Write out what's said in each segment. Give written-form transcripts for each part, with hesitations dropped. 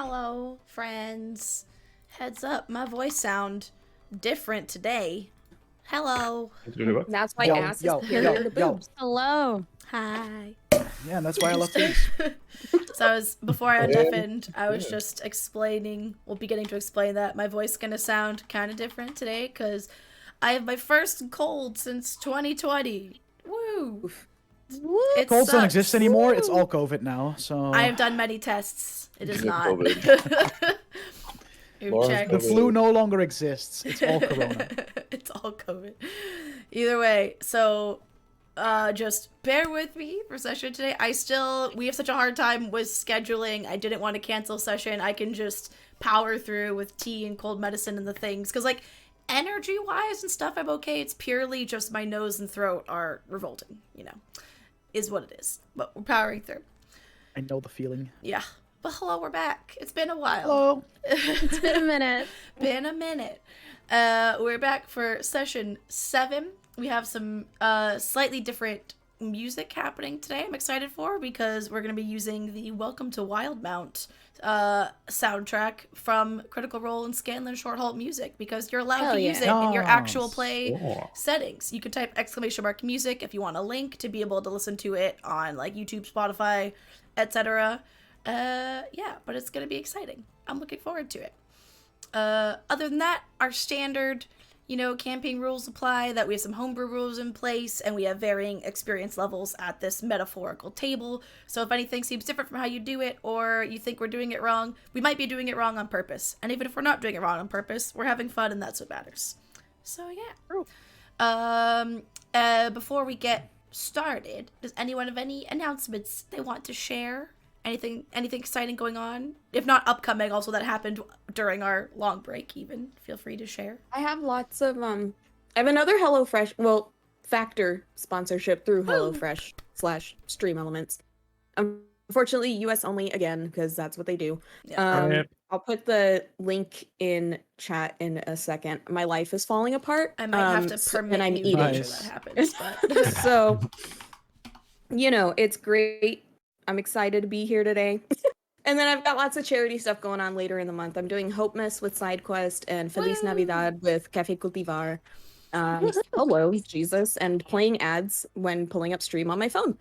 Hello, friends. Heads up, my voice sound different today. Hello. That's why Yo, ass yo, is superior yo, to yo. boobs. Hello. Hi. Yeah, and that's why I love these. So before I undeafened, I was just explaining, beginning to explain that my voice is going to sound kind of different today because I have my first cold since 2020. Woo. It Colds don't sucks. exist anymore. It's all COVID now. So I have done many tests. It is not. the flu no longer exists. It's all Corona. It's all COVID. Either way, so just bear with me for session today. We have such a hard time with scheduling. I didn't want to cancel session. I can just power through with tea and cold medicine and the things. Because, like, energy-wise and stuff, I'm okay. It's purely just my nose and throat are revolting, is what it is. But we're powering through. I know the feeling. Yeah. But hello, we're back. It's been a while. Hello. It's been a minute. Been a minute. We're back for session 7. We have some slightly different music happening today. I'm excited for because we're going to be using the Welcome to Wildmount soundtrack from Critical Role and Scanlan Short Halt Music because you're allowed to use it in your actual play settings. You can type !music if you want a link to be able to listen to it on like YouTube, Spotify, etc. Yeah, but it's going to be exciting. I'm looking forward to it. Other than that, our standard, campaign rules apply, that we have some homebrew rules in place, and we have varying experience levels at this metaphorical table. So if anything seems different from how you do it, or you think we're doing it wrong, we might be doing it wrong on purpose. And even if we're not doing it wrong on purpose, we're having fun, and that's what matters. So yeah. Before we get started, does anyone have any announcements they want to share? Anything exciting going on? If not upcoming, also that happened during our long break even. Feel free to share. I have lots of I have another HelloFresh, Factor sponsorship through HelloFresh/Stream Elements. Unfortunately, US only again because that's what they do. Yeah. I'll put the link in chat in a second. My life is falling apart. I might have to permit and I'm you eating. to make sure that happens. But So, it's great. I'm excited to be here today. And then I've got lots of charity stuff going on later in the month. I'm doing Hope Mess with SideQuest and Feliz Navidad with Café Cultivar. Hello, Jesus. And playing ads when pulling up stream on my phone.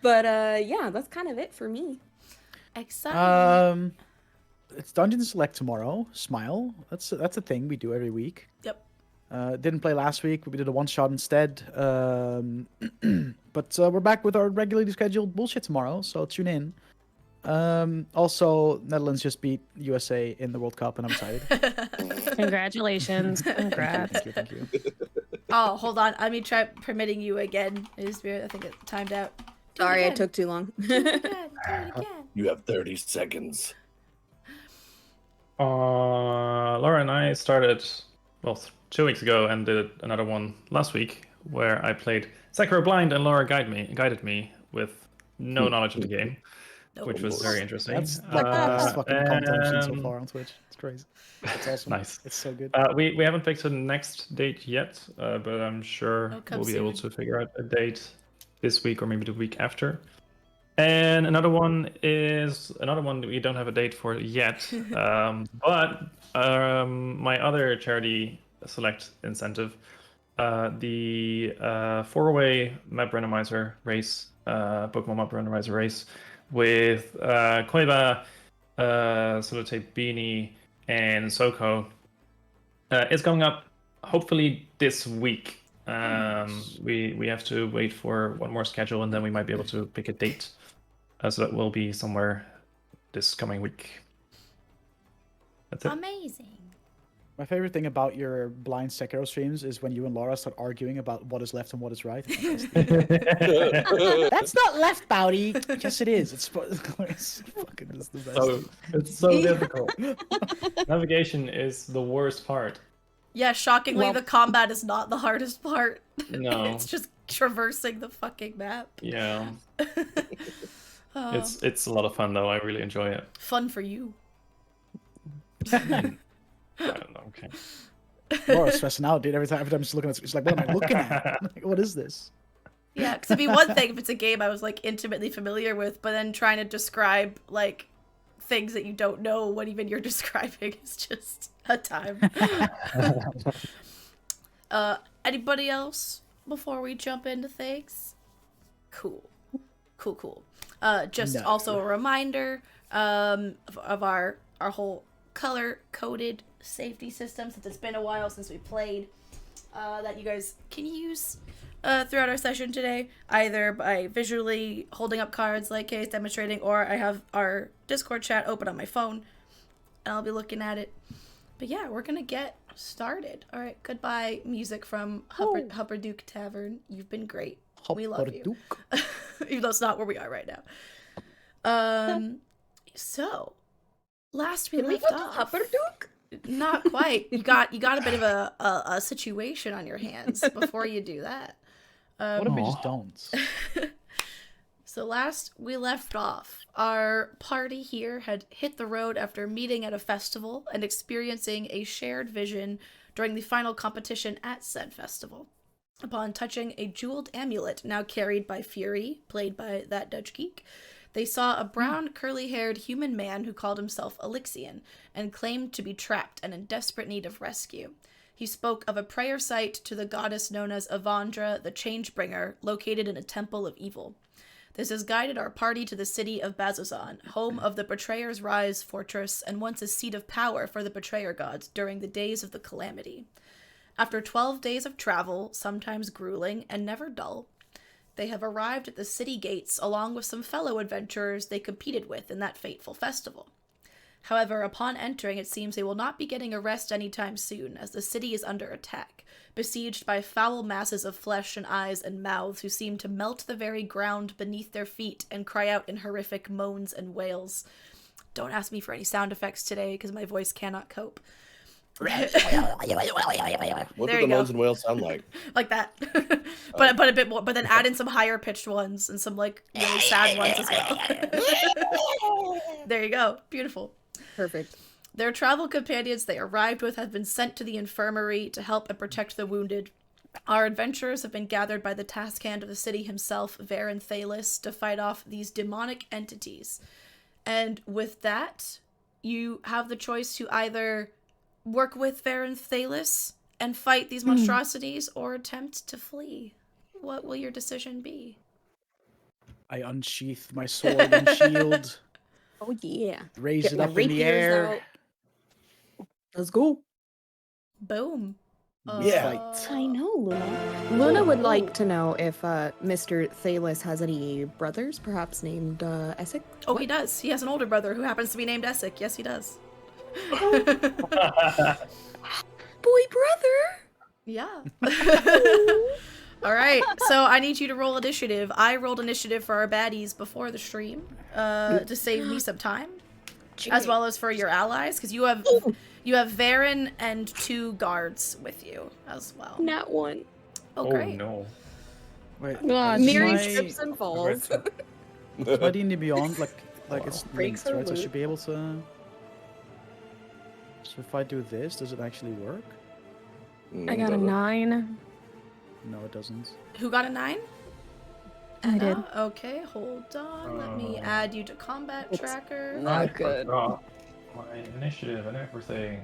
But yeah, that's kind of it for me. exciting. It's Dungeon Select tomorrow. Smile. That's a thing we do every week. Yep. Didn't play last week. We did a one shot instead. But we're back with our regularly scheduled bullshit tomorrow, so tune in. Also, Netherlands just beat USA in the World Cup, and I'm excited. Congratulations. Congrats. Thank you. Oh, hold on. Let me try permitting you again. I think it timed out. Do it Sorry, I again. took too long. Do it again. Do it again. You have 30 seconds. Laura and I started, 2 weeks ago and did another one last week where I played Sekiro Blind and Laura guided me with no knowledge of the game, which was very interesting. That's like the best fucking content I've seen so far on Twitch. It's crazy. It's awesome. Nice. It's so good. We haven't picked a next date yet, but I'm sure come we'll be able soon. to figure out a date this week or maybe the week after. And another one that we don't have a date for yet. But my other charity select incentive, the 4-way map randomizer race, Pokemon map randomizer race with Koiba, Solitaire Beanie, and Soko, is going up hopefully this week. We have to wait for one more schedule and then we might be able to pick a date. So that will be somewhere this coming week. That's it. Amazing. My favorite thing about your blind Sekiro streams is when you and Laura start arguing about what is left and what is right. That's not left, Bowdy. Yes, it is. It's fucking it's the best. It's so difficult. Navigation is the worst part. Yeah, shockingly, the combat is not the hardest part. No. It's just traversing the fucking map. Yeah. It's a lot of fun though. I really enjoy it. Fun for you. I don't know. Okay. Laura's stressing out, dude. Every time I'm just looking at it, she's like, "What am I looking at? Like, what is this?" Yeah, because it'd be one thing if it's a game I was like intimately familiar with, but then trying to describe like things that you don't know what even you're describing is just a time. Anybody else before we jump into things? Cool. Just No. also a reminder of our whole color coded safety system, since it's been a while since we played, that you guys can use throughout our session today, either by visually holding up cards like Kay's demonstrating, or I have our Discord chat open on my phone and I'll be looking at it. But yeah, we're gonna get started. All right, goodbye music from Hupperduke Tavern. You've been great. We love you. Even though it's not where we are right now. So last we left off, Hupperduke? not quite. You got a bit of a situation on your hands before you do that. What if we just don't? So last we left off, our party here had hit the road after meeting at a festival and experiencing a shared vision during the final competition at said festival. Upon touching a jeweled amulet now carried by Fury, played by that Dutch geek, they saw a brown, curly-haired human man who called himself Elixion and claimed to be trapped and in desperate need of rescue. He spoke of a prayer site to the goddess known as Exandria, the Changebringer, located in a temple of evil. This has guided our party to the city of Bazzoxan, home of the Betrayer's Rise fortress and once a seat of power for the Betrayer gods during the days of the Calamity. After 12 days of travel, sometimes grueling and never dull, they have arrived at the city gates along with some fellow adventurers they competed with in that fateful festival. However, upon entering, it seems they will not be getting a rest anytime soon, as the city is under attack, besieged by foul masses of flesh and eyes and mouths who seem to melt the very ground beneath their feet and cry out in horrific moans and wails. Don't ask me for any sound effects today, because my voice cannot cope. What There do you the go. moans and wails sound like? Like that. but a bit more, but then add in some higher pitched ones and some like really sad ones as well. There you go. Beautiful. Perfect. Their travel companions they arrived with have been sent to the infirmary to help and protect the wounded. Our adventurers have been gathered by the task hand of the city himself, Varen Thalis, to fight off these demonic entities. And with that, you have the choice to either work with Varen Thalis and fight these monstrosities, or attempt to flee. What will your decision be? I unsheath my sword and shield, Oh yeah. raise Get it my up in the rapiers air. out. Let's go. Boom. Yeah. I know, Luna. Luna would like to know if Mr. Thalis has any brothers, perhaps named Essek. Oh, he does. He has an older brother who happens to be named Essek. Yes, he does. Boy brother. Yeah. All right. So I need you to roll initiative. I rolled initiative for our baddies before the stream to save me some time, as well as for your allies, because you have Varen and 2 guards with you as well. Not one. Oh, great. Oh no. Wait, God, Miri my- trips and falls. is my D&D Beyond like it's Breaks linked, her right? So I loop. should be able to. So if I do this, does it actually work? I got a 9. No, it doesn't. Who got a 9? I did. Okay, hold on. Let me add you to combat It's tracker. not good. forgot my initiative and everything.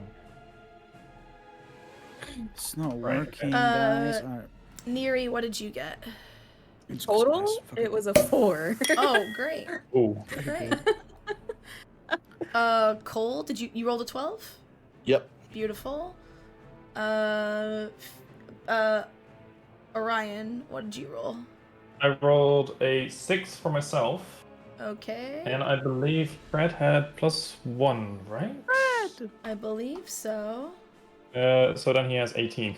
It's not Right, working, okay. guys. Alright. Neri, what did you get? Jesus Total, Christ, fucking- it was a 4. Oh, great. Oh. Great. Cole, did you rolled a 12? Yep. Beautiful. Orion, what did you roll? I rolled a 6 for myself, Okay. and I believe Fred had +1, right? I believe so. So then he has 18.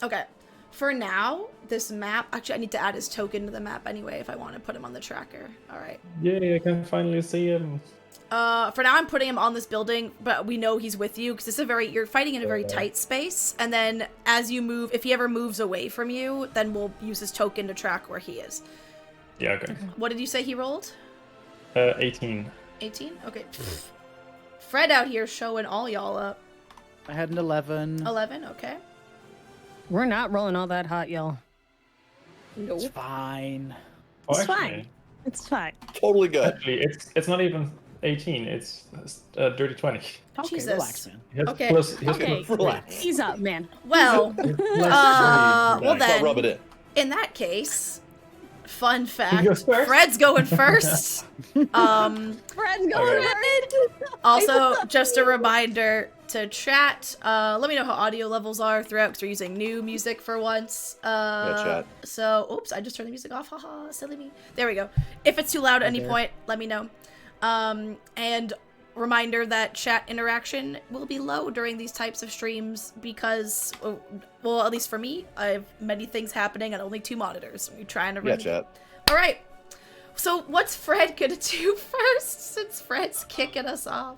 Okay. For now, this map, actually I need to add his token to the map anyway if I want to put him on the tracker. All right. Yay, I can finally see him. For now I'm putting him on this building, but we know he's with you because you're fighting in a very tight space, and then as you move, if he ever moves away from you, then we'll use his token to track where he is. Yeah, okay. What did you say he rolled? 18. 18? Okay. Fred out here showing all y'all up. I had an 11. 11, okay. We're not rolling all that hot, y'all. Nope. It's fine. Oh, It's fine. actually, It's fine. Totally good. actually, it's not even 18. It's dirty 20. Okay, Jesus. relax, man. He has Okay. plus, he has Okay. plus Relax. Ease up, man. Well, three. well Back. then, Rub it in. in that case, fun goes fact, first? Fred's going first. Fred's going Also, just a reminder to chat. Let me know how audio levels are throughout because we're using new music for once. Chat. So, oops, I just turned the music off. Haha, silly me. There we go. If it's too loud at any there. point, let me know. And reminder that chat interaction will be low during these types of streams because, well, at least for me, I have many things happening and only 2 monitors. We're trying to Yeah, run. chat. All right. So what's Fred gonna do first since Fred's kicking us off?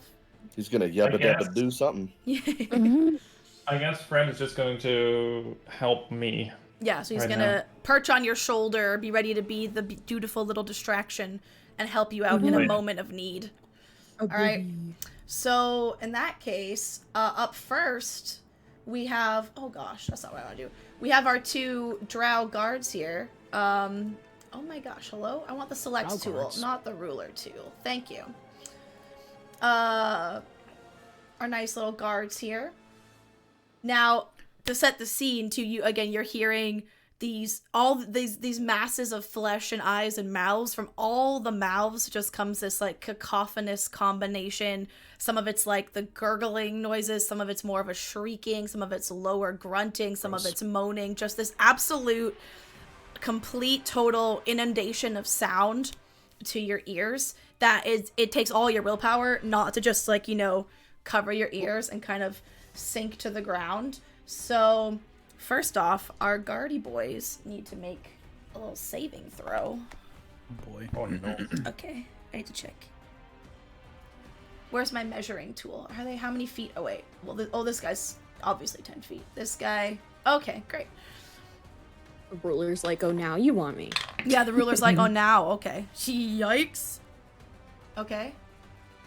He's gonna yabba dabba do something. I guess Fred is just going to help me. Yeah, so he's Right gonna perch on your shoulder, be ready to be the dutiful little distraction, and help you out in a Right. moment of need. All right. So in that case, up first, we have. Oh gosh, that's not what I want to do. We have our 2 drow guards here. Oh my gosh, hello? I want the select Drow tool, guards. not the ruler tool. Thank you. Our nice little guards here. Now, to set the scene to you again, you're hearing these masses of flesh and eyes and mouths. From all the mouths just comes this like cacophonous combination. Some of it's like the gurgling noises, some of it's more of a shrieking, some of it's lower grunting, some of it's moaning. Just this absolute complete total inundation of sound to your ears that is, it takes all your willpower not to just like, cover your ears and kind of sink to the ground. So first off, our guardy boys need to make a little saving throw. Oh boy. Oh no. Okay, I need to check. Where's my measuring tool? Are they how many feet? Oh wait, well this guy's obviously 10 feet. This guy, okay, great. The ruler's like, oh, now you want me. Yeah, the ruler's like, oh, now, okay. Yikes. Okay.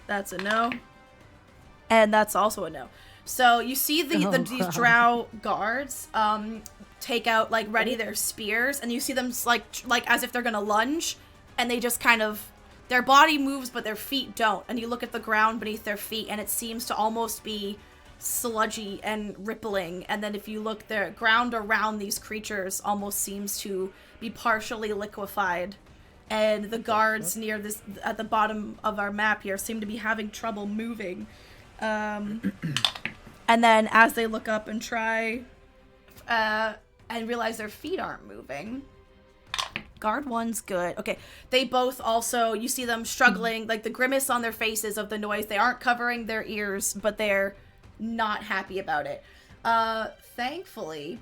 That's a no. And that's also a no. So you see these drow guards take out, like, ready their spears, and you see them, like as if they're gonna lunge, and they just kind of, their body moves, but their feet don't. And you look at the ground beneath their feet, and it seems to almost be sludgy and rippling, and then if you look, the ground around these creatures almost seems to be partially liquefied, and the guards near this at the bottom of our map here seem to be having trouble moving, and then as they look up and try and realize their feet aren't moving, guard 1's good. Okay, they both also, you see them struggling, like the grimace on their faces of the noise. They aren't covering their ears, but they're not happy about it. Thankfully,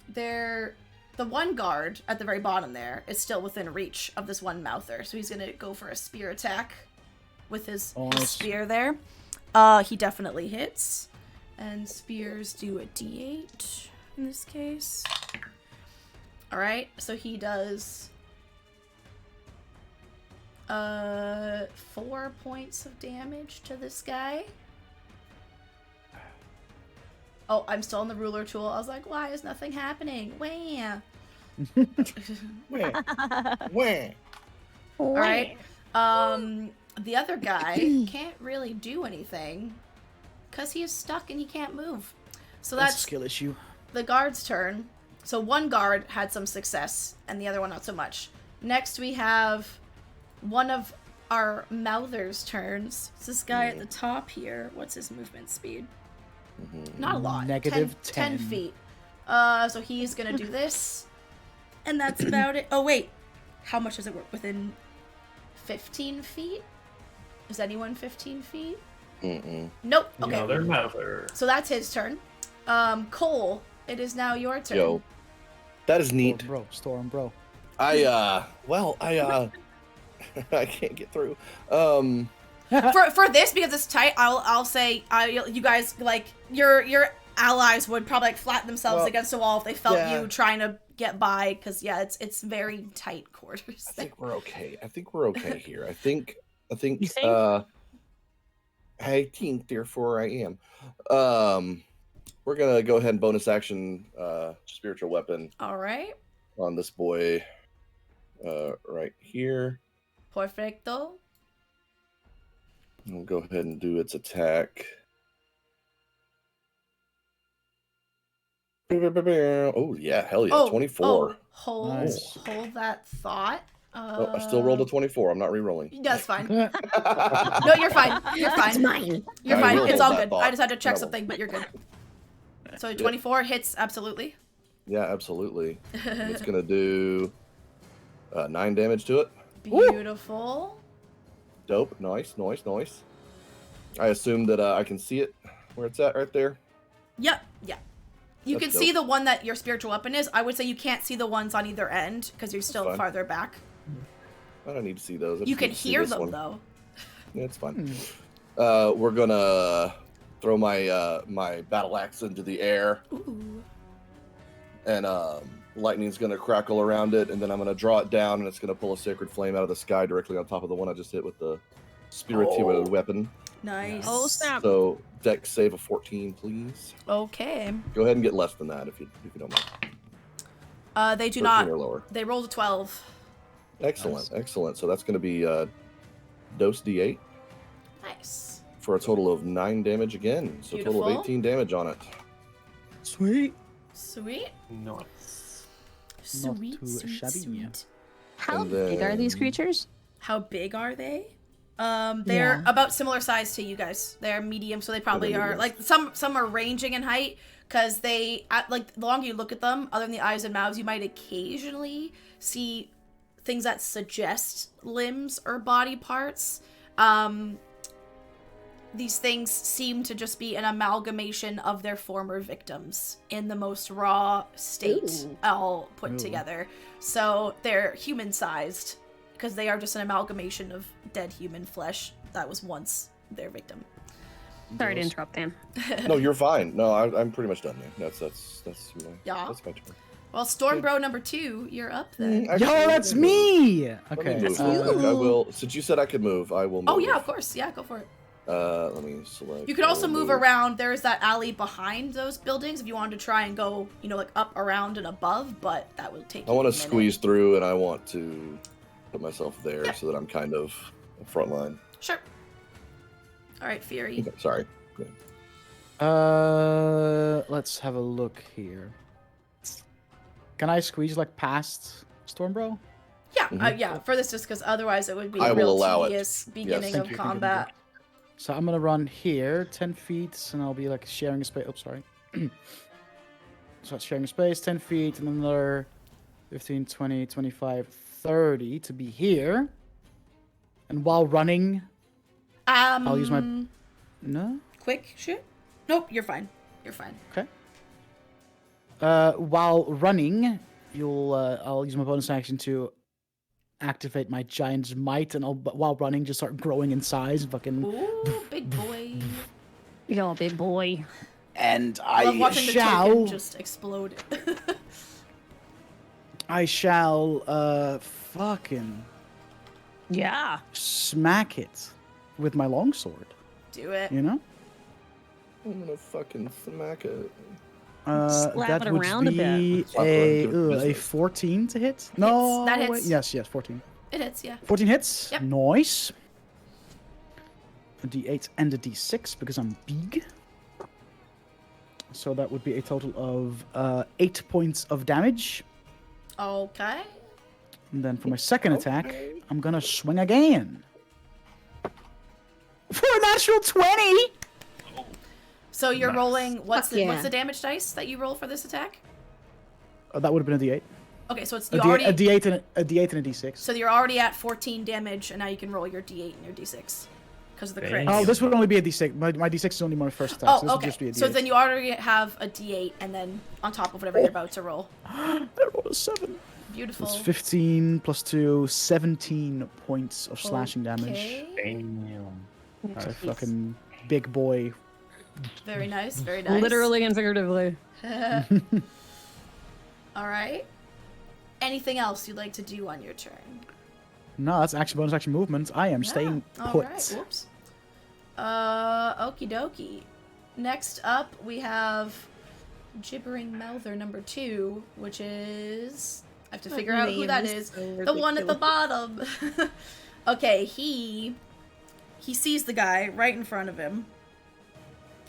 the one guard at the very bottom there is still within reach of this one mouther, so he's gonna go for a spear attack with his spear there. He definitely hits, and spears do a d8 in this case. All right, so he does 4 points of damage to this guy. Oh, I'm still on the ruler tool. I was like, why is nothing happening? Wah. Wah. All right. The other guy can't really do anything because he is stuck and he can't move. So That's a that's skill issue. the guard's turn. So one guard had some success and the other one not so much. Next we have one of our mouthers' turns. It's this guy at the top here. What's his movement speed? Not a lot. Negative 10 10. feet. So he's gonna do this. And that's about it. Oh, wait. How much does it work? Within 15 feet? Is anyone 15 feet? Nope. Okay. No, they're mouther. So that's his turn. Cole, it is now your turn. Yo, that is neat. Storm, bro. I I can't get through. For this, because it's tight, I'll say you guys, like, your allies would probably like flatten themselves against the wall if they felt you trying to get by, because it's very tight quarters. I think we're okay. I think we're okay here. I think You think? I think therefore I am. We're gonna go ahead and bonus action spiritual weapon. All right. on this boy right here. Perfecto. We'll go ahead and do its attack. Oh, yeah, hell yeah, 24. Hold Nice. hold that thought. Oh, I still rolled a 24. I'm not re-rolling. That's fine. Yeah. No, you're fine. You're It's fine. mine. You're I fine. will It's hold all that good. thought. I just had to check No. something, but you're good. So 24 hits absolutely. Yeah, absolutely. And it's going to do 9 damage to it. Beautiful. Dope. Nice. I assume that I can see it where it's at right there. Yep. Yeah. You That's can see dope. the one that your spiritual weapon is. I would say you can't see the ones on either end because you're still fine. farther back. I don't need to see those. I You just can need to see hear this them one. though. Yeah, it's fine. We're gonna throw my my battle axe into the air, Ooh. and lightning's gonna crackle around it, and then I'm gonna draw it down, and it's gonna pull a sacred flame out of the sky directly on top of the one I just hit with the spiritual weapon. Nice. Oh, snap. So dex save of 14, please. Okay. Go ahead and get less than that if you don't mind. They do 13 not. or lower. They rolled a 12. Excellent. So that's gonna be dose d8 Nice. for a total of 9 damage again. So a total Beautiful. of 18 damage on it. Sweet. Sweet. Nice. Not Sweet. too Sweet. shabby. Sweet. How And big are these then- creatures? How big are they? They're Yeah. about similar size to you guys. They're medium, so they probably they're are mediums. like some are ranging in height because like the longer you look at them, other than the eyes and mouths, you might occasionally see things that suggest limbs or body parts. These things seem to just be an amalgamation of their former victims in the most raw state, Ooh. all put Ooh. together. So they're human-sized because they are just an amalgamation of dead human flesh that was once their victim. Sorry to interrupt, Dan. No, you're fine. No, I'm pretty much done there. That's my Yeah. that's my turn. Well, Stormbro number 2, you're up then. Actually, Yo, let that's move. me. Let Okay. me move That's real quick. you. I will. Since you said I could move, I will move. Oh yeah, of course. Yeah, go for it. Let me select. You could also I will move around. There is that alley behind those buildings if you wanted to try and go, like up, around, and above, but that will take I you want a to minute. squeeze through, and I want to put myself there Yeah. so that I'm kind of front line. Sure. All right, Fury. Okay, sorry. Let's have a look here. Can I squeeze like past Stormbro? Yeah, Mhm. yeah. For this, just because otherwise it would be I a will real allow it. tedious beginning Yes. of combat. So I'm gonna run here 10 feet, and I'll be like sharing a space. Oh, sorry. So it's sharing a space 10 feet, and another 15, 20, 25, 30 to be here. And while running, I'll use my. No? quick shoot. Nope, you're fine. You're fine. Okay. While running, I'll use my bonus action to activate my giant's might, and while running, just start growing in size. Fucking. Ooh, big boy. Yo, big boy. And I love I watching the shall. token just explode. I shall. Fucking Yeah. smack it with my longsword. Do it. You know. I'm gonna fucking smack it. Slap That it would around a bit. be Slap it around, give it a business. 14 to hit. No, That wait, hits. yes, 14. It hits, yeah. 14 hits. Yep. Nice. A D8 and a D6 because I'm big. So that would be a total of 8 points of damage. Okay. And then for my second attack, Okay. I'm gonna swing again. For a natural 20! So you're Nice. rolling. What's Fuck yeah. what's the damage dice that you roll for this attack? That would have been a D8. Okay, so it's A, you D- already. a D8 and a D8 and a D6. So you're already at 14 damage, and now you can roll your D8 and your D6 because of the crit. Damn. Oh, this would only be a D6. My D6 is only my first attack, so Oh, this would okay. just be a D8. So then you already have a D8, and then on top of whatever you're about to roll. I rolled a 7. Beautiful. That's 15 plus 2, 17 points of slashing damage. Okay. Damn. It's a Nice. fucking big boy. Very nice. Very nice. Literally and figuratively. All right. Anything else you'd like to do on your turn? No, that's action bonus action movement. I am staying All put. right. Whoops. Okie dokie. Next up, we have Gibbering Mouther number 2, which is I have to figure out who that is. The one at the bottom. Okay, he sees the guy right in front of him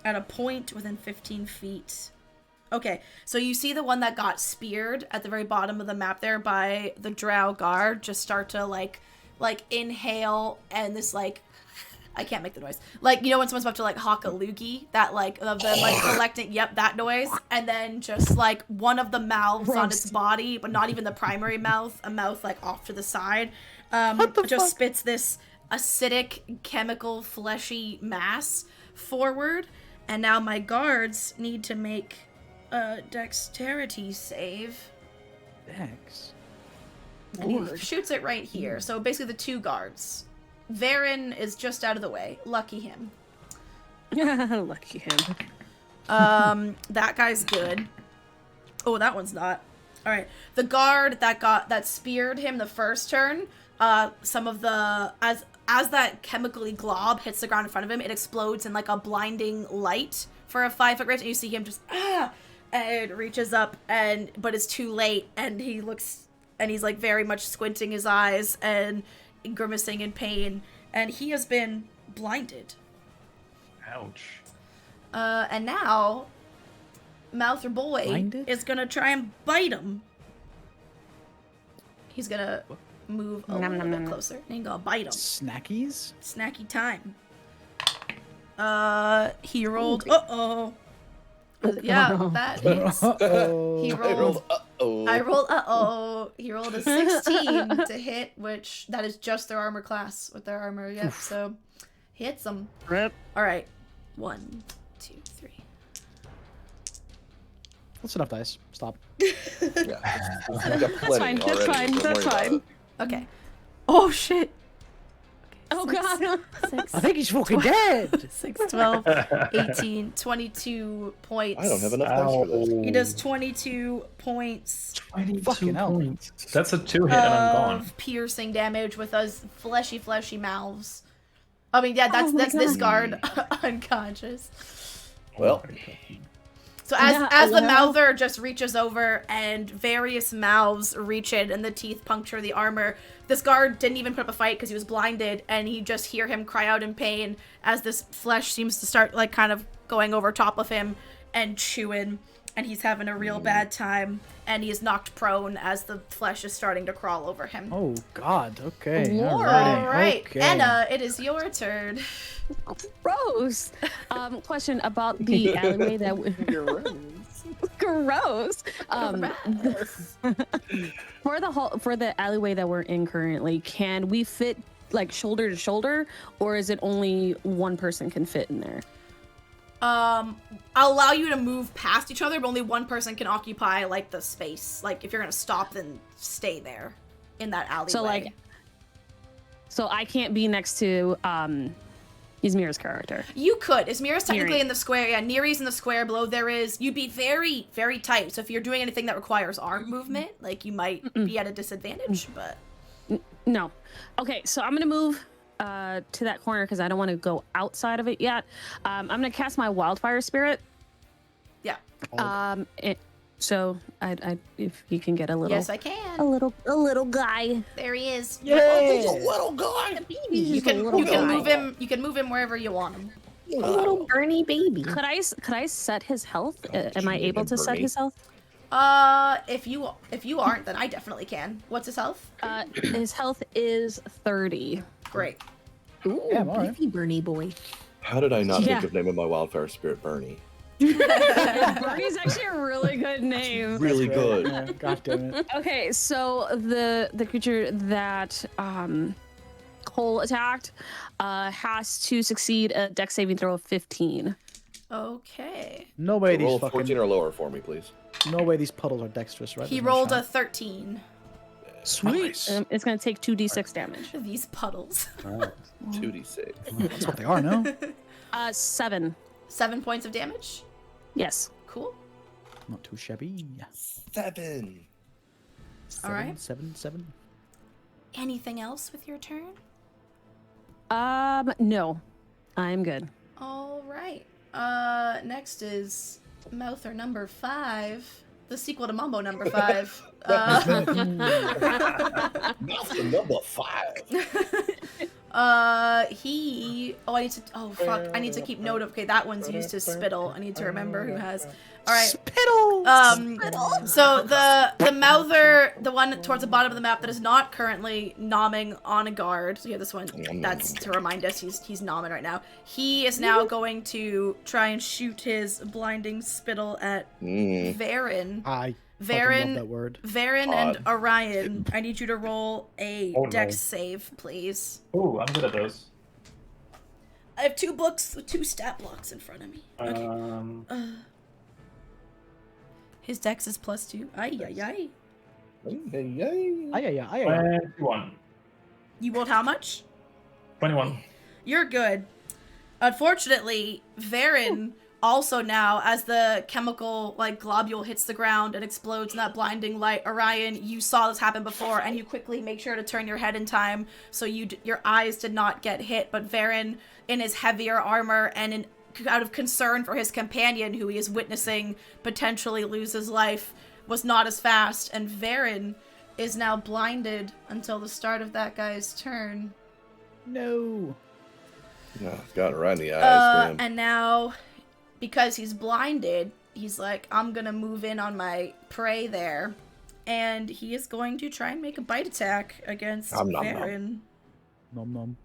at a point within 15 feet. Okay, so you see the one that got speared at the very bottom of the map there by the drow guard just start to like inhale, and this like, I can't make the noise. Like, you know when someone's about to like hawk a loogie? That like, of them like collecting, yep, that noise. And then just like one of the mouths on its body, but not even the primary mouth, a mouth like off to the side, just spits this acidic, chemical, fleshy mass forward. And now my guards need to make a dexterity save. Dex. And he shoots it right here. So basically the two guards. Varen is just out of the way. Lucky him. Lucky him. That guy's good. Oh, that one's not. All right. The guard that speared him the first turn, some of the as that chemically glob hits the ground in front of him, it explodes in like a blinding light for a 5-foot range, and you see him just and reaches up, but it's too late, and he looks, and he's like very much squinting his eyes and grimacing in pain, and he has been blinded. Ouch. And now Mouther Boy Blinded? is gonna try and bite him. He's gonna move a little bit closer, and he's gonna bite him. Snackies? Snacky time. He rolled. Yeah, that hits. He rolled. I rolled. He rolled a 16 to hit, which that is just their armor class with their armor. Yep. So hits them. Rip. All right. 1, 2, 3. That's enough dice. Stop. Yeah. That's fine. That's fine. That's fine. Okay. Oh shit. Oh god. 6, I think he's fucking dead. 6, 12, 18, 22 points. I don't have enough dice for this. He does 22 points 22 Fucking hell. points. That's a 2-hit and I'm gone. of piercing damage with those fleshy mouths. I mean, yeah, that's Oh my this God. guard unconscious. Well, So as the well. mouther just reaches over and various mouths reach in and the teeth puncture the armor, this guard didn't even put up a fight because he was blinded, and you just hear him cry out in pain as this flesh seems to start like kind of going over top of him and chewing, and he's having a real bad time, and he is knocked prone as the flesh is starting to crawl over him. Oh god. Okay. Lord. Alrighty. All right, Okay. Anna, it is your turn. Gross. Question about the alleyway that gross. For the alleyway that we're in currently, can we fit like shoulder to shoulder, or is it only one person can fit in there? I'll allow you to move past each other, but only one person can occupy like the space. Like if you're gonna stop, then stay there in that alleyway. So I can't be next to Izmir's character. You could. Izmira's technically Neri. in the square. Yeah, Neri's in the square. Below there is. You'd be very, very tight. So if you're doing anything that requires arm movement, like you might be at a disadvantage. But No. Okay, so I'm gonna move to that corner because I don't want to go outside of it yet. I'm gonna cast my wildfire spirit. yeah, So I if you can get a little yes, I can. a little guy. There he is. it's a little guy. You can guy. move him. You can move him wherever you want him. A little Bernie baby. Could I set his health? Am I able to set Bernie. his health? If you aren't, then I definitely can. What's his health? His health is 30. Great. Ooh, Yeah, I'm all right. beefy Bernie boy. How did I not Yeah. think of naming my wildfire spirit Bernie? Bernie's actually a really good name. Really good. Yeah, god damn it. Okay, so the creature that Cole attacked has to succeed a dex saving throw of 15. Okay. No way Roll these a 14 fucking. or lower for me, please. No way these puddles are dexterous, right? He There's no rolled a shot. 13. Sweet. It's going to take 2d6 damage. These puddles. 2d6. That's what they are, no? 7. 7 points of damage. Yes. Cool. Not too shabby. 7. All right. 7. Anything else with your turn? No. I'm good. All right. Next is Mouther number 5. the sequel to Mambo number 5. That's the number 5. He. Oh, I need to. Oh, fuck. I need to keep note of. Okay, that one's used his spittle. I need to remember who has. All right. Spittle. So the mouther, the one towards the bottom of the map that is not currently nomming on a guard. So yeah, this one. That's to remind us he's nomming right now. He is now going to try and shoot his blinding spittle at Varen. I fucking love that word. Varen and Orion, I need you to roll a dex save, please. Ooh, I'm good at those. I have 2 stat blocks in front of me. Okay. His dex is +2. Ay, ay, ay. Ay. 21. You rolled how much? 21. You're good. Unfortunately, Varen also now, as the chemical globule hits the ground and explodes in that blinding light, Orion, you saw this happen before, and you quickly make sure to turn your head in time so your eyes did not get hit. But Varen, in his heavier armor and out of concern for his companion, who he is witnessing potentially lose his life, was not as fast, and Varen is now blinded until the start of that guy's turn. No. No, got it right in the eyes, man. And now, because he's blinded, he's like, I'm gonna move in on my prey there, and he is going to try and make a bite attack against Varen. Nom nom.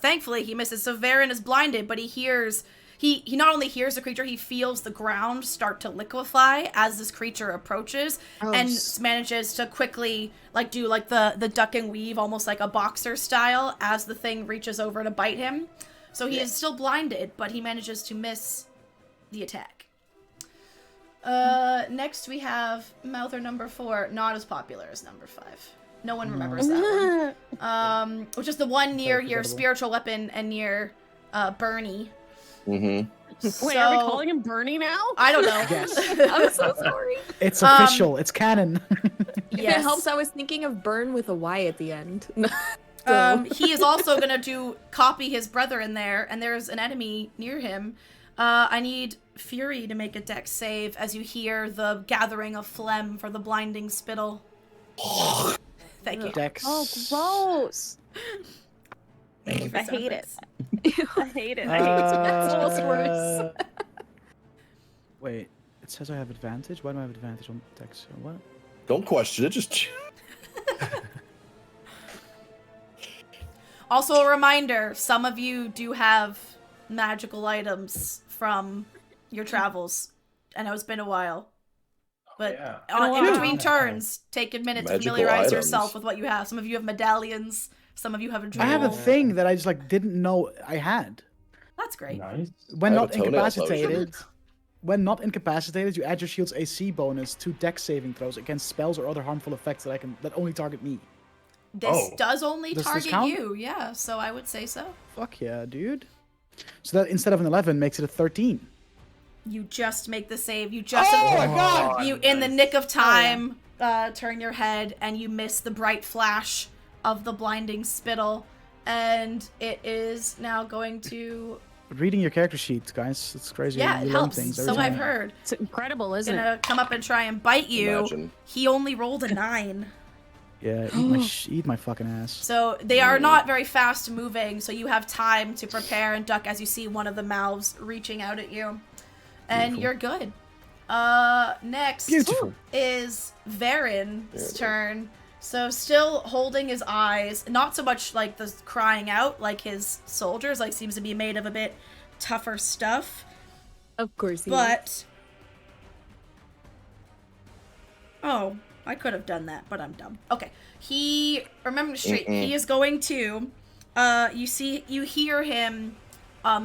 Thankfully he misses. So Varen is blinded, but he not only hears the creature, he feels the ground start to liquefy as this creature approaches, and manages to quickly do the duck and weave, almost like a boxer style, as the thing reaches over to bite him. So he is still blinded, but he manages to miss the attack. Next we have Mouther number 4, not as popular as number 5. No one remembers that one. Which is the one near your spiritual weapon and near Bernie. Wait, are we calling him Bernie now? I don't know. Yes. I'm so sorry. It's official. It's canon. If it helps, I was thinking of Burn with a Y at the end. He is also going to copy his brother in there, and there's an enemy near him. I need Fury to make a dex save as you hear the gathering of phlegm for the blinding spittle. Thank you. Dex. Oh, gross. Thank you for I hate it. it. I hate it. It's almost worse. Wait, it says I have advantage. Why do I have advantage on Dex? What? Don't question it. Just. Also a reminder, some of you do have magical items from your travels. I know it's been a while. But in between turns, take a minute to familiarize yourself with what you have. Some of you have medallions. Some of you have a jewel. I have a thing that I just didn't know I had. That's great. Nice. When not incapacitated, you add your shield's AC bonus to Dex saving throws against spells or other harmful effects that only target me. This does only Does this target count? you, yeah. So I would say so. Fuck yeah, dude. So that instead of an 11 makes it a 13. You just make the save. You just my god! You in the nick of time turn your head and you miss the bright flash of the blinding spittle, and it is now going to. Reading your character sheet, guys, it's crazy. Yeah, you it learn helps. things every So time. I've heard. It's incredible, isn't Gonna come up and try and bite you. Imagine. He only rolled a 9. Yeah, eat my fucking ass. So they are not very fast moving, so you have time to prepare and duck as you see one of the mouths reaching out at you. And you're good. Next is Varen's turn. So still holding his eyes, not so much like the crying out like his soldiers, seems to be made of a bit tougher stuff. Of course he But oh, I could have done that, but I'm dumb. Okay. Remember straight, he is going to you hear him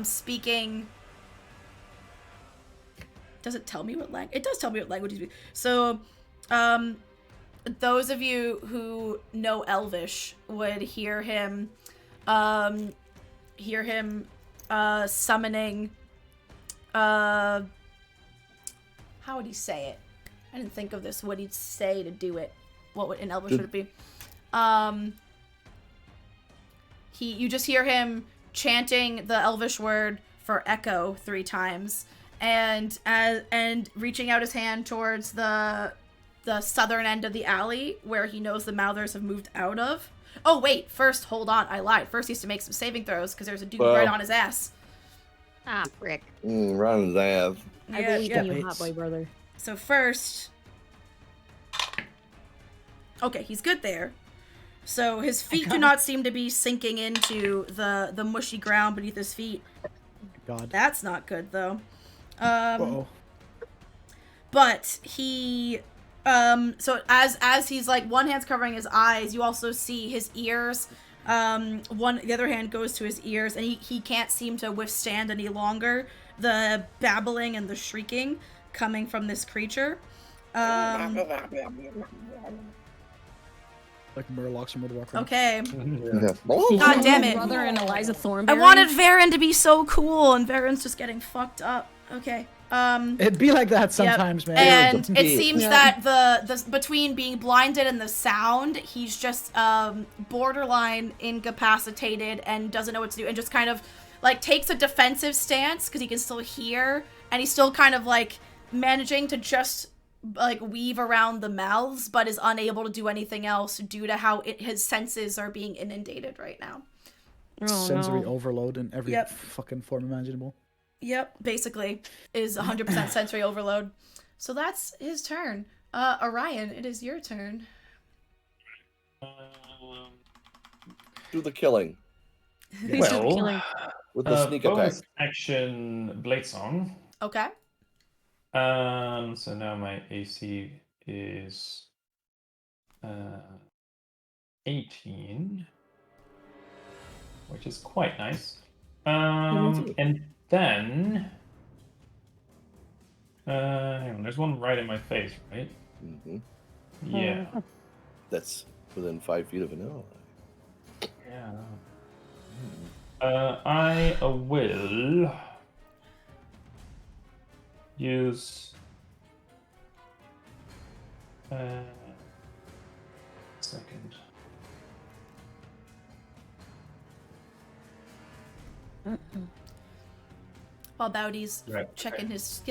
speaking. Does it tell me what language? It does tell me what language he's speaking. So, those of you who know Elvish would hear him summoning. How would he say it? I didn't think of this. What he'd say to do it. What would in Elvish would it be? You just hear him chanting the Elvish word for echo 3 times. and reaching out his hand towards the southern end of the alley where he knows the Mouthers have moved out of. Oh wait, first hold on, I lied. First he has to make some saving throws because there's a dude right on his ass. Ah, frick. Right on his ass. I believe in you, hot boy brother. So first, okay, he's good there. So his feet do not seem to be sinking into the mushy ground beneath his feet. God. That's not good though. Uh-oh. But he so as he's like, one hand's covering his eyes, you also see his ears. The other hand goes to his ears, and he can't seem to withstand any longer the babbling and the shrieking coming from this creature. Like Murlocs from World of Warcraft. Okay. Yeah. God damn it. Brother and Eliza Thornberry. I wanted Varen to be so cool, and Varen's just getting fucked up. Okay. It'd be like that sometimes, man. And it Yeah. seems that the between being blinded and the sound, he's just borderline incapacitated and doesn't know what to do, and just kind of like takes a defensive stance because he can still hear, and he's still kind of like managing to just like weave around the mouths, but is unable to do anything else due to how his senses are being inundated right now. Sensory overload in every Yep. fucking form imaginable. Yep, basically is 100% sensory overload. So that's his turn. Orion, it is your turn. Do the killing Well, with the sneak attack. bonus action Blade Song. Okay. So now my AC is 18, which is quite nice. And then hang on, there's one right in my face, right? Hmm. Yeah. That's within 5 feet of an ally. Yeah. I will use second. While Bowdy's Right, checking his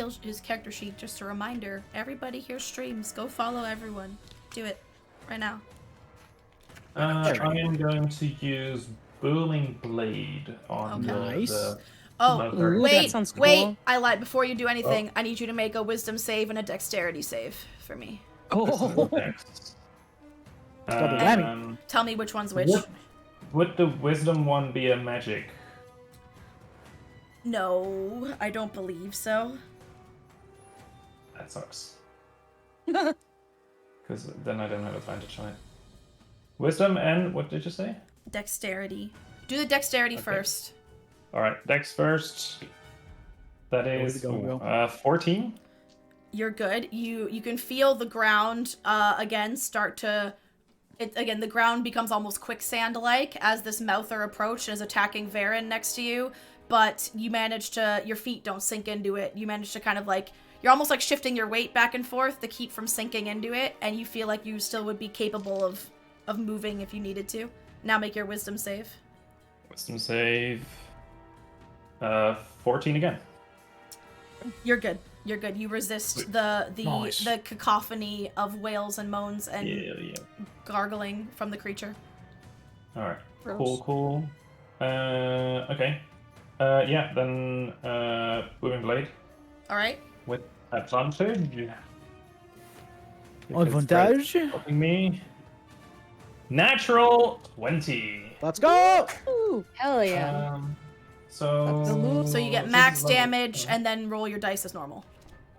character sheet, just a reminder, everybody here streams. Go follow everyone. Do it right now. I am going to use Booming Blade on Nice. the Oh, Mother. Ooh, that wait, sounds cool. wait, I lied. Before you do anything, I need you to make a wisdom save and a dexterity save for me. Oh. Next. Double whammy. Tell me which one's which. Would the Wisdom one be a magic? No, I don't believe so. That sucks. Because then I don't have advantage on it. Wisdom and what did you say? Dexterity. Do the dexterity Okay. first. Alright, Dex first. That is to go. 14. You're good. You can feel the ground again start to... Again, the ground becomes almost quicksand-like as this Mouther approached and is attacking Varen next to you, but you manage to... Your feet don't sink into it. You manage to kind of like... You're almost like shifting your weight back and forth to keep from sinking into it, and you feel like you still would be capable of moving if you needed to. Now make your wisdom save. Wisdom save. 14 again. You're good. You're good. You resist the Nice. the cacophony of wails and moans and Yeah. gargling from the creature. Alright. Gross. Cool. Okay. Yeah, then Booming Blade All right. with advantage. Advantage. Helping me. Natural 20. Let's go! Ooh, hell yeah. So So you get this max is level- damage and then roll your dice as normal.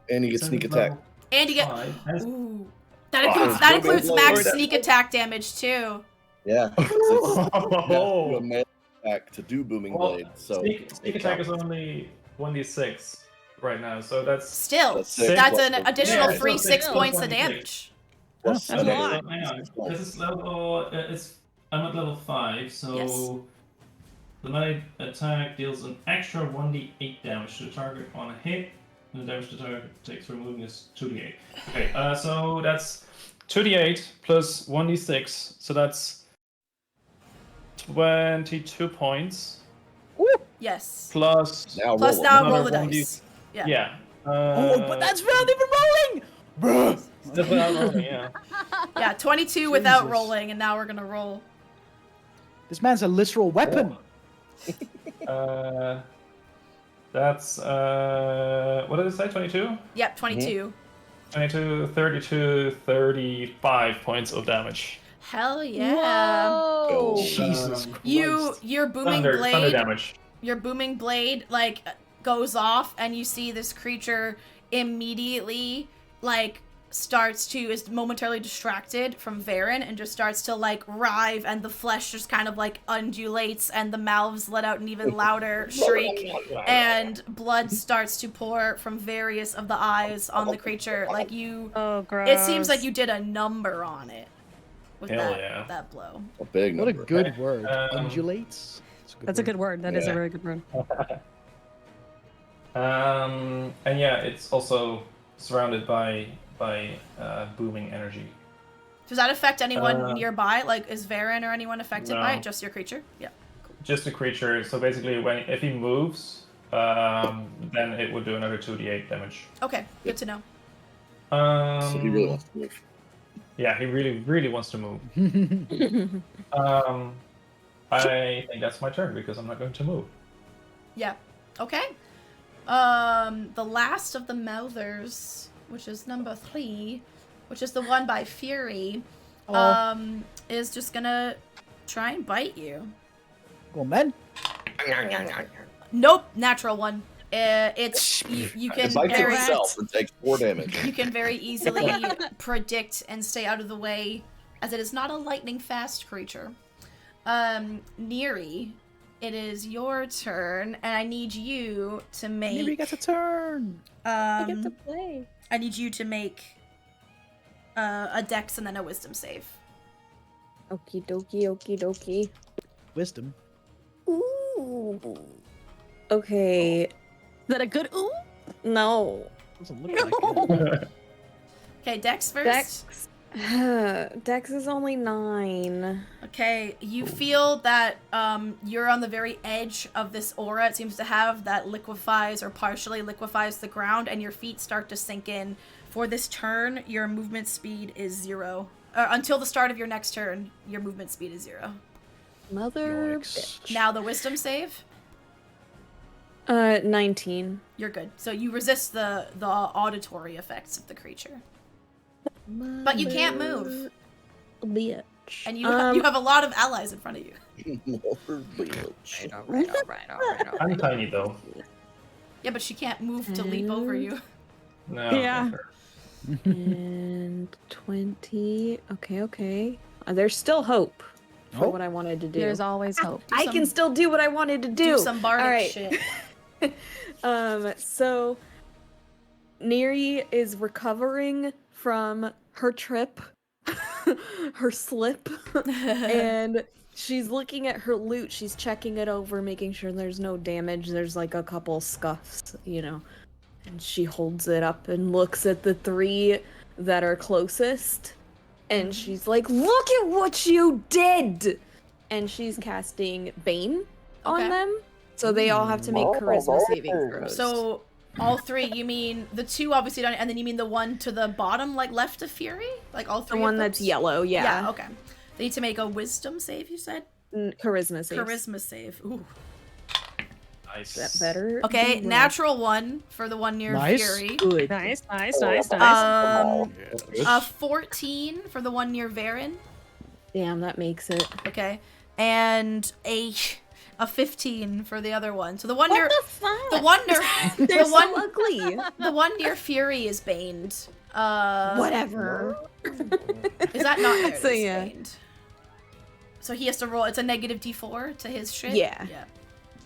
And you get this sneak is attack. level And you get 5. That's- ooh. That Oh, includes Lord. max sneak attack damage too. Yeah. You have to do a Oh. melee attack to do booming Well, blade. So sneak attack is only 1d6 right now, so that's Still, That's six. that's an additional Yeah, free it's 6 still points of 26. damage. Plus That's a okay, lot. so hang on. This is level. I'm at level 5, so Yes. the melee attack deals an extra 1d8 damage to the target on a hit, and the damage the target takes for moving is 2d8. Okay, so that's 2d8 plus 1d6, so that's 22 points Yes. plus. now Plus roll now another roll the 1d dice. Yeah. Yeah. Oh, but that's without even rolling! Bruh! That's without rolling, yeah. Yeah, 22 without Jesus. rolling, and now we're gonna roll. This man's a literal weapon. That's what did it say? 22? Yep, 22. 22, 32, 35 points of damage. Hell yeah. Whoa. Jesus Christ. Your booming Thunder blade, damage. your booming blade like goes off, and you see this creature immediately like is momentarily distracted from Varen and just starts to like writhe, and the flesh just kind of like undulates, and the mouths let out an even louder shriek, and blood starts to pour from various of the eyes on the creature. Like Oh, gross. it seems like you did a number on it with Hell that yeah. that blow. A big What a number. good word. Undulates? That's a good word. That is a Yeah. very good word. And yeah, it's also surrounded by booming energy. Does that affect anyone Uh, nearby? Like, is Varen or anyone affected by no. it? Just your creature? Yeah. Just a creature. So basically, if he moves, then it would do another 2d8 damage. Okay, good to know. So he really wants to move. Yeah, he really wants to move. I think that's my turn because I'm not going to move. Yeah. Okay. The last of the Mouthers, which is number 3, which is the one by Fury, is just gonna try and bite you. Go on, then. Nope, natural one. It's you can It bites very itself and takes 4 damage. you can very easily predict and stay out of the way, as it is not a lightning fast creature. Neri, it is your turn, and I need you to make. Maybe gets a turn. I get to play. I need you to make a Dex and then a Wisdom save. Okie dokie, okie dokie. Wisdom. Ooh. Okay. Is that a good ooh? No. Doesn't look like it. Okay, Dex first. Dex. Dex is only 9. Okay, you feel that you're on the very edge of this aura. It seems to have that liquefies or partially liquefies the ground, and your feet start to sink in. For this turn, your movement speed is 0. Until the start of your next turn, your movement speed is 0. Mother Yikes. bitch. Now the Wisdom save. 19. You're good. So you resist the auditory effects of the creature. But you can't move. Bitch. And you have a lot of allies in front of you. Alright. I'm tiny though. Yeah, but she can't move to leap over you. No. Yeah. sure. And 20. Okay. There's still hope for Oh. what I wanted to do. There's always hope. I can still do what I wanted to do. Do some bardic Alright. shit. So Neri is recovering from her trip, her slip, and she's looking at her loot. She's checking it over, making sure there's no damage. There's like a couple scuffs, and she holds it up and looks at the 3 that are closest, and she's like, "Look at what you did!" And she's casting Bane Okay. on them. So they all have to make charisma saving throws. So all 3, you mean the 2 obviously don't, and then you mean the one to the bottom, like left of Fury? Like all 3 the one of that's those? yellow, Yeah, okay. They need to make a Wisdom save, you said? Charisma save. Charisma save. Ooh. Nice. That better. Okay, be right. natural 1 for the one near Nice. Fury. Good. Nice. A 14 for the one near Varen. Damn, that makes it. Okay. And a 15 for the other one. So the one near fuck? the one near They're the one so ugly. the one near Fury is baned. Whatever. Is that not there? So, It's yeah. baned. So he has to roll. It's a negative D4 to his shit. Yeah. Yeah.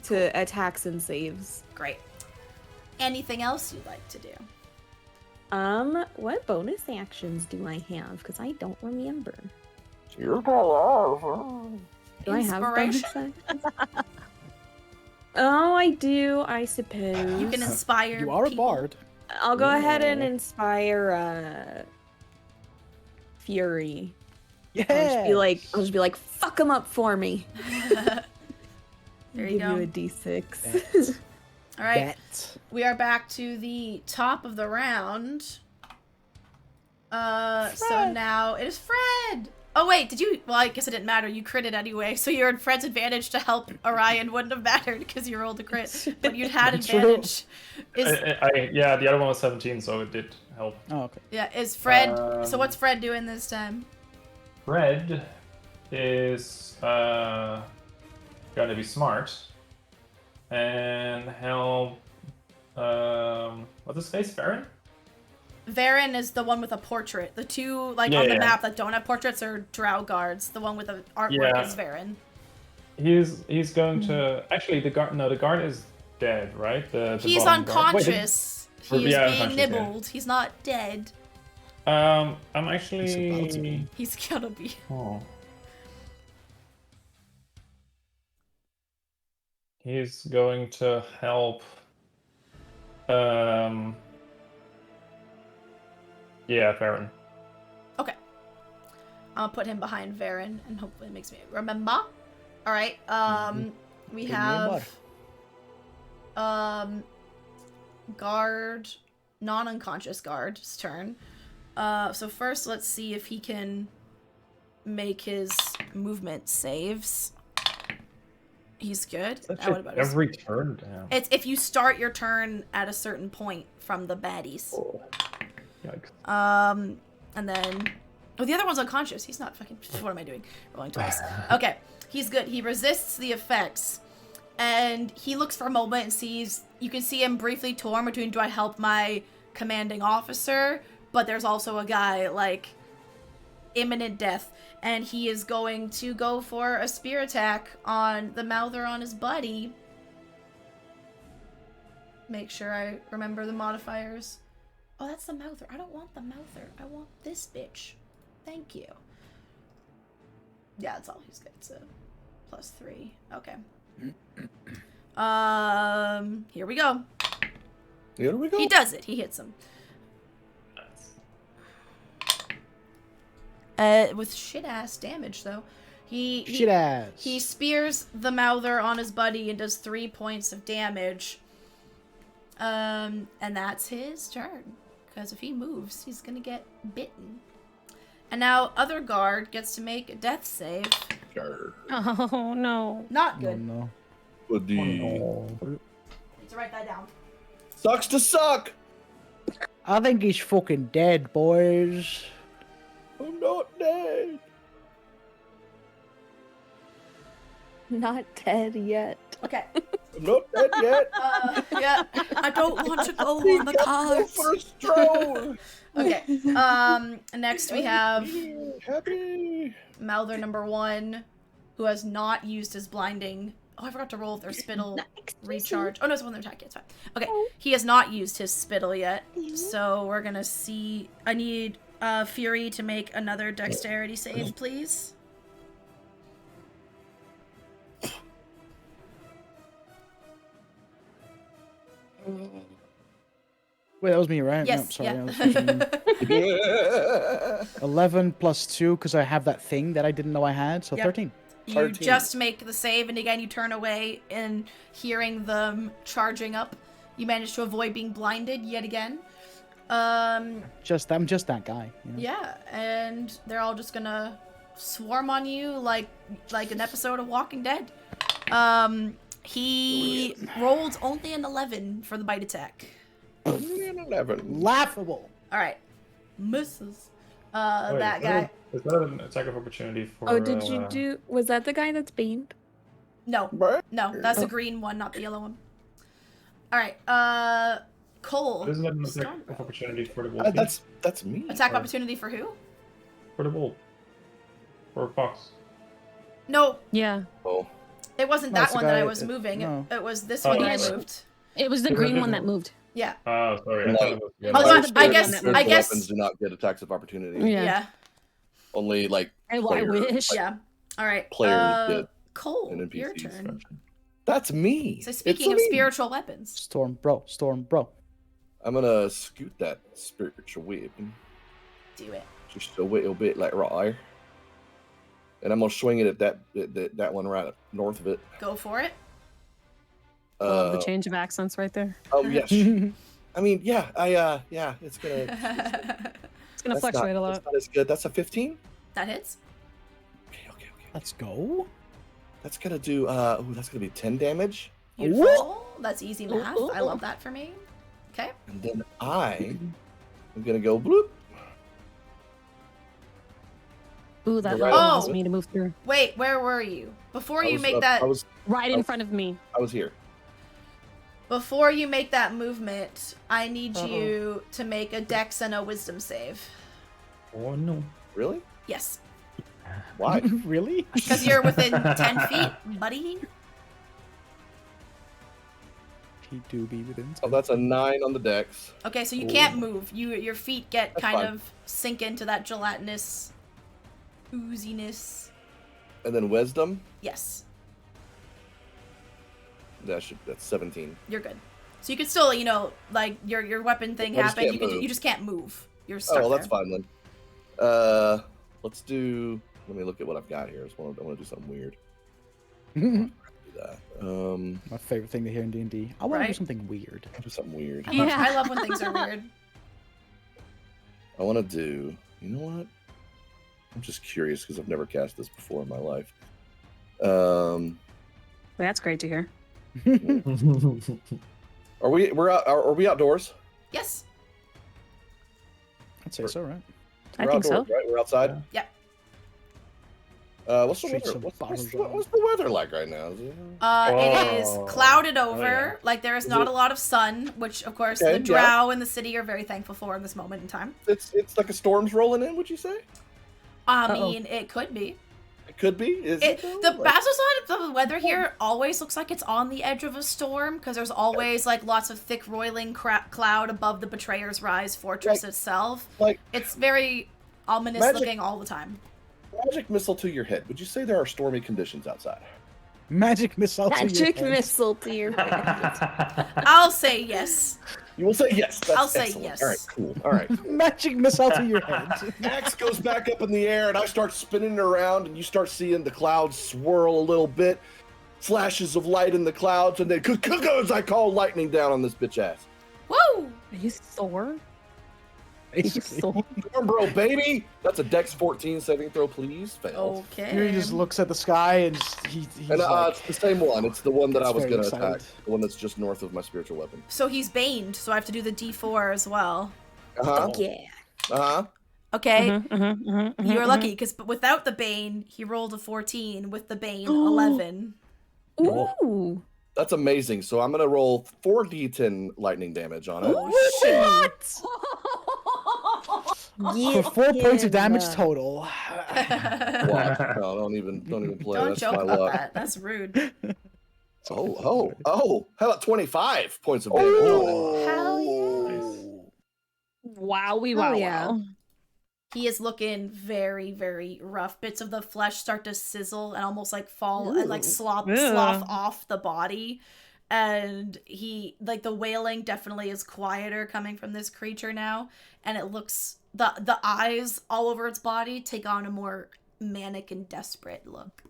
To attacks and saves. Great. Anything else you'd like to do? What bonus actions do I have? Because I don't remember. You're Do I have bonus Inspiration? actions? Oh, I do, I suppose. You can inspire. You are a people. bard. I'll go ahead and inspire Fury. Yeah. I'll just be like, fuck him up for me. There you Give go. you a D6. Thanks. All right. Bet. We are back to the top of the round. So now it is Fred. Oh wait, did you? Well, I guess it didn't matter. You critted anyway, so you're in Fred's advantage to help Orion wouldn't have mattered because you rolled a crit, but you'd had That's true. advantage. Yeah, the other one was 17, so it did help. Oh, okay. Yeah, is Fred? So what's Fred doing this time? Fred is gonna be smart and help. What's his face, Baron? Varen is the one with a portrait. The two, on the map that don't have portraits are Drow guards. The one with the artwork is Varen. He's going to actually the guard. No, the guard is dead, right? He's unconscious. He is being nibbled. Yeah. He's not dead. I'm actually. He's gonna be. Oh. He's going to help. Yeah, Varen. Okay. I'll put him behind Varen, and hopefully it makes me remember. All right. We have guard, non-unconscious guard's turn. So first, let's see if he can make his movement saves. He's good. Every turn down. It's if you start your turn at a certain point from the baddies. Oh. Yikes. And then the other one's unconscious. He's not fucking. What am I doing? Rolling twice. Okay, he's good. He resists the effects, and he looks for a moment and sees. You can see him briefly torn between: do I help my commanding officer? But there's also a guy like imminent death, and he is going to go for a spear attack on the mouther on his buddy. Make sure I remember the modifiers. Oh, that's the mouther. I don't want the mouther. I want this bitch. Thank you. Yeah, that's all he's got. It's a +3. Okay. Here we go. Here we go. He does it. He hits him. With shit-ass damage, though. Shit-ass. He spears the mouther on his buddy and does 3 points of damage. And that's his turn. Because if he moves, he's gonna get bitten. And now other guard gets to make a death save. Oh no. Not good. Oh, no. Need to write that down. Sucks to suck. I think he's fucking dead, boys. I'm not dead. Not dead yet. Okay. I'm not dead yet. Yeah. I don't want to go on the cards. First throw. Okay. Next we have Happy. Mouther number 1, who has not used his blinding. Oh, I forgot to roll their spittle recharge. Oh no, it's one of their attack. It's fine. Okay. He has not used his spittle yet, so we're gonna see. I need Fury to make another dexterity save, please. Wait, that was me, right? Yes. No, sorry. Yeah. 11 plus 2, because I have that thing that I didn't know I had, so Yep. 13. You 13. just make the save, and again you turn away, and hearing them charging up, you manage to avoid being blinded yet again. I'm just that guy. You know? Yeah, and they're all just gonna swarm on you like an episode of Walking Dead. He rolled only an 11 for the bite attack. 11. Laughable. All right, misses. Wait, That guy. Is that an attack of opportunity for? Oh, did you do? Was that the guy that's beamed? No, Right? no, that's the green one, not the yellow one. All right, Cole. Isn't that an attack Stormbreath. of opportunity for the wolf? That's me. Attack opportunity for who? For the wolf. For fox. No, Yeah. Oh. it wasn't No, that it's the one that I guy- was moving. no. It was this Oh, one that I yes. moved. It was the green one that moved. Yeah. Oh, sorry. I Like- thought it was the Hold other on, one. I guess- Spiritual weapons do not get attacks of opportunity. Yeah. Only like I player- wish. Yeah. All right. Players get Cole, and your NPCs. turn. That's me. So It's speaking of me. spiritual weapons, Storm, bro. I'm gonna scoot that spiritual weapon do it. just a little bit like right there. And I'm gonna swing it at that one right north of it. Go for it. I love the change of accents right there. Oh yes. I mean, yeah. It's gonna. It's gonna fluctuate a lot. That's not as good. That's a 15. That hits. Okay. Let's go. That's gonna do. That's gonna be 10 damage. Beautiful. That's easy math. I love that for me. Okay. And then I am gonna go bloop. Ooh, that Right allows on. me to move through. Wait, where were you? Before I you was make up- that Right in front of me. I was here. before you make that movement, I need you to make a dex and a wisdom save. Oh no. Really? Yes. Why? Really? Because you're within 10 feet, buddy. He do be within. Oh, that's a 9 on the dex. Okay, so you can't move. Your feet get That's kind fine. of sink into that gelatinous ooziness. And then wisdom. Yes, That's 17. you're good. So you can still, like your weapon thing I just happened. can't move. You just can't move. You're stuck. Oh, well, that's there. fine then. Let's do. Let me look at what I've got here. I want to do something weird. Do that. My favorite thing to hear in D&D. I want to do Right? something weird. Do something weird. I love when things are weird. I want to do. You know what? I'm just curious because I've never cast this before in my life. That's great to hear. Are we outdoors? Yes. I'd say so, right? I We're think so. outdoors, right? We're outside. Yeah. What's the Streets weather? of What's Bazzoxan. the weather like right now? Is it- It is Oh. clouded over. yeah. Like there is Is not it- a lot of sun, which of course Okay, the yeah. drow in the city are very thankful for in this moment in time. It's like a storm's rolling in. Would you say? I Uh-oh. mean, it could be. It could be. Is It, it? the though? Like- Bazzoxan, the weather here always looks like it's on the edge of a storm because there's always like lots of thick roiling cloud above the Betrayer's Rise fortress itself. like It's very ominous Magic- looking all the time. magic missile to your head. Would you say there are stormy conditions outside? Magic missile to your Magic head. missile to your head. I'll say yes. You will say yes. That's I'll say excellent. yes. All right, cool. All right. Magic missile to your head. Axe goes back up in the air, and I start spinning it around, and you start seeing the clouds swirl a little bit, flashes of light in the clouds, and then as I call lightning down on this bitch ass. Woo! Are you Thor? Basically. Thor? Storm bro, baby. That's a Dex 14 saving throw, please. Failed. Okay. Fury just looks at the sky and just, he's And like, it's the same one. It's the one that I It's was very going to attack. excited. The one that's just north of my spiritual weapon. So he's baned, so I have to do the D4 as well. Uh-huh. Yeah. Uh-huh. Okay. Mm-hmm, You're lucky because without the bane, he rolled a 14. With the bane, 11. Ooh. That's amazing. So I'm going to roll 4d10 lightning damage on it. Oh shit! for 4 points of damage Yeah. total. Wow. No, don't even play. Don't That's joke my about luck. that. That's rude. Oh. How about 25 points of damage on it? Hell Wowie, Oh, wow, yeah. wow. He is looking very, very rough. Bits of the flesh start to sizzle and almost like fall and like Ooh. slough Yeah. off the body. And he, like, the wailing definitely is quieter coming from this creature now. And it looks, the eyes all over its body take on a more manic and desperate look.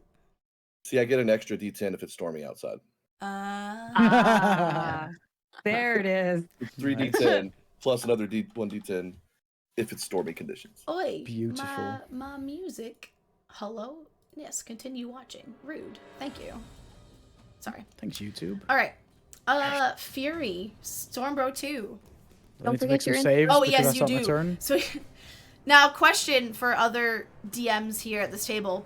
See, I get an extra d10 if it's stormy outside. Ah, there it is. It's 3d10 plus another 1d10 if it's stormy conditions. Oi, Beautiful. My music. Hello? Yes, continue watching. Rude. Thank you. Sorry. Thanks, YouTube. All right. Fury, Stormbro 2. I need to forget make some you're in- saves Oh, because yes, that's you not my do. turn. So, now, question for other DMs here at this table.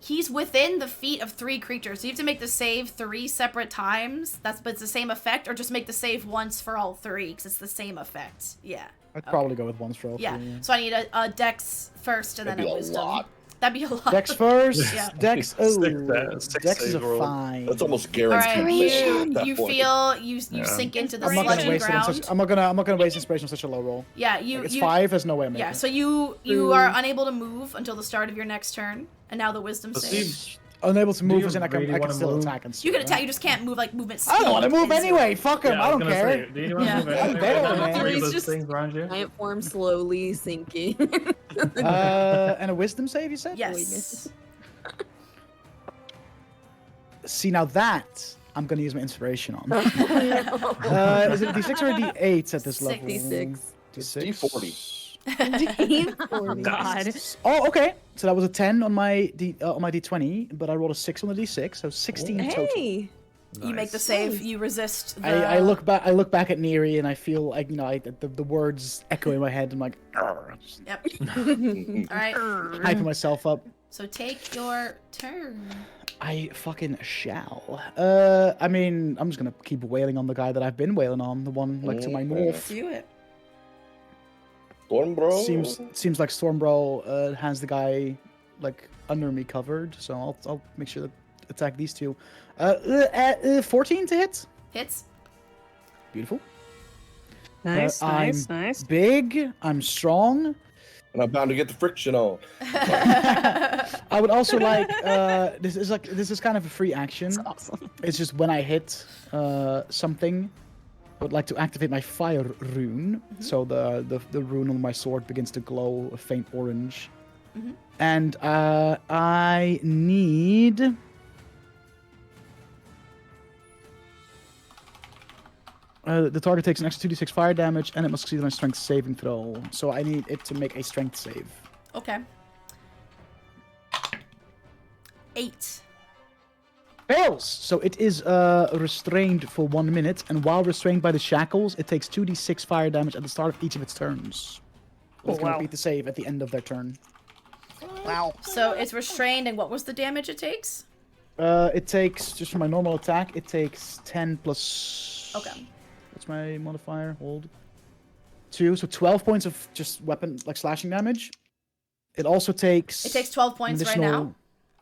He's within the feet of 3 creatures. So you have to make the save 3 separate times. But it's the same effect, or just make the save once for all 3 because it's the same effect. Yeah. I'd probably go with once for all Yeah. three. So I need a Dex first and That'd then be a a Wisdom. lot. That'd be a lot. Dex first. Yeah. Dex. Six, Oh, six Dex is a save roll. 5. That's almost All guaranteed. right, fail at that you point. feel you Yeah. sink into the I'm not gonna sludgy waste it on ground. such. I'm not gonna waste inspiration on such a low roll. Yeah, you Like, it's you 5. There's no way I'm making yeah. it. So you are unable to move until the start of your next turn, and now the Wisdom But save. Steve, Unable to Do move you as in I can, really I can wanna still move? attack and stuff. You can right? attack. You just can't move like movement speed. I don't want to move is zero. anyway. Fuck him. yeah, I was don't gonna care. Say, do you want Yeah. to move I'm there, man. Three He's those things around you? Giant form slowly sinking. And a wisdom save, you said? Yes. See, now that I'm gonna use my inspiration on. No. Is it a D6 or a D8 at this Six. level? D6. It's D6. D40. God. Oh, okay. So that was a 10 on my D20, but I rolled a 6 on the D6, so 16 total. Hey. You make the save. You resist the... I look back at Neri and I feel like the words echo in my head. I'm like, "Arr." Yep. All right. Hyping myself up. So take your turn. I fucking shall. I mean, I'm just gonna keep wailing on the guy that I've been wailing on, the one like to my north. Do it. Stormbro. Seems like Stormbro has the guy like under me covered, so I'll make sure to attack these two. 14 to hit. Hits. Beautiful. Nice, nice, I'm nice. big. I'm strong. And I'm bound to get the friction on. I would also like this is kind of a free action. That's awesome. It's just when I hit something, I would like to activate my fire rune. So the rune on my sword begins to glow a faint orange. And I need. The target takes an extra 2d6 fire damage, and it must succeed on a strength saving throw. So I need it to make a strength save. Okay. 8. Fails! So it is restrained for 1 minute, and while restrained by the shackles, it takes 2d6 fire damage at the start of each of its turns. It's going to repeat the save at the end of their turn. Wow. So it's restrained, and what was the damage it takes? It takes, just for my normal attack, it takes 10 plus... Okay. What's my modifier? Hold. 2, so 12 points of just weapon, like slashing damage. It also takes... It takes 12 points right now?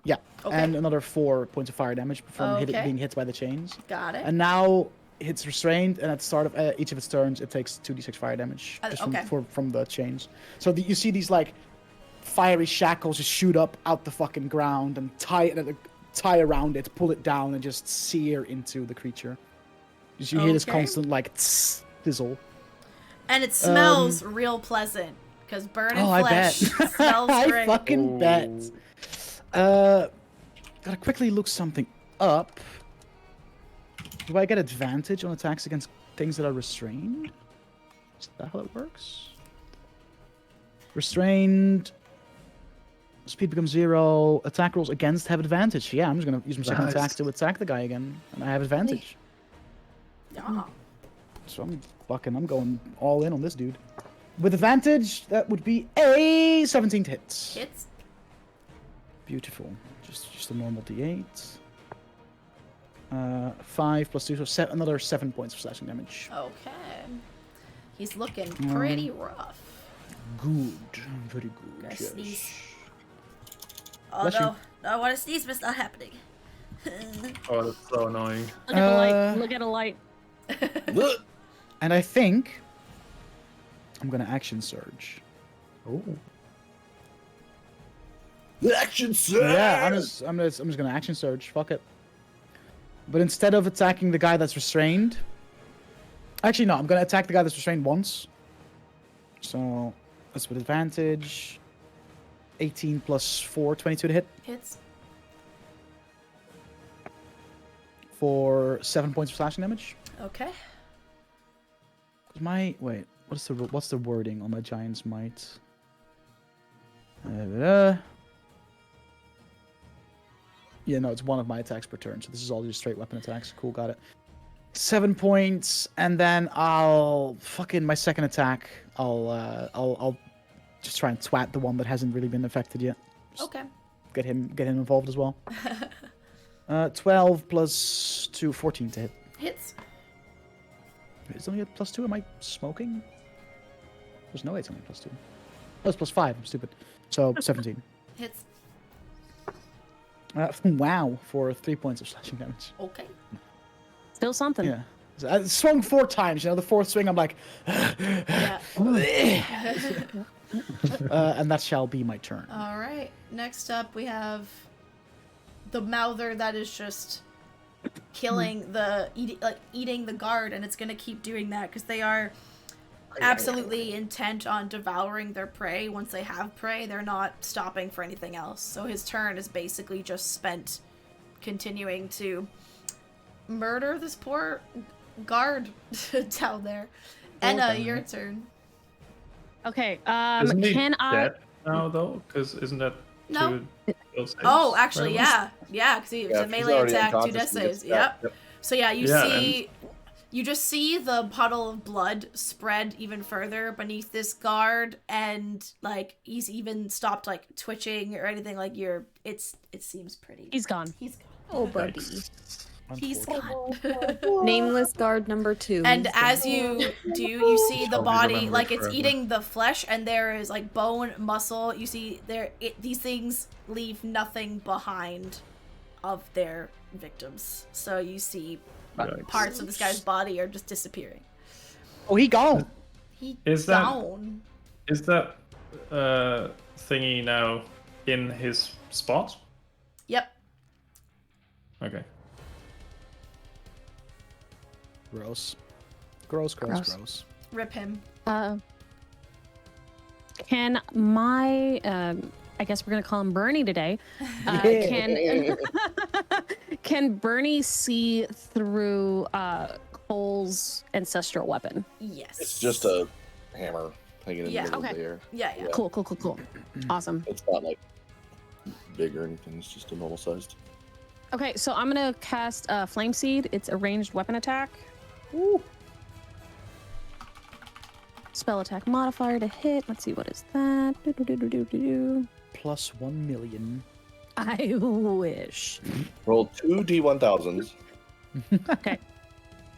Yeah, Okay. and another 4 points of fire damage from being hit by the chains. Got it. And now it's restrained, and at the start of each of its turns, it takes 2d6 fire damage just from the chains. So you see these like fiery shackles just shoot up out the fucking ground and tie around it, pull it down, and just sear into the creature. You hear this constant like sizzle. And it smells real pleasant because burning I flesh bet. smells great. I fucking bet. Gotta quickly look something up. Do I get advantage on attacks against things that are restrained? Is that how it works? Restrained. Speed becomes 0. Attack rolls against have advantage. Yeah, I'm just gonna use my second attack to attack the guy again, and I have advantage. Yeah. So I'm going all in on this dude. With advantage, that would be a 17 to hit. Hits. Beautiful. Just a normal D8. 5 plus 2, so another 7 points of slashing damage. Okay. He's looking pretty rough. Good. Very good. Gotta Yes. sneeze. Bless Oh you. no. I want to sneeze, but it's not happening. Oh, that's so annoying. Look at the light. Look at a light. Look. And I think I'm gonna action surge. Oh. The action surge. Yeah, I'm just gonna action surge. Fuck it. But instead of attacking the guy that's restrained, actually no, I'm gonna attack the guy that's restrained once. So that's with advantage. 18 plus 4, 22 to hit Hits. for 7 points of slashing damage. Okay. What's the wording on my giant's might? Yeah, no, it's one of my attacks per turn, so this is all just straight weapon attacks. Cool, got it. 7 points, and then I'll fucking my second attack. I'll just try and twat the one that hasn't really been affected yet. Just Okay. get him involved as well. 12 plus 2, 14 to hit. Hits. It's only a plus 2. Am I smoking? There's no way it's only plus 2. Oh, it's plus 5. I'm stupid. So 17. Hits. Wow, for 3 points of slashing damage. Okay. Still something. Yeah. So I swung 4 times. The fourth swing, I'm like, Yeah. and that shall be my turn. All right. Next up, we have the mouther that is just killing eating the guard, and it's gonna keep doing that because they are absolutely intent on devouring their prey. Once they have prey, they're not stopping for anything else. So his turn is basically just spent continuing to murder this poor guard down there. Enna, your turn. Okay. Isn't he Can I? dead now though? Because isn't that No. two skill saves, Oh, actually, right? yeah, because it's Yeah, a if he's melee already attack, 2 unconscious death and he gets saves. Yep. Yep. So yeah, you Yeah, see, you just see the puddle of blood spread even further beneath this guard, and like he's even stopped like twitching or anything. Like it seems pretty. He's gone. He's gone. Oh, buddy. Yikes. He's Unfortunate. gone. Nameless guard number 2. And He's as gone. you do, you see the Shall we body, remember like it's forever? eating the flesh, and there is like bone, muscle. You see these things leave nothing behind of their victims. So you see Yikes. parts of this guy's body are just disappearing. Oh, he gone. He Is that- gone. Is that thingy now in his spot? Yep. Okay. Gross. Gross. Rip him. Can my I guess we're gonna call him Bernie today. Can Bernie see through Cole's ancestral weapon? Yes. It's just a hammer hanging in Yeah. the middle Okay. of the air. Yeah. Cool. Awesome. It's not like big or anything. It's just a normal sized. Okay, so I'm gonna cast Flame Seed. It's a ranged weapon attack. Ooh. Spell attack modifier to hit. Let's see, what is that? Plus 1 million. I wish. Roll 2 D1000s. Okay.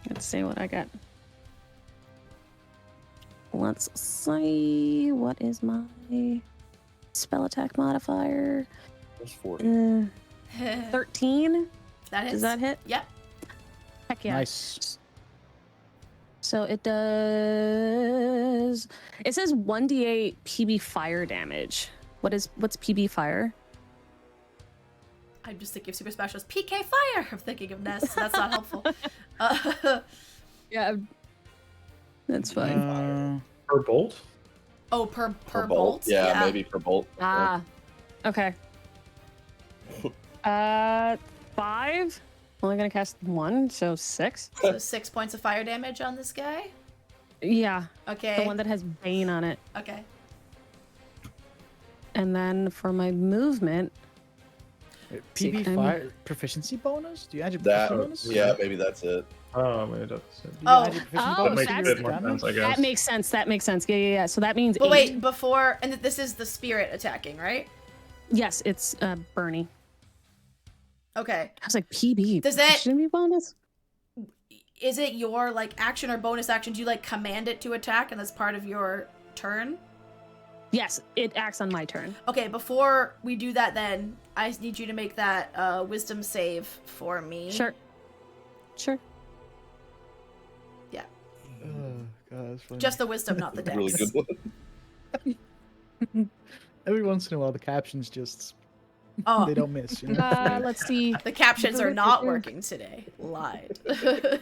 Let's see what I got. Let's see. What is my spell attack modifier? That's 40. 13? That hits. Does that hit? Yep. Heck yeah. Nice. So it does. It says 1d8 PB fire damage. What's PB fire? I'm just thinking of super specials. PK fire. I'm thinking of Ness. That's not helpful. Yeah, that's fine. Per bolt? Oh, per bolt. Yeah, maybe per bolt. Okay. 5. Only gonna cast 1, so 6. So 6 points of fire damage on this guy. Yeah, Okay. the one that has Bane on it. Okay. And then for my movement, see, PB I'm- fire proficiency bonus? Do you add your That, proficiency bonus? yeah, maybe that's it. Oh, maybe that's it. Do you Oh. add your proficiency Oh, bonus That makes to a your bit more damage? sense, I guess. that makes sense. Yeah. So that means But 8. wait, before, and this is the spirit attacking, right? Yes, it's Bernie. Okay. I was like, PB. Does that- Shouldn't be bonus? Is it your like action or bonus action? Do you like command it to attack, and that's part of your turn? Yes, it acts on my turn. Okay. Before we do that, then I need you to make that wisdom save for me. Sure. Oh, God, that's funny. Just the wisdom, not the dex. Really good one. Every once in a while, the captions just Oh, they don't miss. You know? Let's see. the captions are not working today. Lied. 10.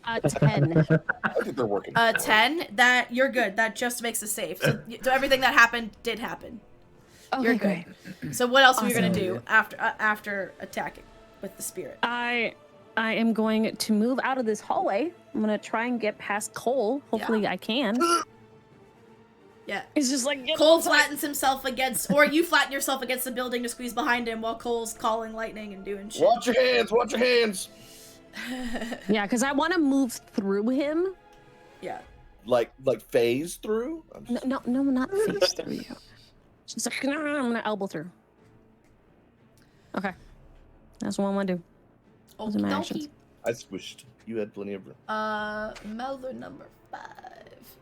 I think they're working. 10. That you're good. That just makes a save. So everything that happened did happen. Okay, You're great. good. So what else are you gonna Awesome. do after attacking with the spirit? I am going to move out of this hallway. I'm gonna try and get past Cole. Hopefully I can. Yeah. He's just like, get Cole outside. flattens himself against, or you flatten yourself against the building to squeeze behind him while Cole's calling lightning and doing shit. Watch your hands. Watch your hands. Yeah, because I want to move through him. Yeah. Like phase through. I'm just- No, not face through you. She's like, no, I'm gonna elbow through. Okay, that's what I want to do. Those are my Okie actions. dokie. I squished. You had plenty of room. Melvin number 5.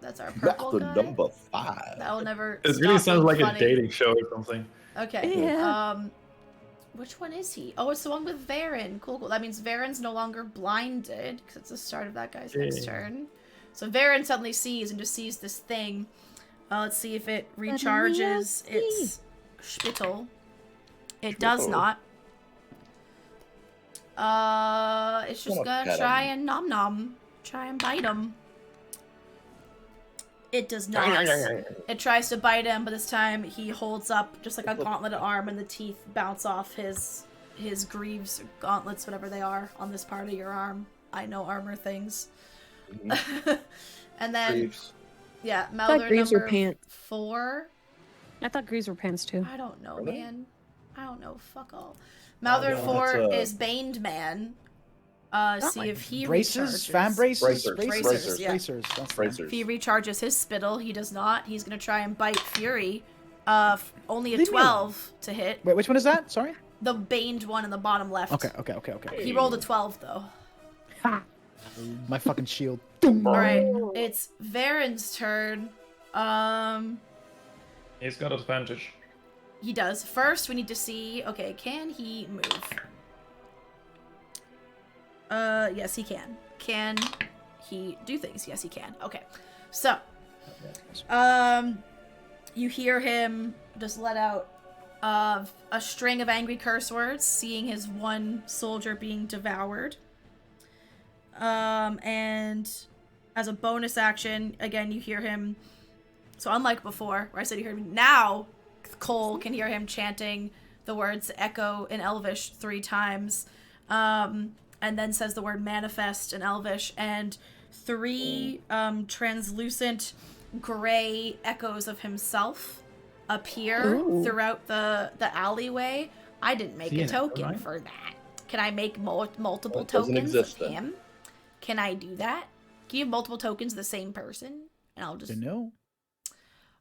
That's our purple The guy. number 5. That will never. It really stop sounds being like funny. a dating show or something. Okay. Yeah. Which one is he? Oh, it's the one with Varen. Cool. That means Varen's no longer blinded because it's the start of that guy's next Yeah. turn. So Varen suddenly sees and just sees this thing. Let's see if it recharges its spittle. It does Spittle. not. It's just Wanna gonna pet try him. and nom. Try and bite him. It does not. It tries to bite him, but this time he holds up just like a gauntleted arm and the teeth bounce off his his greaves, or gauntlets, whatever they are, on this part of your arm. I know armor things. And then, Greaves. yeah, I thought Malthor greaves were number pants. 4. I thought greaves were pants too. I don't know, Are they? man. I don't know. Fuck all. Malthor no, 4 that's, is Baned Man. See like if he Bracers? recharges. Fan bracers? Bracers, yeah. Bracers. That's the Bracers. If he recharges his spittle, he does not. He's gonna try and bite Fury. Only a Leave me 12 to hit. Wait, which one is that? Sorry? The Baned one in the bottom left. Okay. He rolled a 12 though. My fucking shield. Alright, it's Varen's turn. He's got advantage. He does. First, we need to see, okay, can he move? Yes, he can. Can he do things? Yes, he can. Okay. So, you hear him just let out a string of angry curse words, seeing his one soldier being devoured. And as a bonus action, again, you hear him. So unlike before, where I said you heard him, now Cole can hear him chanting the words echo in Elvish 3 times, and then says the word manifest in Elvish, and 3 translucent gray echoes of himself appear throughout the alleyway. I didn't make a token for that. Can I make multiple tokens of him? Can I do that? Can you have multiple tokens of the same person? And I'll just... You know?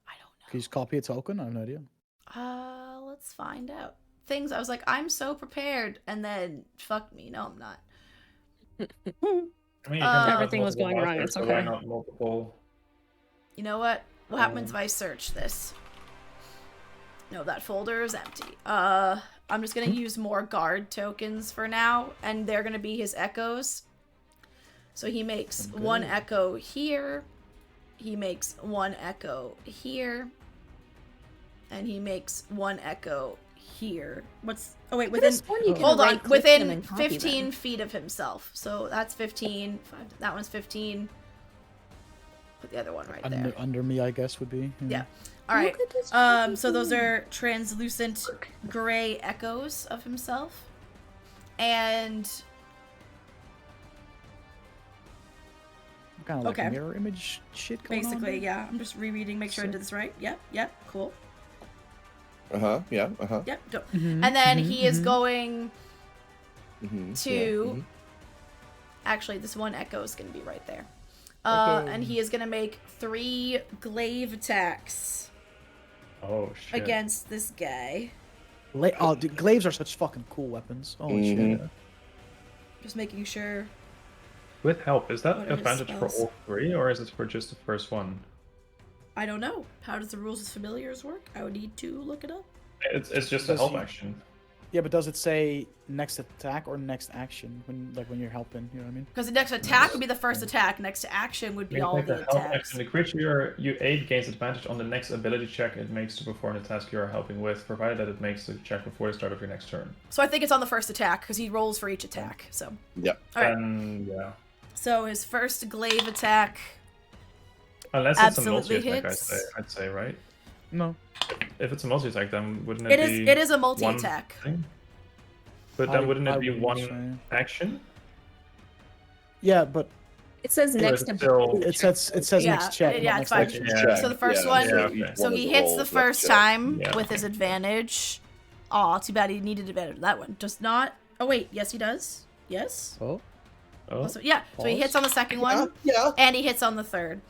I don't know. Can you just copy a token? I have no idea. Let's find out. Things, I was like, I'm so prepared, and then, fuck me, no I'm not. I mean, you can have Everything was multiple going wrong, masters, it's so why okay. not multiple? You know what? What happens if I search this? No, that folder is empty. I'm just gonna use more guard tokens for now, and they're gonna be his echoes. So he makes Okay. 1 echo here, he makes 1 echo here, and he makes 1 echo here. Oh wait, within, hold on, within 15 feet of himself. So that's 15, that one's 15. Put the other one right there. Under me, I guess, would be. Yeah. All right. So those are translucent gray echoes of himself, and Kind of like Okay. mirror image shit going on basically, there. yeah. I'm just rereading, make sure I did this right. Yep. Cool. Yeah. Yep. Go. Mhm, And then mhm, he is mhm. going Mm-hmm. to. Actually, this 1 echo is going to be right there. Okay. And he is going to make 3 glaive attacks Oh shit. against this guy. Dude, glaives are such fucking cool weapons. Holy shit. Just making sure. With help, is that What are his advantage for spells? all 3, or is it for just the first one? I don't know. How does the rules of familiars work? I would need to look it up. It's just a Does help he- action. Yeah, but does it say next attack or next action when you're helping? You know what I mean? Because the next attack would be the first attack. Next action would be When you all take the the help attacks. action, the creature you aid gains advantage on the next ability check it makes to perform the task you are helping with, provided that it makes the check before the start of your next turn. So I think it's on the first attack because he rolls for each attack. So Yep. all right. Yeah. So his first glaive attack. Unless it's Absolutely a multi-attack, hits. I'd say, right? No. If it's a multi-attack, then wouldn't It it is. be It is a one multi-attack. thing? But then wouldn't it I be wouldn't one say. action? Yeah, but It says Or next is it ability still- it says Yeah, next check. yeah, not it's next fine. action. Yeah. So the first Yeah, one. yeah, each okay. So one of he the hits rolls the next first check. time Yeah. with his advantage. Aw, too bad he needed advantage on that one. Does not. Oh wait, yes he does. Yes. Oh, Oh, So yeah. So he Pause. hits on the second one. Yeah. And he hits on the third.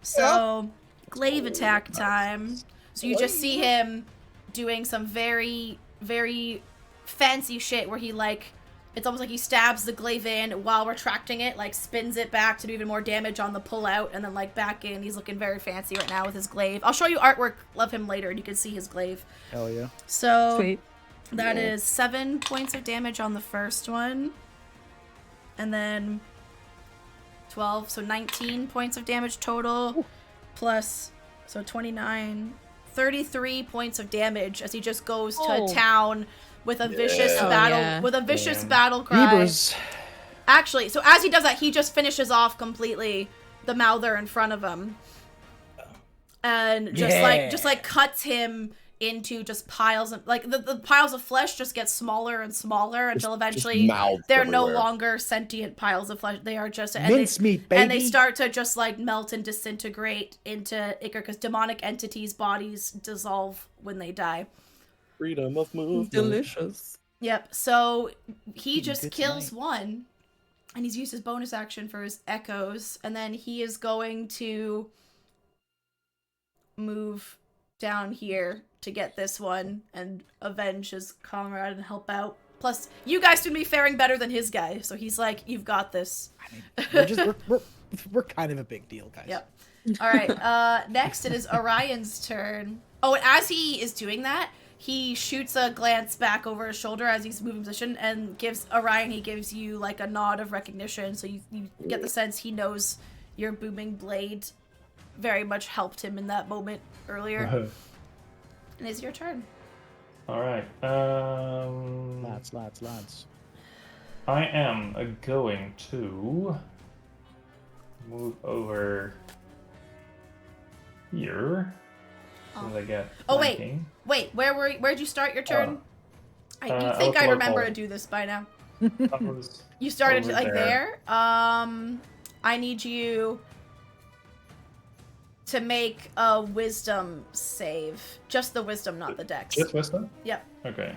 So, glaive attack time. So you just see him doing some very, very fancy shit where he, like, it's almost like he stabs the glaive in while retracting it, like, spins it back to do even more damage on the pull out, and then, like, back in. He's looking very fancy right now with his glaive. I'll show you artwork of him later, and you can see his glaive. hell yeah. So, Sweet. that is 7 points of damage on the first one. And then 12, so 19 points of damage total. Plus, so 29, 33 points of damage as he just goes to Oh. town with a vicious Yeah. battle, Oh, yeah. with a vicious Damn. battle cry. Hebers. Actually, so as he does that, he just finishes off completely the Mouther in front of him. And just Yeah. like cuts him into just piles of like the piles of flesh just get smaller and smaller until Just eventually mouths they're no everywhere. longer sentient piles of flesh. They are just Mincemeat, baby. and they start to just like melt and disintegrate into ichor because demonic entities' bodies dissolve when they die. Freedom of movement. Delicious. Yep. So he Eating just good kills tonight. one, and he's used his bonus action for his echoes, and then he is going to move down here to get this one and avenge his comrade and help out. Plus, you guys seem to be faring better than his guy, so he's like, "You've got this." I mean, we're kind of a big deal, guys. Yep. All right. Next, it is Orion's turn. Oh, and as he is doing that, he shoots a glance back over his shoulder as he's moving position and gives Orion. He gives you like a nod of recognition, so you get the sense he knows your booming blade very much helped him in that moment earlier. And it's your turn. All right. Lads. I am going to move over here so that I get. Oh, wait. flanking. Wait, where'd you start your turn? You I think was I local. remember to do this by now. I was You started over like there. there. I need you to make a wisdom save. Just the wisdom, not the dex. Just wisdom? Yep. Okay.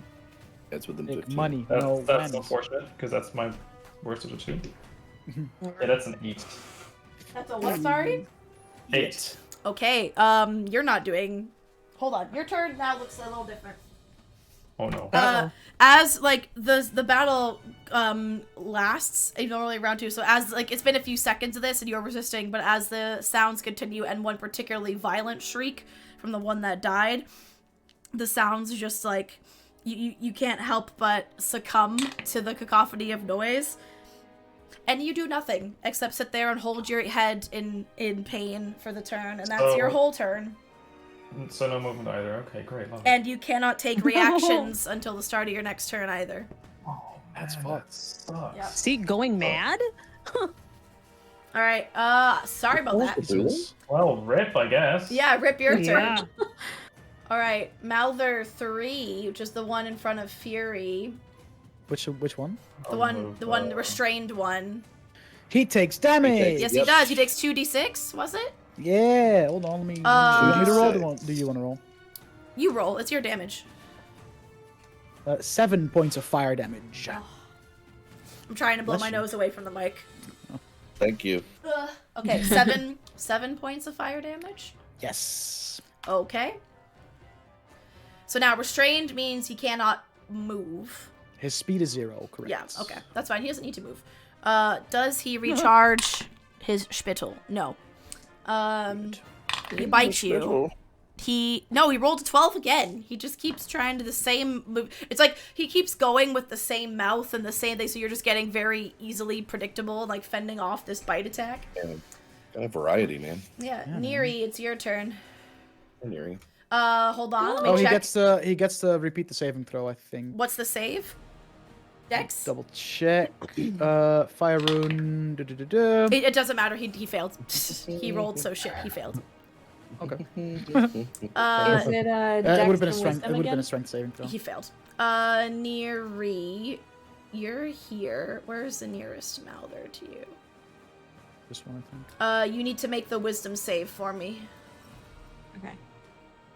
That's with them Big 15. money, That's, no that's whammies. unfortunate because that's my worst of the two. Yeah, that's an 8. That's a what, sorry? 8. Okay, you're not doing... Hold on, your turn now looks a little different. Oh no. As like the battle lasts, even only round 2, so as like it's been a few seconds of this and you're resisting, but as the sounds continue and one particularly violent shriek from the one that died, the sounds just like you can't help but succumb to the cacophony of noise. And you do nothing except sit there and hold your head in pain for the turn, and that's your whole turn. So no movement either. Okay, great. Love it. And you cannot take reactions until the start of your next turn either. Oh, That's man, fucked. that sucks. Yep. See, going mad? All right. Sorry about that. Jesus. Well, rip, I guess. Yeah, Rip, your turn. Yeah. All right, Malther 3, which is the one in front of Fury, Which one? the one restrained one. He takes damage. Yes, Yep. he does. He takes 2d6. Was it? Yeah. Hold on. Let me. Do you want me to roll? Do you want to roll? You roll. It's your damage. 7 points of fire damage. I'm trying to blow Bless my you. nose away from the mic. Thank you. Okay, 7 points of fire damage. Yes. Okay. So now restrained means he cannot move. His speed is 0. Correct. Yeah, okay. That's fine. He doesn't need to move. Does he recharge his spittle? No. He bites you. He rolled a 12 again. He just keeps trying to the same move. It's like he keeps going with the same mouth and the same thing, so you're just getting very easily predictable, like fending off this bite attack. Kind of variety, man. Yeah, Neri, it's your turn. Nearing. Hold on, let me Oh, check. he gets to repeat the saving throw. I think. What's the save? Dex? Double check. Fire rune. It doesn't matter. He failed. He rolled so shit. He failed. Okay. Is it It would have been a Dex strength. and It would have been wisdom a strength saving throw. He failed. Neri, you're here. Where's the nearest Malther to you? This one, I think. You need to make the wisdom save for me. Okay.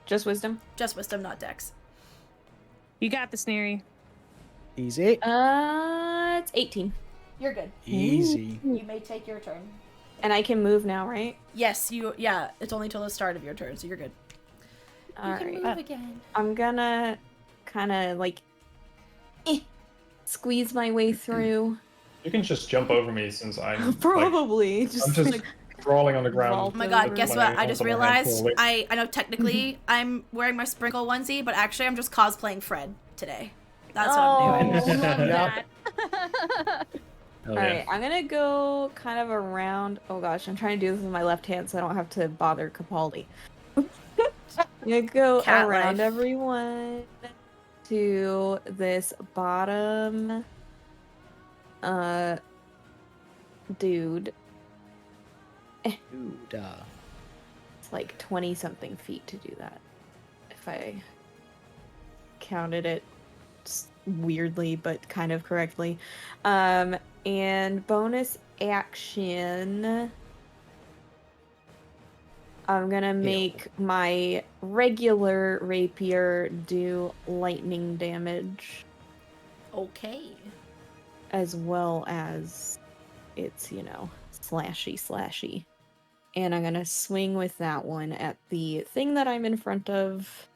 Just wisdom? Just wisdom, not dex. You got this, Neri. Easy. It's 18. You're good. Easy. You may take your turn. And I can move now, right? Yes, yeah, it's only till the start of your turn, so you're good. You can Alright. move again. I'm gonna kind of like squeeze my way through. You can just jump over me since I'm Probably. I'm just just like, crawling on the ground. vault Oh my god, over. guess My what? I just also my realized handful. I know technically I'm wearing my sprinkle onesie, but actually I'm just cosplaying Fred today. That's what I'm doing. Love Yeah. that. Hell All yeah. right, I'm gonna go kind of around. Oh gosh, I'm trying to do this with my left hand so I don't have to bother Capaldi. I'm gonna go Cat around life. everyone to this bottom dude. Dude, It's like 20 something feet to do that. If I counted it weirdly, but kind of correctly. And bonus action, I'm gonna make my regular rapier do lightning damage, Okay. as well as it's, slashy. And I'm gonna swing with that one at the thing that I'm in front of.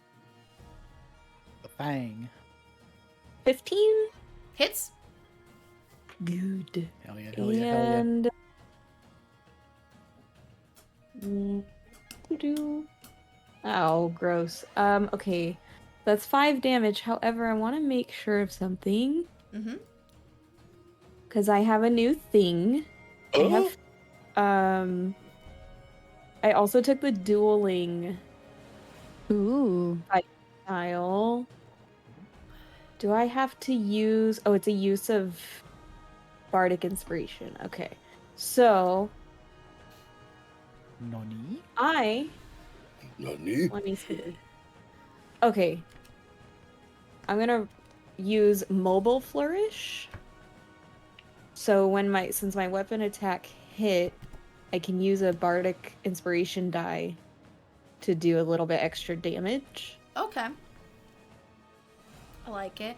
The fang. 15? Hits. Good. Hell yeah, hell yeah, hell yeah. And oh, gross. Okay. That's 5 damage. However, I want to make sure of something. Mm-hmm. Because I have a new thing. I have I also took the dueling Ooh. style. Do I have to use... Oh, it's a use of bardic inspiration. Okay. So... Nani? Nani? Let me see. Okay. I'm gonna use Mobile Flourish. So since my weapon attack hit, I can use a bardic inspiration die to do a little bit extra damage. Okay. I like it.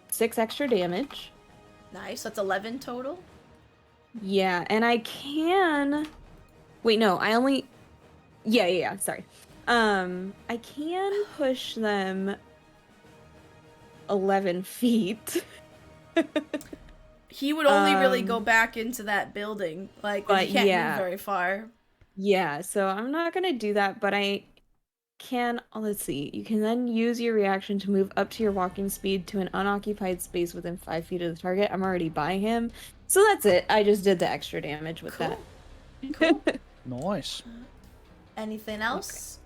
6 extra damage. Nice. That's 11 total. Yeah, and I can... Wait, no, I only... Yeah, sorry. I can push them 11 feet. He would only really go back into that building. Like, he can't move very far. Yeah, so I'm not gonna do that, but I can... let's see. You can then use your reaction to move up to your walking speed to an unoccupied space within 5 feet of the target. I'm already by him. So that's it. I just did the extra damage with that. Cool. Nice. Anything else?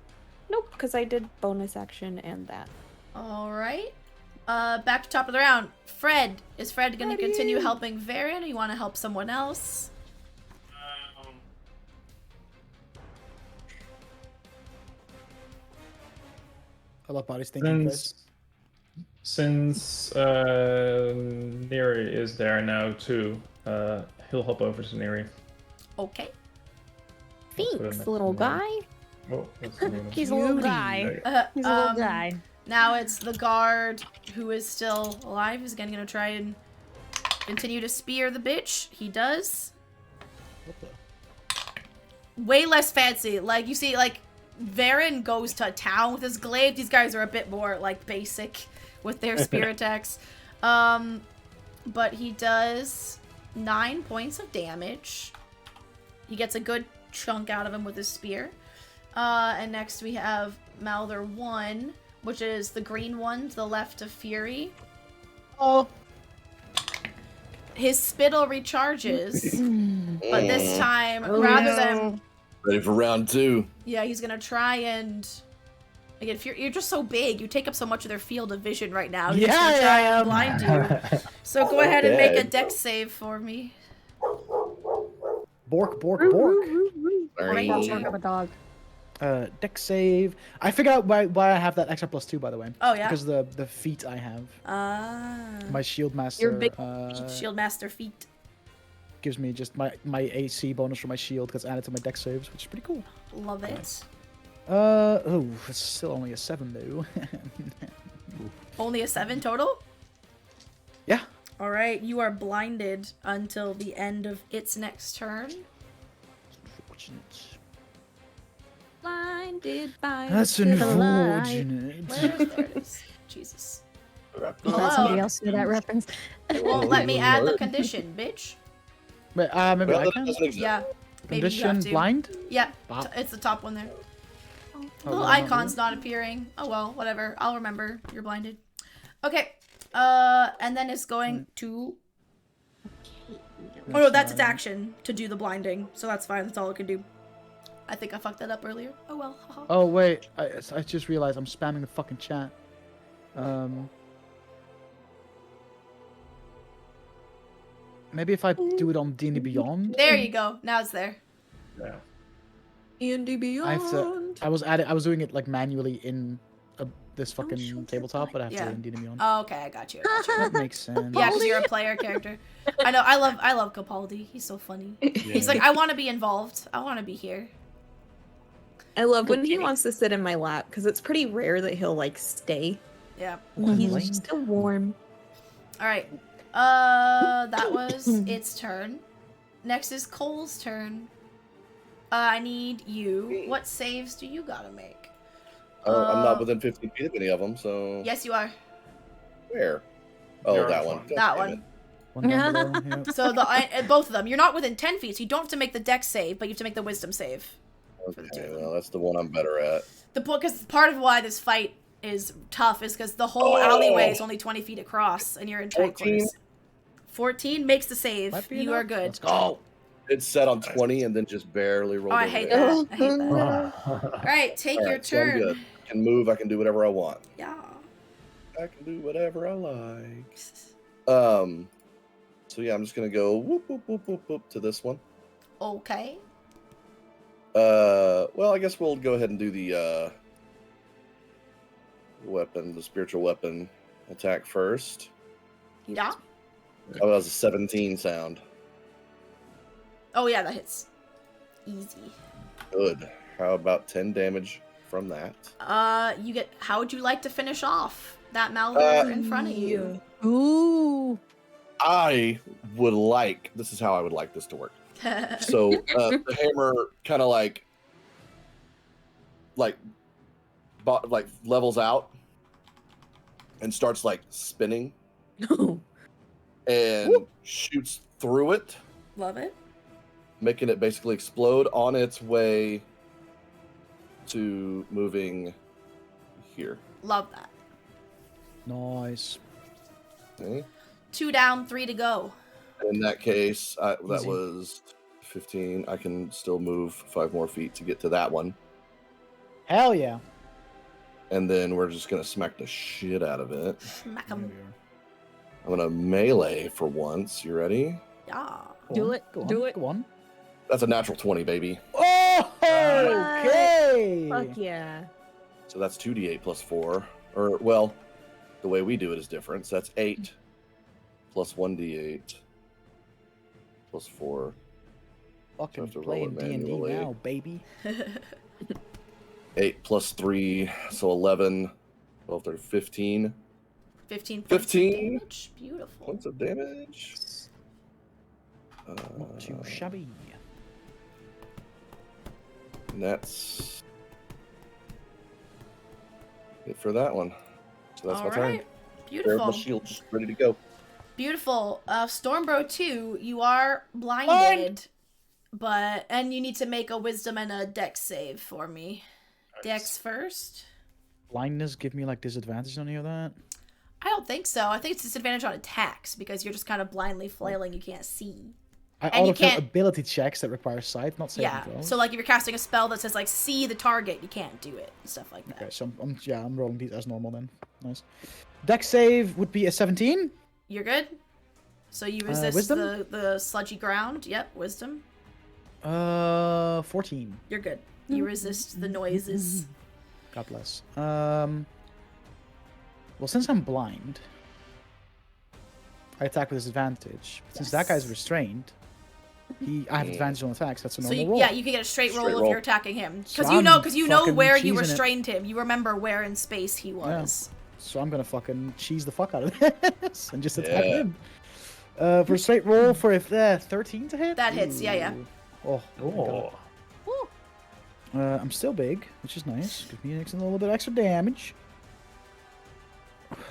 Nope, because I did bonus action and that. All right. Back to top of the round. Fred. Is Fred going to continue helping Varian, or you want to help someone else? I love body's thinking. Since Neri is there now too, he'll hop over to Neri. Okay. Thanks, little guy. Oh, that's the name of He's a little guy. He's a little guy. Now it's the guard who is still alive. He's going to try and continue to spear the bitch. He does. Way less fancy. Like, you see, like, Varen goes to town with his glaive. These guys are a bit more, like, basic with their spear attacks. But he does 9 points of damage. He gets a good chunk out of him with his spear. And next we have Malther 1, which is the green one to the left of Fury. Oh. His spittle recharges, but this time, rather than... Ready for round 2. Yeah, he's gonna try and... Again, if you're just so big, you take up so much of their field of vision right now. He's gonna try and blind you. So go ahead and make a dex save for me. Bork. Great. Bark of a dog. Dex save. I figured out why I have that extra +2, by the way. Oh, yeah? Because the feat I have. My shield master. Your big Shield Master feat. Gives me just my AC bonus for my shield gets added to my dex saves, which is pretty cool. Love it. It's still only a 7 though. Only a 7 total? Yeah. Alright, you are blinded until the end of its next turn. Unfortunate. Blinded by That's the light. unfortunate. There it is. Jesus. Let Hello? somebody else do that reference. It won't let me add the condition, bitch. Wait, maybe I can. Yeah. Maybe you have Condition to. blind? Yeah, Wow. it's the top one there. The Oh, little no, icon's not appearing. Oh well, whatever. I'll remember. You're blinded. Okay. And then it's going to... Oh no, that's its action to do the blinding. So that's fine. That's all it can do. I think I fucked that up earlier. Oh well. Haha. Oh wait, I just realized I'm spamming the fucking chat. Maybe if I do it on D&D Beyond. There you go. Now it's there. Yeah. D&D Beyond. I have to sound? I was doing it like manually in this fucking sure. tabletop, but I have Yeah. to indeed me on. Oh, okay, I got you. That makes sense. Yeah, because you're a player character. I know. I love Capaldi. He's so funny. He's like, I want to be involved. I want to be here. I love when he Okay. wants to sit in my lap because it's pretty rare that he'll like stay. Yeah. He's Lame. just still warm. All right. That was its turn. Next is Cole's turn. I need you. What saves do you gotta make? Oh, I'm not within 15 feet of any of them, so. Yes, you are. Where? Oh, You're that on one. fire. God That damn one. it. One down below, yeah. So both of them. You're not within 10 feet, so you don't have to make the dex save, but you have to make the wisdom save. For the two Okay, of them. well, that's the one I'm better at. Because part of why this fight is tough is because the whole alleyway is only 20 feet across, and you're in tight 14. quarters. 14 makes the save. Might be You are enough. good. Let's go. Oh! It's set on 20 and then just barely rolled Oh, I over hate there. that. I hate that. All right, take All your right, so I'm turn. good. I can move, I can do whatever I want. Yeah. I can do whatever I like. So yeah, I'm just gonna go whoop whoop whoop whoop whoop to this one. Okay. Well, I guess we'll go ahead and do the weapon, the spiritual weapon attack first. Yeah. Oh, that was a 17 sound. Oh yeah, that hits. Easy. Good. How about 10 damage from that? You get. How would you like to finish off that Malware in front of you? Ooh. I would like. This is how I would like this to work. So the hammer kind of like levels out and starts like spinning and shoots through it, Love it. making it basically explode on its way to moving here. Love that. Nice. Okay. 2 down, 3 to go. In that case, that Easy. was 15. I can still move 5 more feet to get to that one. Hell yeah. And then we're just going to smack the shit out of it. Smack There 'em. we are. I'm going to melee for once. You ready? Yeah. Go Do on, it, Go on, do it. Go on. That's a natural 20, baby. Oh, okay. Fuck yeah. So that's 2d8 plus 4. Or, well, the way we do it is different. So that's 8 plus 1d8 plus 4. Fucking have to roll playing it D&D manually. now, baby. 8 plus 3, so 11. 12, 13, 15 15 points 15? of damage. Beautiful. points of damage. Not too shabby. And that's it for that one. So that's All my turn. right. Grab Beautiful. my shield, just ready to go. Beautiful. Stormbro 2, you are blinded, and you need to make a wisdom and a dex save for me. Dex first? Blindness give me like disadvantage on any of that? I don't think so. I think it's disadvantage on attacks because you're just kind of blindly flailing. You can't see. I And you autofill can't- ability checks that require sight, not saving Yeah. throws. So like if you're casting a spell that says like see the target, you can't do it and stuff like that. Okay, so I'm rolling these as normal then. Nice. Dex save would be a 17. You're good. So you resist wisdom? the sludgy ground. Yep, wisdom. 14. You're good. You resist the noises. God bless. Well, since I'm blind, I attack with disadvantage. Since that guy's Yes. restrained, I have advantage on attacks. That's a So normal you, roll. yeah, you can get a straight roll Straight if roll. you're attacking him So because you know I'm where fucking you cheesing it. restrained him. You remember where in space he was. So I'm gonna fucking cheese the fuck out of this and just attack Yeah. him. For a straight roll for if 13 to hit. That hits, yeah. Ooh. Oh, my God. Oh. I'm still big, which is nice. Gives me a little bit extra damage.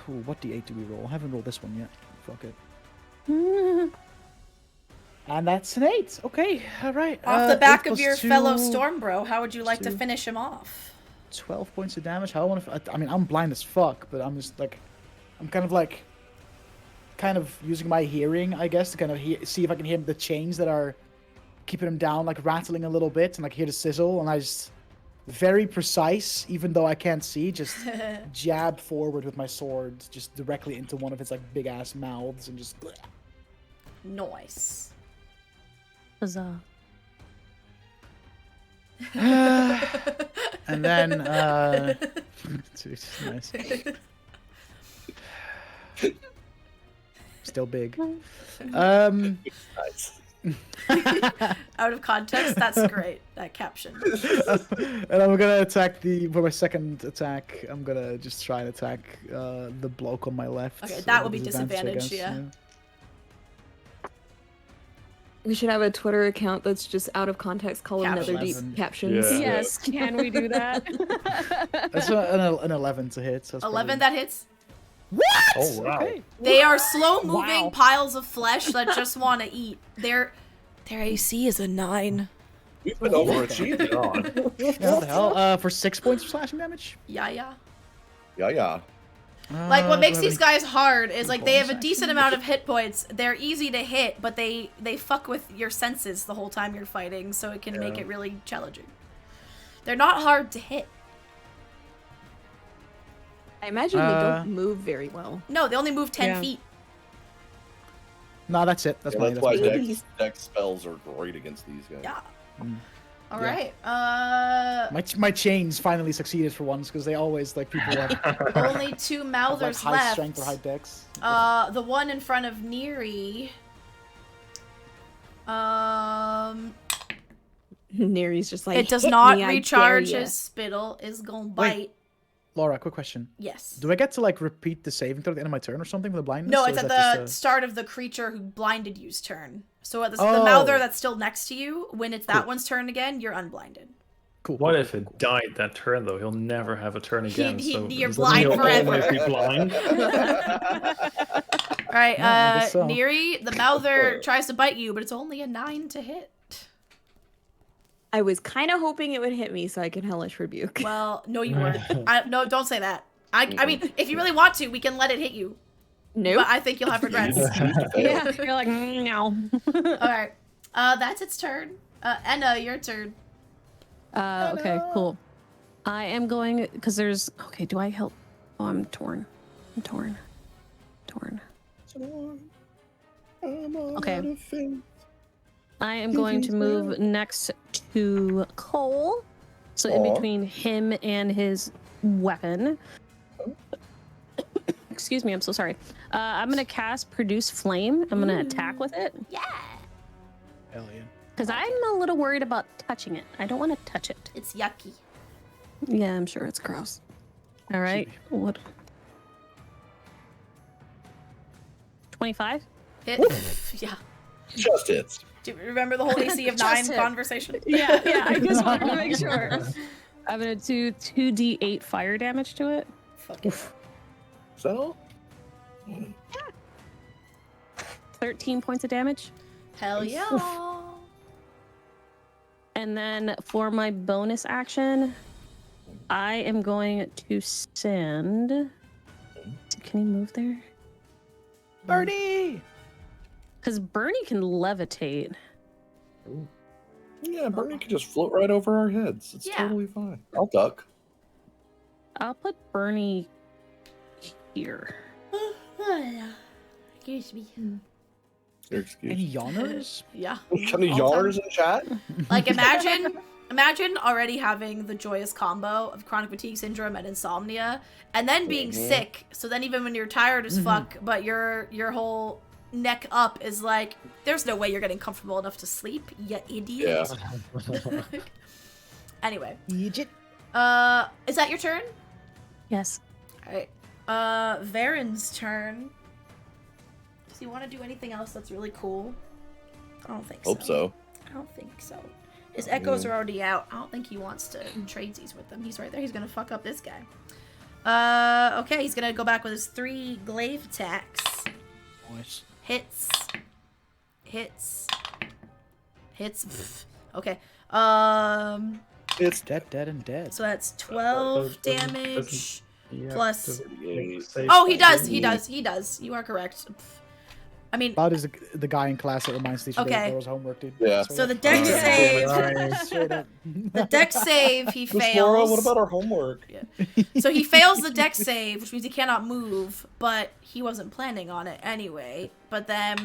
Ooh, what d8 do we roll? I haven't rolled this one yet. Fuck it. And that's an 8. Okay, all right. Off the 8 back of plus your 2, fellow Stormbro, how would you like to 2. finish him off? 12 points of damage. How I want to? I mean, I'm blind as fuck, but I'm just like, I'm kind of using my hearing, I guess, to kind of see if I can hear the chains that are keeping him down, like rattling a little bit, and like hear the sizzle, and I just very precise, even though I can't see, just jab forward with my sword, just directly into one of his like big ass mouths, and just. Nice. Huzzah. And then, dude, nice. Still big. Nice. Out of context, that's great. That caption. And I'm gonna attack for my second attack. I'm gonna just try and attack the bloke on my left. Okay, that will with be disadvantage, disadvantage, I guess, We should have a Twitter account that's just out of context called Captions. Netherdeep captions. Yeah. Yes, can we do that? That's an 11 to hit. So 11 that hits. What? Oh, wow. Okay. They are slow-moving Wow. piles of flesh that just want to eat. Their AC is a 9. We've been overachieving. What the hell? For 6 points of slashing damage? Yeah, yeah. Yeah. Like, what makes do I have these any- guys hard is, like, they have a bonus decent action? amount of hit points. They're easy to hit, but they fuck with your senses the whole time you're fighting, so it can make it really challenging. They're not hard to hit. I imagine they don't move very well. No, they only move 10 Yeah. feet. No, that's it. That's That's my why Babies. dex spells are great against these guys. Yeah. Mm. All Yeah. right. My chains finally succeeded for once because they always like people have Only 2 like mouthers high left. strength or high dex. The one in front of Neri. Neri's just like, It does "Hit not me, I recharge dare ya." his spittle. Is gonna Wait. bite. Laura, quick question. Yes. Do I get to like repeat the saving throw at the end of my turn or something for the blindness? No, or it's is at that the just start of the creature who blinded you's turn. So at the Oh. mouther that's still next to you, when it's that Cool. one's turn again, you're unblinded. cool. What if it died that turn though? He'll never have a turn again. You're does that blind mean he'll forever. always be blind? All right, Yeah, I guess so. Neri, the mouther tries to bite you, but it's only a 9 to hit. I was kind of hoping it would hit me so I can hellish rebuke. Well, no, you weren't. No, don't say that. I mean, if you really want to, we can let it hit you. Nope. But I think you'll have regrets. Yeah, you're like, no. All right, that's its turn. Enna, your turn. Okay, cool. I am going, because there's, okay, do I help? Oh, I'm torn. Okay. I am going to move next to Cole. So in Aw. between him and his weapon. Excuse me, I'm so sorry. I'm going to cast Produce Flame. I'm going to attack with it. Yeah, Hell yeah. Because I'm a little worried about touching it. I don't want to touch it. it's yucky. Yeah, I'm sure it's gross. All right. What? 25? Hit. Yeah. Just hits. Do you remember the whole AC of 9 Just hit. conversation? Yeah, I just wanted to make sure. I'm going to do 2d8 fire damage to it. Fuck it. Is that all? 13 points of damage. Hell yeah. And then for my bonus action, I am going to send. Can he move there? Bernie! Because Bernie can levitate. Yeah, Bernie can just float right over our heads. It's Yeah. totally fine. I'll duck. I'll put Bernie here. Excuse me. Your excuse. Any yawners? Yeah. Kind of All the time. yawners in chat? Like imagine already having the joyous combo of chronic fatigue syndrome and insomnia, and then being sick. So then even when you're tired as fuck, but your whole neck up is like, there's no way you're getting comfortable enough to sleep, you idiot. Yeah. Anyway, Egypt. is that your turn? Yes. All right. Varen's turn. Does he want to do anything else that's really cool? I don't think Hope so. I don't think so. His echoes are already out. I don't think he wants to trade these with them. He's right there. He's gonna fuck up this guy. Okay, he's gonna go back with his 3 glaive attacks. Nice. Hits. Pff. Okay. It's Dead, and dead. So that's 12 Doesn't- damage. Yeah, Plus- does it make safe Oh, he stats? does. You are correct. Pff. I mean, That is the guy in class that reminds teacher Okay. that there was homework, dude. Yeah. so the dex Yeah. save. Straight up. The dex save he Miss Laura, fails. what about our homework? So he fails the dex save, which means he cannot move, but he wasn't planning on it anyway. But then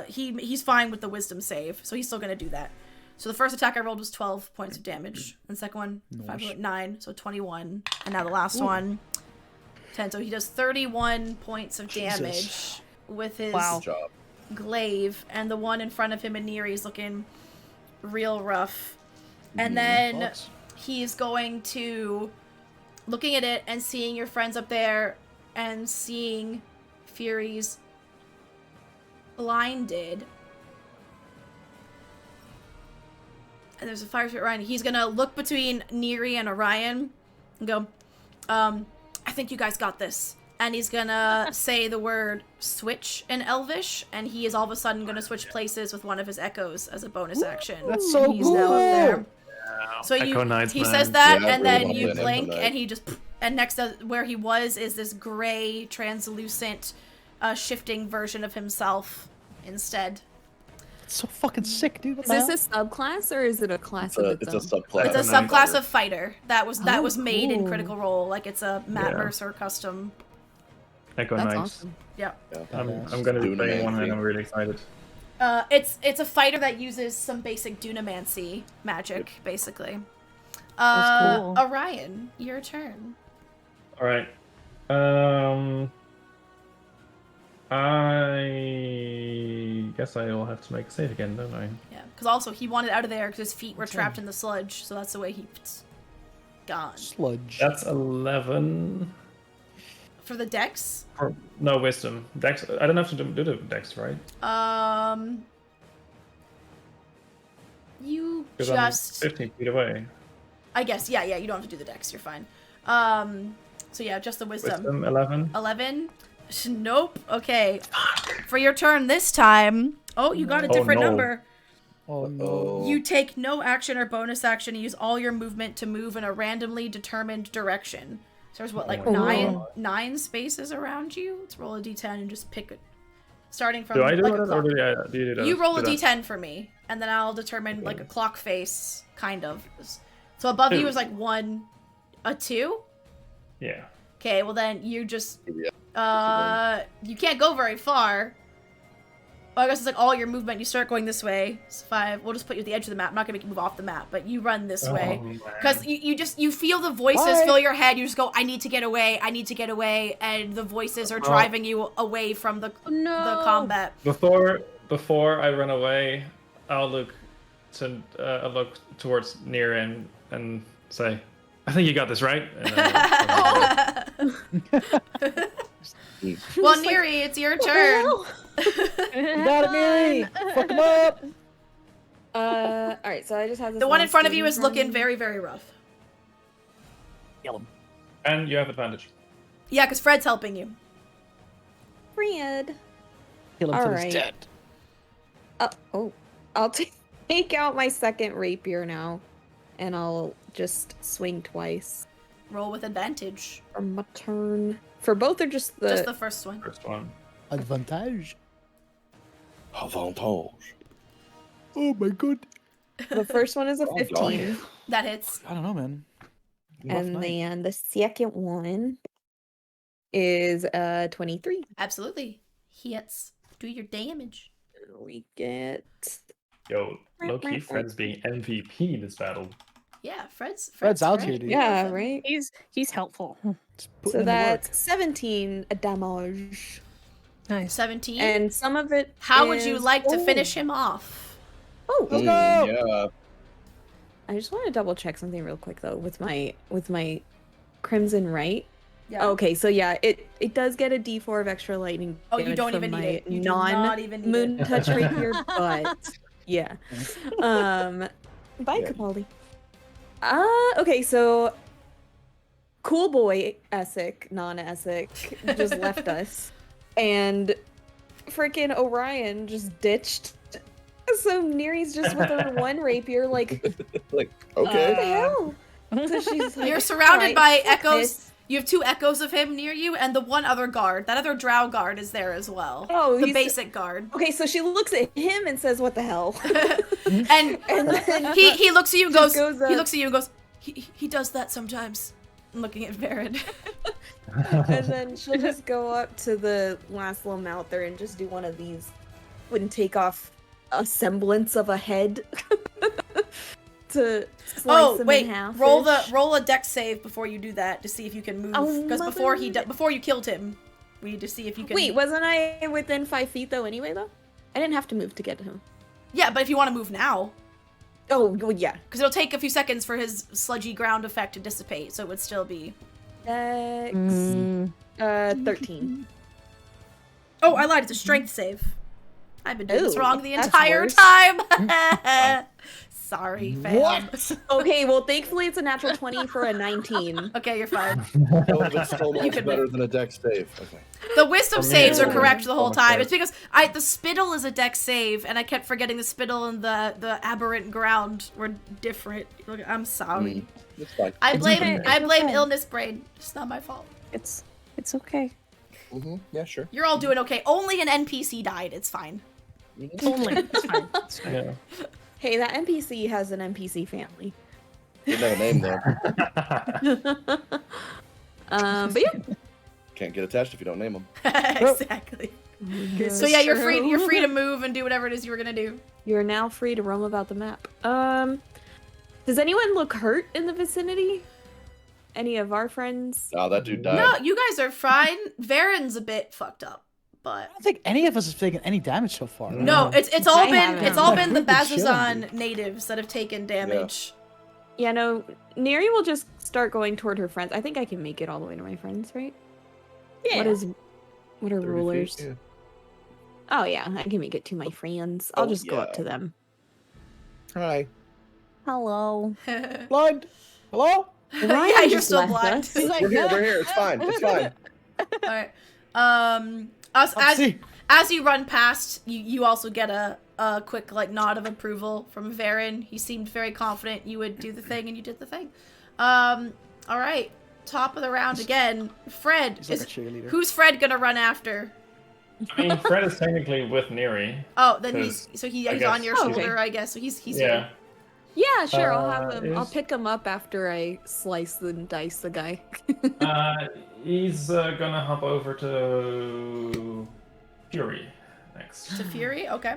he's fine with the wisdom save, so he's still gonna do that. So the first attack I rolled was 12 points of damage. And the second one, Nice. 9, so 21. And now the last one, 10. So he does 31 points of damage Jesus. with his Wow. Good job. glaive. And the one in front of him, Aniri's looking real rough. And then Fucks. he's going to, looking at it and seeing your friends up there and seeing Fury's blinded. And there's a fire spirit Orion. He's gonna look between Neri and Orion and go, I think you guys got this. And he's gonna say the word switch in Elvish, and he is all of a sudden gonna switch places with one of his echoes as a bonus action. That's so And he's now up there. cool. So Echo Knights, he man. says that, Yeah, and bring then him up you in, Echo blink, Knight. and he just, and next to where he was is this gray, translucent, shifting version of himself instead. It's so fucking sick, dude. What Is the this hell? a subclass or is it a class of It's its a own? subclass. It's a Knight. subclass of fighter that was Oh, made in cool. Critical Role, like it's a Matt Yeah. Mercer custom. Echo That's Knights. awesome. Yep. I'm gonna be Dunamancy. playing one and I'm really excited. It's a fighter that uses some basic Dunamancy magic, basically. That's cool. Orion, your turn. All right. I guess I'll have to make a save again, don't I? Yeah, because also he wanted out of there because his feet were trapped in the sludge, so that's the way he's gone. Sludge. That's 11. For the dex, Or, no, wisdom. Dex. I don't have to do the dex, right? You Because just, I'm 15 feet away. I guess, yeah, you don't have to do the dex, you're fine. So yeah, just the Wisdom 11. 11? Nope. Okay. For your turn this time. Oh, you got a Oh, different no. number. Oh no. Oh. You take no action or bonus action. Use all your movement to move in a randomly determined direction. So there's what, like Oh my nine spaces around you? Let's roll a d10 and just pick it. Starting from Do I do like a that clock. or do you do that? You roll a Do that? d10 for me, and then I'll determine like a clock face, kind of. So above you Two. is like 1, a 2? Yeah. Okay, well then you just Yeah. you can't go very far. Well, I guess it's like all your movement. You start going this way. It's 5. We'll just put you at the edge of the map. I'm not gonna make you move off the map, but you run this way. Oh, man. Because you feel the voices Bye. fill your head. You just go, I need to get away. I need to get away, and the voices are driving you away from the combat. Before I run away, I'll look towards Near and say, "I think you got this, right?" And then Well, Neri, it's your turn. You got it, Mary. Fuck him up. All right, so I just have this The one in last front of thing you is from- looking very, very rough. Kill him. and you have advantage. Yeah, because Fred's helping you. Fred. Kill him All till right. he's dead. I'll take out my second rapier now, and I'll just swing twice Roll with advantage. for my turn. For both or just the? Just the first one. First one. Advantage. Avantage. Oh my god. The first one is a Oh, 15, That hits. I don't know, man. Rough and night. then the second one is 23. Absolutely. Hits. Do your damage. We get Yo, low-key, Fred's being MVP this battle. Yeah, Fred's out Fred. here, dude. yeah, right. He's helpful. Just put So in the work. that's 17 damage, Nice. 17. and some of it. How would you is like to gold. finish him off? Oh, Let's go. Yeah. I just want to double check something real quick though with my crimson right. Yeah. Okay, so yeah, it does get a D4 of extra lightning. Oh, you damage don't from even need my it. You do not even need moon it. touch rapier, but yeah. Bye, Yeah. Capaldi. Okay, so cool boy Essek, non-Essek, just left us, and freaking Orion just ditched. So Neri's just with her one rapier, like, Like, what okay. the hell? So she's like, You're surrounded "Alright, by fuck echoes. this." You have 2 echoes of him near you, and the one other guard. That other drow guard is there as well. Oh, the he's- basic guard. Okay, so she looks at him and says, "What the hell?" And And then he looks at you and goes, Just goes he up. looks at you and goes, he does that sometimes. I'm looking at Varid. and then she'll just go up to the last little mount there and just do one of these and take off a semblance of a head. to slice Oh him wait, in half. roll a dex save before you do that to see if you can move. Oh, Because before you killed him, we need to see if you can. Wait, wasn't I within 5 feet though? Anyway, though, I didn't have to move to get to him. Yeah, but if you want to move now, Oh, well, yeah. because it'll take a few seconds for his sludgy ground effect to dissipate, so it would still be. Dex, 13. Oh, I lied. It's a strength save. I've been doing this Ooh, wrong the that's entire worse. time. Sorry, fam. What? Okay, well, thankfully it's a natural 20 for a 19. Okay, you're fine. Oh, that's so much can better move. than a dex save. Okay. The wisdom For me, saves are it's correct the whole almost time. right. It's because the spittle is a dex save, and I kept forgetting the spittle and the aberrant ground were different. Look, I'm sorry. It's fine. I blame okay. I blame okay. illness brain. It's not my fault. It's okay. Yeah, sure. You're all doing okay. Only an NPC died. It's fine. Only. It's fine. It's fine. Yeah. Hey, that NPC has an NPC family. Didn't have a name though. But yeah. Can't get attached if you don't name them. Exactly. So yeah, you're free. You're free to move and do whatever it is you were gonna do. You're now free to roam about the map. Does anyone look hurt in the vicinity? Any of our friends? Oh, that dude died. No, you guys are fine. Varen's a bit fucked up, but I don't think any of us have taken any damage so far. no, it's all I been haven't. the We've been chilling, Bazzoxan dude. natives that have taken damage. Yeah, no. Neri will just start going toward her friends. I think I can make it all the way to my friends, right? Yeah. What are 30 rulers? feet, yeah. Oh yeah, I can make it to my friends. I'll Oh, just go up yeah. to them. Hi. Hello. Blind. Hello? Ryan Yeah, you're just still left blind. us. He's like, We're here. It's fine. It's fine. All right. Let's see. As you run past, you also get a quick nod of approval from Varen. He seemed very confident you would do the thing, and you did the thing. All right. Top of the round again. Fred He's like a cheerleader. who's Fred gonna run after? I mean, Fred is technically with Neri. Oh, then Because he's I on guess- your Oh, okay. shoulder, I guess. So he's Yeah. here. Yeah, sure. I'll have him. I'll is- pick him up after I slice and dice the guy. He's gonna hop over to Fury next. To Fury, okay.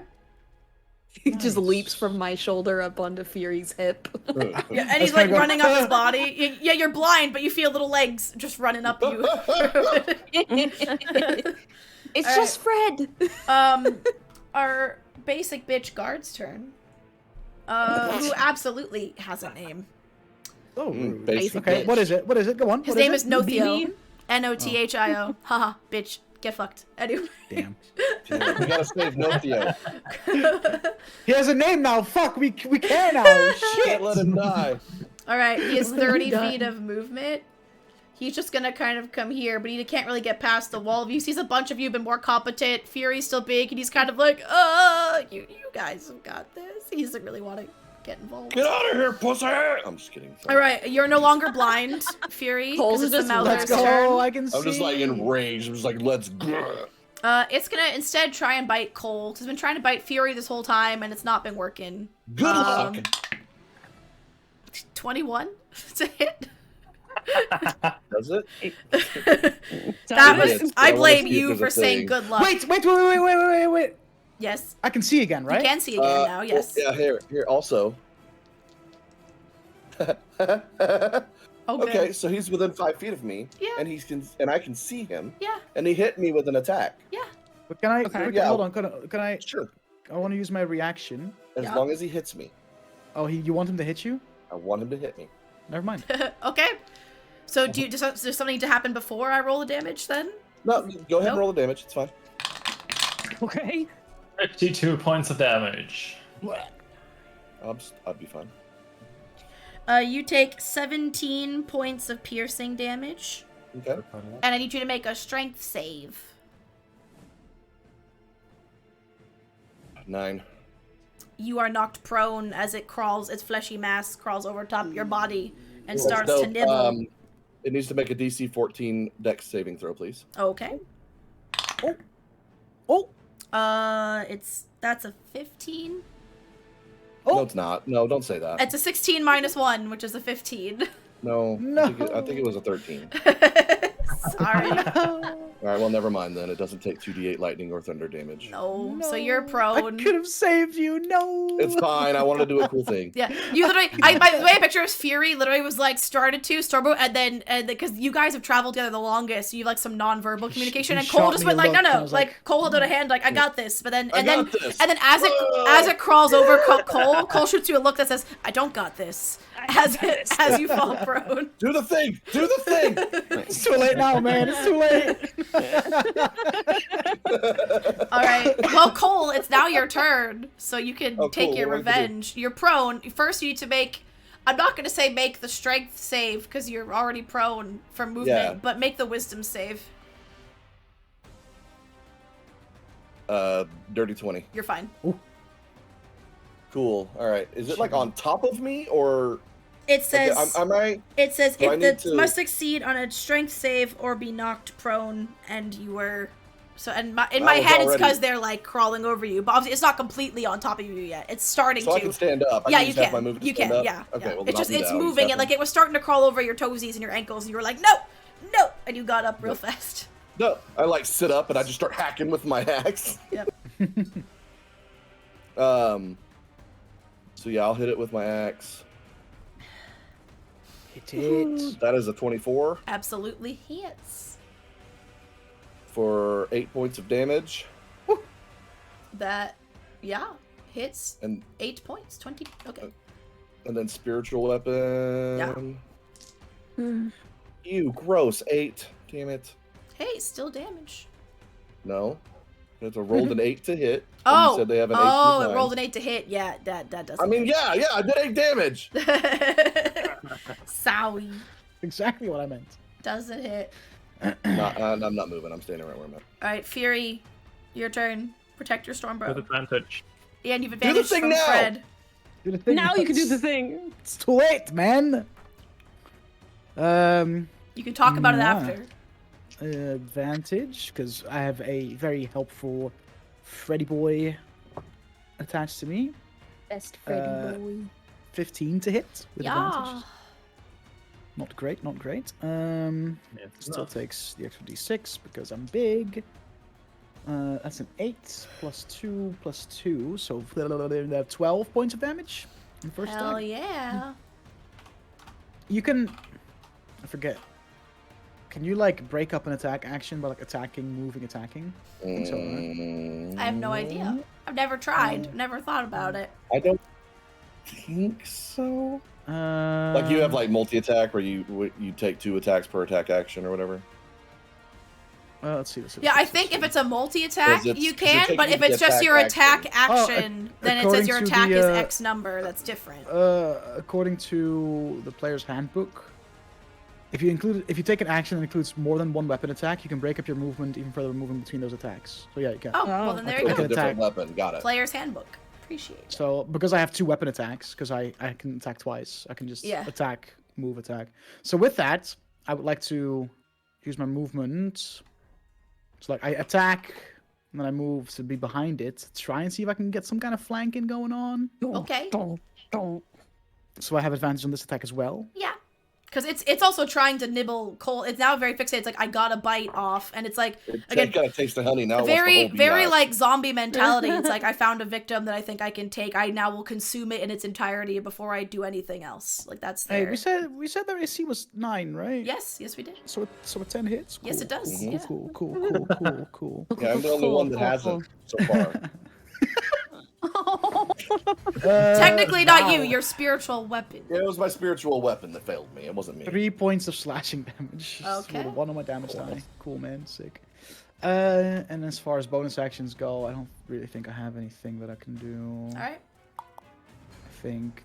He just Nice. leaps from my shoulder up onto Fury's hip. Yeah, and he's gonna go- running up his body. Yeah, you're blind, but you feel little legs just running up you. It's All just Fred. Our basic bitch guard's turn. Who absolutely has a name. Oh, rude. Basic Okay, bitch. what is it? What is it? Go on. His What name is it? Nothio. Nothio. Haha, bitch. Get fucked. Anyway. Damn. We gotta save Nothio. He has a name now. Fuck, we care now. Shit. Can't let him die. Alright, he has 30 done. feet of movement. He's just gonna kind of come here, but he can't really get past the wall. He sees a bunch of you have been more competent. Fury's still big, and he's kind of like, you guys have got this. He doesn't really want to get involved. Get out of here, pussy! I'm just kidding. Sorry. Alright, you're no longer blind, Fury. Cole's 'cause it's the just Mouther's Let's go. turn. I can see. I'm just like enraged. I'm just like, let's go. It's gonna instead try and bite Cole. 'Cause it's been trying to bite Fury this whole time, and it's not been working. Good luck. 21 to hit. Does it? That It is. was. I I wanna blame see if you there's for a saying thing. good luck. Wait. Yes. I can see again, right? You can see again now. Yes. Yeah, here. Also. Okay, so he's within 5 feet of me, Yeah. and I can see him, Yeah. and he hit me with an attack. But can I? Okay. Yeah. Hold on. Can I? Sure, I want to use my reaction. as Yeah. long as he hits me, Oh, you want him to hit you? I want him to hit me. Never mind. Okay. So does something need to happen before I roll the damage then? No, go ahead Nope. and roll the damage. It's fine. Okay. 52 points of damage. I'll be fine. You take 17 points of piercing damage, Okay. and I need you to make a strength save. 9. You are knocked prone as its fleshy mass crawls over top of your body and Cool. starts So, to nibble. It needs to make a DC 14 Dex saving throw, please. Okay. Oh. That's a 15. Oh. No, it's not. No, don't say that. It's a 16 minus 1, which is a 15. No. No. I think it was a 13. Sorry. All right, well, never mind then. It doesn't take 2d8 lightning or thunder damage. No. So you're I prone. could have saved you. No. It's fine. I wanted to do a cool thing. Yeah, you literally. The way I picture is Fury literally was like started to Stormbolt, and then because you guys have traveled together the longest, so you have like some non-verbal communication, he and Cole shot just me went a like, no, look, and I no, was like like, Cole held out a hand, like I got this, but then I and then got this. as it crawls over Cole shoots you a look that says, I don't got this, as you fall prone. Do the thing. Do the thing. It's too late now, man. It's too late. All right, well, Cole, it's now your turn, so you can Oh, take cool. your What do I have to do? revenge. You're prone. First, you need to make. I'm not gonna say make the strength save because you're already prone from movement, Yeah. but make the wisdom save. Dirty 20. You're fine. Cool. All right. Is it like on top of me or? It says Okay, am I? it says do I if need the to- must succeed on a strength save or be knocked prone, and you were. So in my I was head it's already- because they're like crawling over you, but obviously it's not completely on top of you yet. It's starting So to. I can stand up. I Yeah, can you just have can. my movement to You stand can. up? Yeah. Okay. yeah. Well, It's then just I'll do it's that. I'll just moving. have It like to- it was starting to crawl over your toesies and your ankles, and you were like, no, and you got up real fast. No, I like sit up and I just start hacking with my axe. Yep. So yeah, I'll hit it with my axe. Hit it. That is a 24 Absolutely hits. for 8 points of damage. That, yeah, hits. And 8 points. 20. Okay. and then spiritual weapon. Hmm. You gross 8. Damn it. Hey, still damage. No. It's a rolled an 8 to hit. and Oh, You said they have an 8 oh, to it nine. rolled an 8 to hit. Yeah, that doesn't. I mean, yeah, I did 8 damage. Sorry, Exactly what I meant. doesn't hit. I'm not moving. I'm standing right where I'm at. All right, Fury, your turn. Protect your storm With bro. advantage. And you've the advantage thing from now! Fred. Do the thing, Now you can do the Max. thing. It's too late, man. You can talk about it Yeah. after. Advantage because I have a very helpful Freddy boy attached to me. Best Freddy Uh, boy. 15 to hit with Yeah. advantage. Not great, not great. Still takes the extra d6 because I'm big. That's an 8 plus 2 plus 2, so 12 points of damage in the first Hell attack. yeah. You can, I forget. Can you like break up an attack action by like attacking, moving, attacking? I think so, right? I have no idea. I've never tried. Never thought about it. I don't think so. Like you have like multi-attack where you take 2 attacks per attack action or whatever. Let's see. Let's see, Yeah, let's I see, think let's if see. it's a multi-attack, 'Cause it's- you 'cause you're can. But taking if the it's just attack your action. attack action, then it says according your to attack the, is X number. That's different. According to the player's handbook, if you take an action that includes more than one weapon attack, you can break up your movement even further, moving between those attacks. So yeah, you can. Oh, well then there you Like go. a different attack. weapon. Got it. Player's handbook. Appreciate it. So because I have 2 weapon attacks, because I can attack twice, I can just Yeah. attack, move, attack. So with that, I would like to use my movement. So like I attack, and then I move to be behind it, try and see if I can get some kind of flanking going on. Okay. Don't. So I have advantage on this attack as well. Yeah. Because it's also trying to nibble Cole. It's now very fixated. It's like I got a bite off, and it's like again Got a taste of honey now. it wants to very hold me very out. like zombie mentality. It's like I found a victim that I think I can take. I now will consume it in its entirety before I do anything else. Like that's Hey, there. we said their AC was 9, right? Yes, we did. So a 10 hits. Yes, it does, Cool, yeah. cool. Yeah, I'm the only one that hasn't so far. Technically not wow. you. Your spiritual weapon. Yeah, it was my spiritual weapon that failed me. It wasn't me. 3 points of slashing damage. Okay. With 1 on my damage die. Cool, man. Sick. And as far as bonus actions go, I don't really think I have anything that I can do. All right. I think.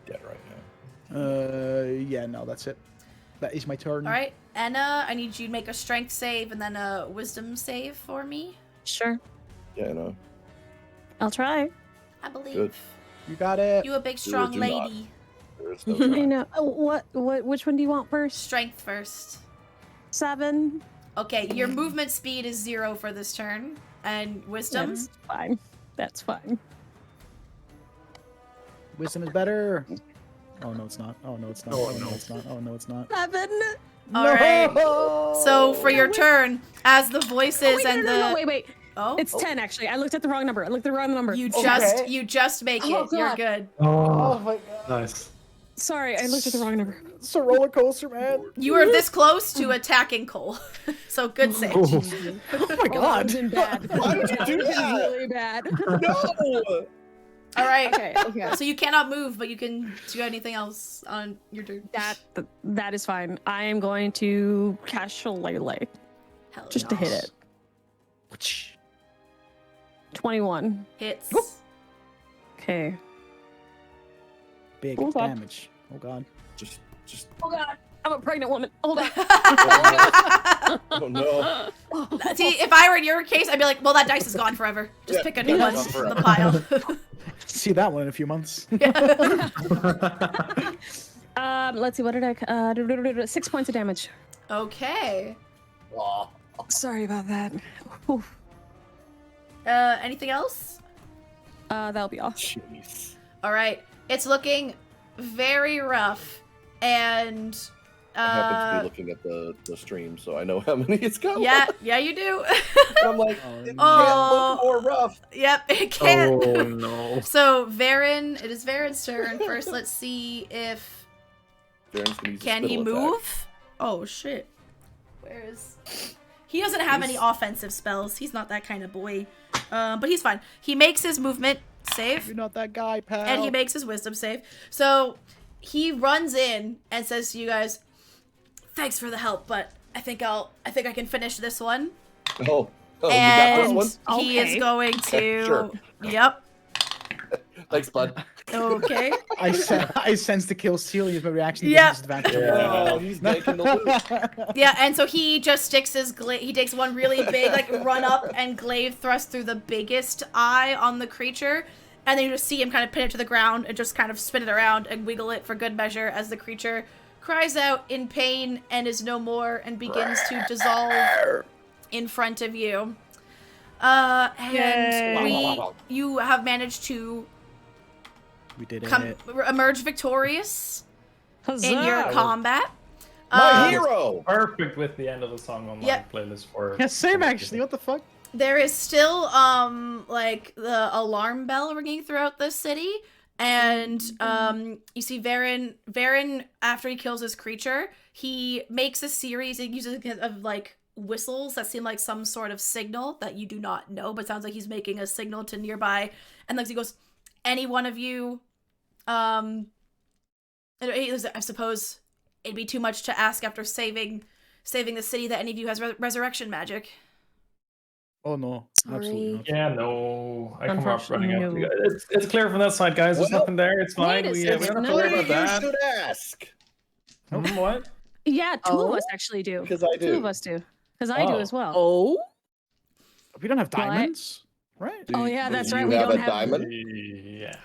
Dead right now. Yeah, no, that's it. That is my turn. All right, Anna. I need you to make a strength save and then a wisdom save for me. Sure. Yeah, no. I'll try. I believe. Good. You got it. You a big strong do not. lady. There is no I try. know. Which one do you want first? Strength first. 7. Okay, your movement speed is 0 for this turn, and wisdom. That's fine. That's fine. Wisdom is better. Oh no, it's not. Oh no, it's not. Oh, Oh no, no. it's not. Oh no, it's not. 7. All right. So for your turn, as the voices Wait, and no, wait. oh, It's 10 actually. I looked at the wrong number. you Okay. just make Oh, it. You're God. good. Oh my god. Nice. Sorry, I looked at the wrong number. It's a roller coaster, man. You were this close to attacking Cole, so good save. Oh my Oh, that god. was in bad. Why would you That do was that? really bad. No. All right. Okay. So you cannot move, but you can do anything else on your turn. That is fine. I am going to cast Shillelagh Hell just to hit it. 21. Hits. Okay. Big Hold on. damage. Oh god. Just. Oh god, I'm a pregnant woman. Hold on. Oh no. See, if I were in your case, I'd be like, well, that dice is gone forever. Just Yeah, pick a new that's one gone from the forever. pile. See that one in a few months. Let's see. What did I? 6 points of damage. Okay. Aw. Sorry about that. Oof. Anything else? That'll be all. Jeez. All right. It's looking very rough, and I happen to be looking at the stream, so I know how many it's got. yeah, you do. I'm like, it Oh. can't look more rough. Yep, it can't. Oh no. So it is Varen's turn first. Let's see if Darren's gonna use a can he spittle attack. move. Oh shit. Where is? He doesn't have any offensive spells. He's not that kind of boy. But he's fine. He makes his movement save. You're not that guy, pal. And he makes his wisdom save. So he runs in and says to you guys, "Thanks for the help, but I think I can finish this one." Oh, you got And this one? he is Okay. going to. Sure. Yep. Thanks, bud. Okay. I sense the kill steal. Use my reaction. to Yeah. get disadvantage. Oh, he's making the loot. Yeah, and so he just sticks his he takes one really big run up and glaive thrust through the biggest eye on the creature, and then you just see him kind of pin it to the ground and just kind of spin it around and wiggle it for good measure as the creature cries out in pain and is no more and begins to dissolve in front of you. And you have managed to We did it. emerge victorious Huzzah! in your combat. My hero. Perfect with the end of the song on my Yep. playlist for. Yeah, same actually. What the fuck? There is still the alarm bell ringing throughout the city, and you see Varen after he kills his creature, he makes a series of whistles that seem like some sort of signal that you do not know, but sounds like he's making a signal to nearby, and he goes, "Any one of you, I suppose it'd be too much to ask after saving the city that any of you has resurrection magic." Oh no, absolutely not. Yeah, no. I come up running Unfortunately, up. It's clear from that side, guys. There's Well, nothing there. It's fine. wait a We don't second. have to No, worry Maybe about you that. should ask. What? Yeah, two of Oh. us actually do. Because I do. Two of us do. Because I do Oh. as well. Oh, We don't have Well, diamonds, right? Oh, yeah, that's Do right, You we have don't a have- diamond. Yeah.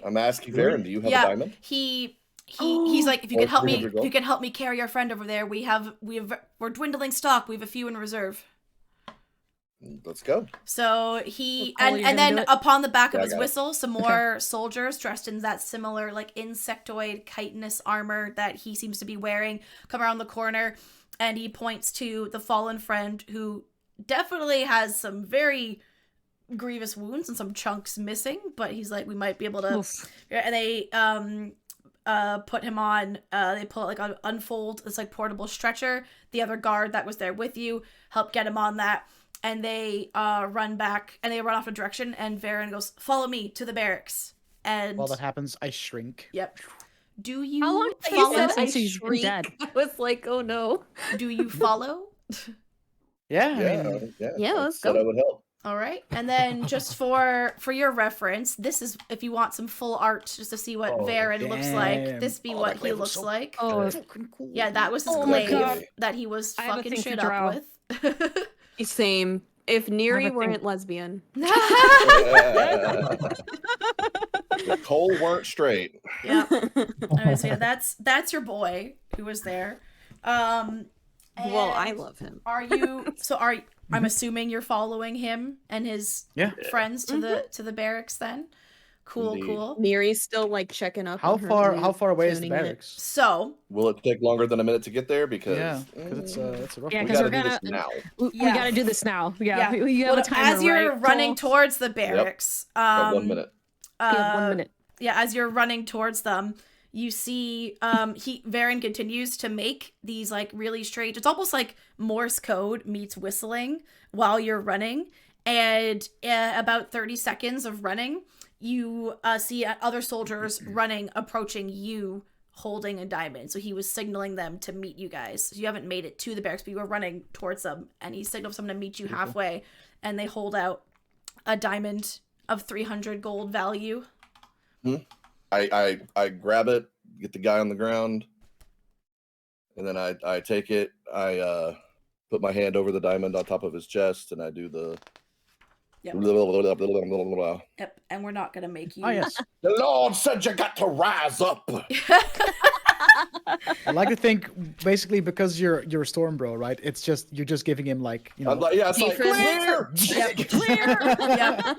I'm asking Varen, do you have a diamond? He's like, if you Or can help me, 300 gold? if you can help me carry our friend over there, we're dwindling stock. We have a few in reserve. Let's go. So he Well, Cole, you're and gonna then do it? upon the back of Yeah, I his got it. whistle, some more soldiers dressed in that similar insectoid chitinous armor that he seems to be wearing come around the corner, and he points to the fallen friend who definitely has some very grievous wounds and some chunks missing, but he's like, we might be able to. Oof. And they put him on. They pull unfold this portable stretcher. The other guard that was there with you helped get him on that. And they run back, and they run off a direction, and Varen goes, "Follow me to the barracks." And While that happens, I shrink. yep. Do you how long have you follow? said I Since he's shriek? dead. I was like, oh no. Do you follow? Yeah, I Yeah, mean, Yeah, I let's said go. I would help. All right. And then just for your reference, this is if you want some full art just to see what Oh, Varen looks like. damn. This be Oh, what that he glaive was looks so like. Oh, fucking cool. Yeah, that was his Oh my glaive God. that he was I have a fucking thing to shit draw. up with. Same. If I Neri have a weren't lesbian. The Cole weren't straight. Yeah. Anyway, so yeah, that's your boy who was there. Well, I and love him. I'm assuming you're following him and his Yeah. friends to the barracks then. Cool, Indeed. cool. Miri's still like checking up. How on her far? loot, How far away is the tuning it. barracks? So, Will it take longer than a minute to get there? Because Yeah, because it's a rough. Yeah, we one. 'cause gotta we're do this gonna- now. We Yeah. gotta do this now. yeah. You have Well, a timer, as you're right, running Cole? towards the barracks, Got 1 minute. You have 1 minute. Yeah, as you're running towards them, you see Varen continues to make these like really strange. It's almost like Morse code meets whistling while you're running. And about 30 seconds of running, you see other soldiers running, approaching you, holding a diamond. So he was signaling them to meet you guys. So you haven't made it to the barracks, but you were running towards them, and he signaled someone to meet you halfway, and they hold out a diamond of 300 gold value. I grab it, get the guy on the ground, and then I take it. I put my hand over the diamond on top of his chest, and I do the. Yep. The Yep, and we're not gonna make you. Oh yes. Lord said you got to rise up. I like to think basically because you're a storm bro, right? It's just you're just giving him like I'm like, yeah, it's like Defense. clear. Yep.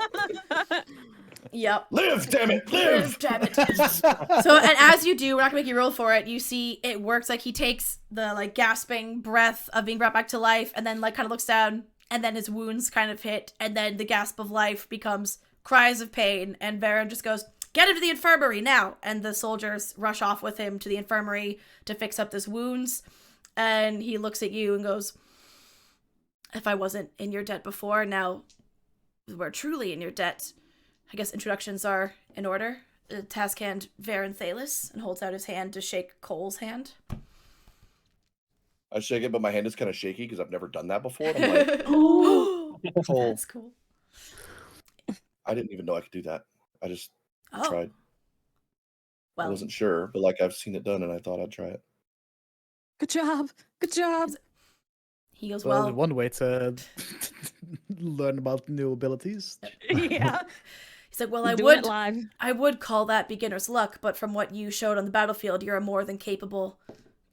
Yep. Live, damn it, live. Damn it. So, and as you do, we're not gonna make you roll for it. You see, it works. Like he takes the like gasping breath of being brought back to life, and then like kind of looks down, and then his wounds kind of hit, and then the gasp of life becomes cries of pain, and Varen just goes, "Get him to the infirmary now!" And the soldiers rush off with him to the infirmary to fix up his wounds. And he looks at you and goes, "If I wasn't in your debt before, now we're truly in your debt. I guess introductions are in order." Task hand Varen Thalis, and holds out his hand to shake Cole's hand. I shake it, but my hand is kind of shaky because I've never done that before. I'm like, Oh, Cole, that's cool. I didn't even know I could do that. I just Oh, tried. I well, wasn't sure, but like I've seen it done, and I thought I'd try it. Good job. Good job. he goes, Well, well, one way to learn about new abilities. Yeah. he's like, well, Doing it live. I would call that beginner's luck, but from what you showed on the battlefield, you're a more than capable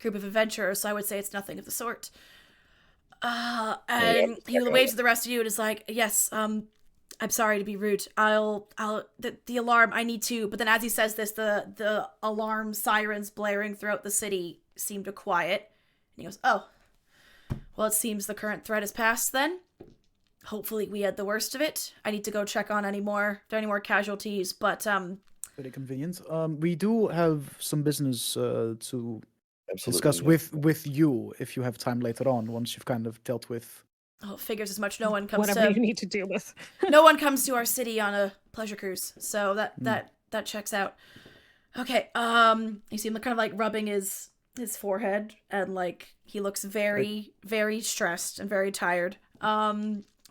group of adventurers, so I would say it's nothing of the sort. And he waves to the rest of you and is like, yes, I'm sorry to be rude. The alarm, I need to, but then as he says this, the alarm sirens blaring throughout the city seem to quiet. And he goes, oh, well, it seems the current threat has passed then. Hopefully we had the worst of it. I need to go check on if there are any more casualties, but, Very convenient. We do have some business to Absolutely. discuss with you if you have time later on, once you've kind of dealt with. oh, figures as much. No one comes Whatever you to need to deal with. no one comes to our city on a pleasure cruise, so that checks out. Okay, you see him kind of like rubbing his forehead, and like he looks very very stressed and very tired.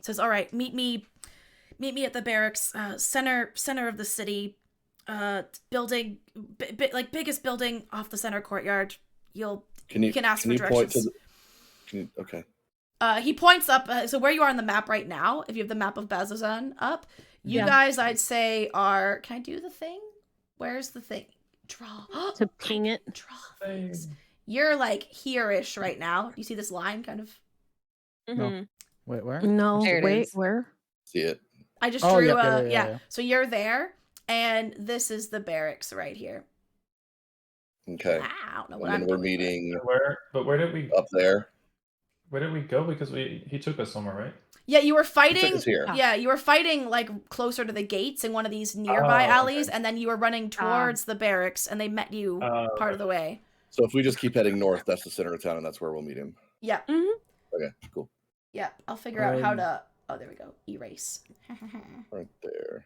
Says, all right, meet me at the barracks, center of the city, building, like biggest building off the center courtyard. You can ask for directions. Okay. He points up, so where you are on the map right now, if you have the map of Bazzoxan up, you Yeah. guys, I'd say, are... Can I do the thing? Where's the thing? Draw. To ping it. Draw things. You're, like, here-ish right now. You see this line, kind of? Mhm. Wait, where? No, There it wait, is. where? See it. I just Oh, drew yep, a... yeah. So you're there, and this is the barracks right here. Okay. I don't know And what then I'm we're doing. meeting Where did we up there. go? Because he took us somewhere, right? Yeah, you were He took fighting... us here. Yeah, you were fighting, like, closer to the gates in one of these nearby Oh, alleys, okay. and then you were running towards the barracks, and they met you part of the way. So if we just keep heading north, that's the center of town, and that's where we'll meet him. Yeah, Okay, cool. yeah. I'll figure out how to... Oh, there we go. Erase. Right there.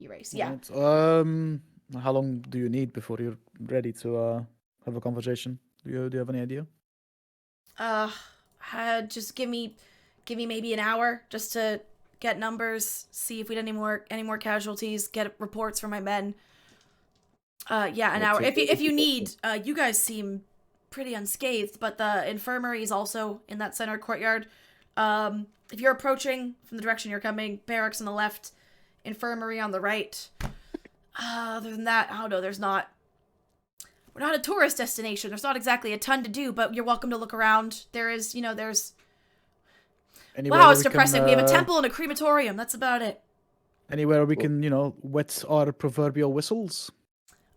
Erase. Yeah. Right. How long do you need before you're ready to have a conversation? Do you have any idea? Just give me maybe an hour just to get numbers, see if we had any more casualties, get reports from my men. Yeah, an hour. If you need, you guys seem pretty unscathed, but the infirmary is also in that center courtyard. If you're approaching from the direction you're coming, barracks on the left, infirmary on the right. Other than that, I don't know, we're not a tourist destination. There's not exactly a ton to do, but you're welcome to look around. There's... Anywhere Wow, where it's we can, depressing. We have a temple and a crematorium. That's about it. Anywhere we can, wet our proverbial whistles.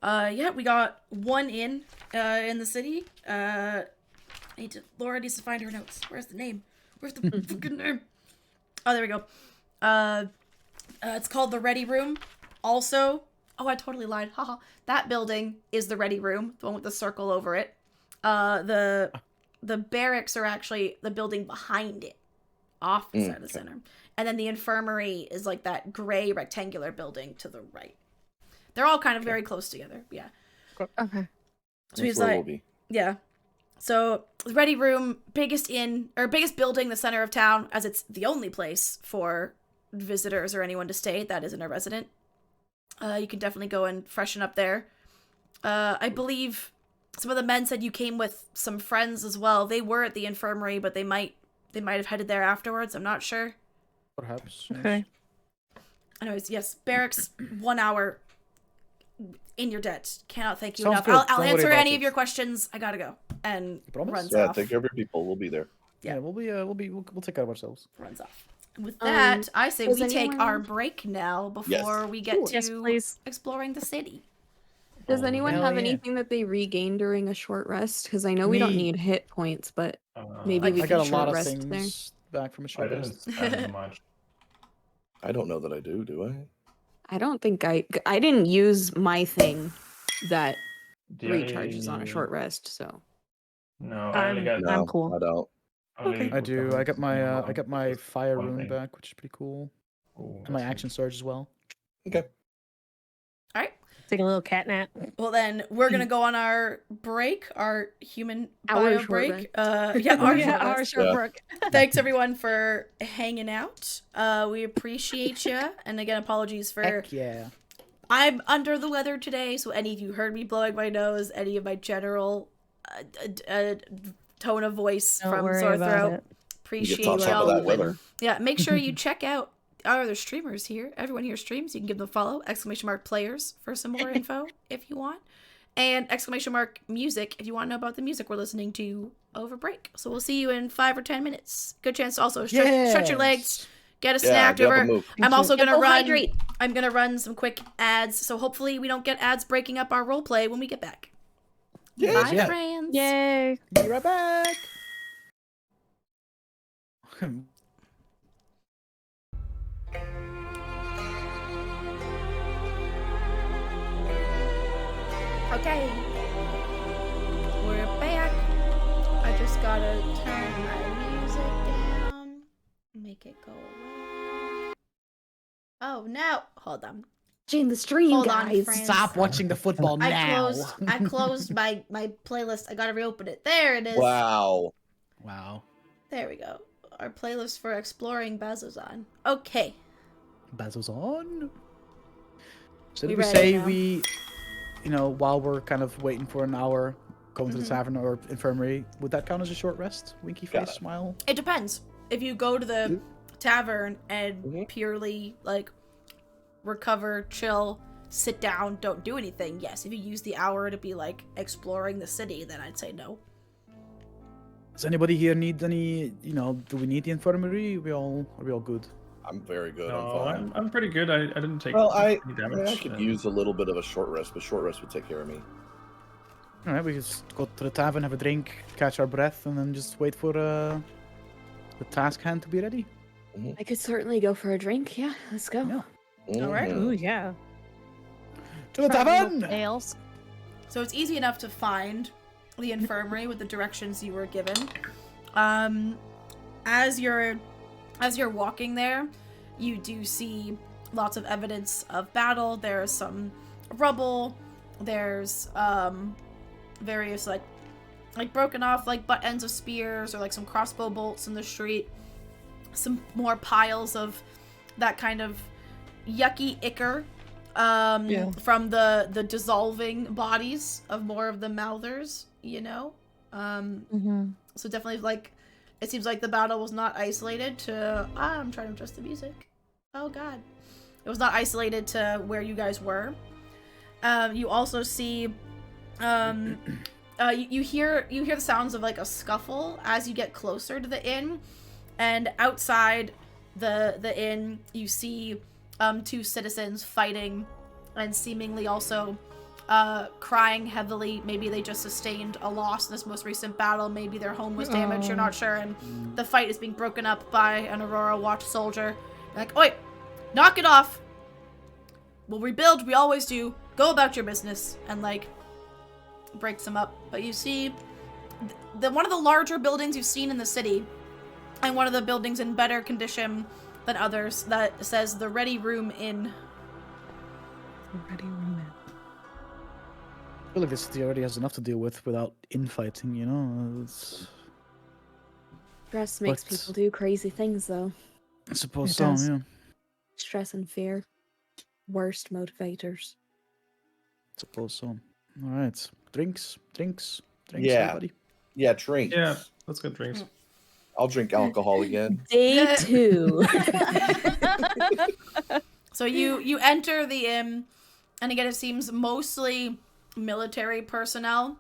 Yeah, we got one in the city. Laura needs to find her notes. Where's the name? Where's the fucking name? Oh, there we go. It's called the Ready Room. Also, I totally lied. Haha. That building is the Ready Room, the one with the circle over it. The barracks are actually the building behind it, off the side of the center. And then the infirmary is like that gray rectangular building to the right. They're all kind of very close together. Yeah. Okay. So he's like, yeah. So the Ready Room, biggest building, the center of town, as it's the only place for visitors or anyone to stay that isn't a resident. You can definitely go and freshen up there. I believe some of the men said you came with some friends as well. They were at the infirmary, but they might have headed there afterwards. I'm not sure. Perhaps. Okay. Anyways, yes, barracks, 1 hour in your debt. Cannot thank you Sounds enough. good. I'll Don't worry answer about any it. of your questions. I gotta go. And You promise? runs Yeah, off. take care of your people. We'll be there. Yeah, we'll take care of ourselves. Runs off. With that, I say we does take anyone- our break now before we get to Yes, please. exploring the city. Does anyone hell have yeah. anything that they regain during a short rest? Because I know we don't Me. need hit points, but maybe we I can got a short lot of rest things back from a I short didn't rest. spend much. I don't know that I do I? I don't think I didn't use my thing that The recharges on a only- short rest, so. No, I only got. No, I'm cool. I don't. only I do. I got my fire one rune thing. back, which is pretty cool, Ooh, and my that's action surge as well. Okay. All right. Take a little cat nap. Well, then we're gonna go on our break, our human Our bio short break. rest. Yeah, our Yeah, short our rest. short Yeah. break. Thanks everyone for hanging out. We appreciate you, and again, apologies for. Heck yeah. I'm under the weather today, so any of you heard me blowing my nose, any of my general tone of voice Don't from worry sore about throat. it. Appreciate You get on top of y'all. that weather. Yeah, make sure you check out our other streamers here. Everyone here streams. You can give them a follow. !players for some more info if you want. And !music if you want to know about the music we're listening to over break. So we'll see you in 5 or 10 minutes. Good chance to also stretch your legs, get a snack, get up whatever. and move. I'm also gonna run. Hydrate. I'm gonna run some quick ads, so hopefully we don't get ads breaking up our roleplay when we get back. Bye, yeah. friends. Yay. Be right back. Okay, we're back. I just gotta turn my music down, make it go away. Oh no! Hold on. Watching the stream, Hold on, guys. friends. Stop watching the football now. I closed my playlist. I gotta reopen it. There it is. Wow. Wow. There we go. Our playlist for exploring Bazzoxan. Okay. Basil's on. So We did we ready say now? we, while we're kind of waiting for an hour, going to the tavern or infirmary, would that count as a short rest? Winky Got face it. smile. It depends. If you go to the tavern and Mhm. purely like recover, chill, sit down, don't do anything, yes. If you use the hour to be like exploring the city, then I'd say no. Does anybody here need any? Do we need the infirmary? Are we all good? I'm very good. No, I'm fine. I'm pretty good. I didn't take Well, any I damage. could and- use a little bit of a short rest, but short rest would take care of me. All right, we just go to the tavern, have a drink, catch our breath, and then just wait for the task hand to be ready. I could certainly go for a drink. Yeah, let's go. Yeah. All right. Mhm. Ooh, yeah. To the Try tavern. little Ales. So it's easy enough to find the infirmary with the directions you were given. As you're walking there, you do see lots of evidence of battle. There's some rubble. There's various like broken off like butt ends of spears or like some crossbow bolts in the street. Some more piles of that kind of yucky ichor from the dissolving bodies of more of the mouthers, So definitely like it seems like the battle was not isolated to I'm trying to adjust the music. Oh god. It was not isolated to where you guys were. You also see you hear the sounds of like a scuffle as you get closer to the inn, and outside the inn you see two citizens fighting and seemingly also crying heavily. Maybe they just sustained a loss in this most recent battle. Maybe their home was damaged. You're not sure. And the fight is being broken up by an Aurora Watch soldier. Like, oi, knock it off. We'll rebuild. We always do. Go about your business. And like breaks them up. But you see one of the larger buildings you've seen in the city, and one of the buildings in better condition than others, that says the Ready Room Inn. Ready room in. I feel like this city already has enough to deal with without infighting, you know? Stress makes But- people do crazy things, though. I suppose It so, does. yeah. Stress and fear. Worst motivators. Suppose so. Alright. Drinks, Yeah. everybody. Yeah, drinks. Yeah, let's get drinks. I'll drink alcohol again. Day 2. So you enter the inn, and again, it seems mostly military personnel.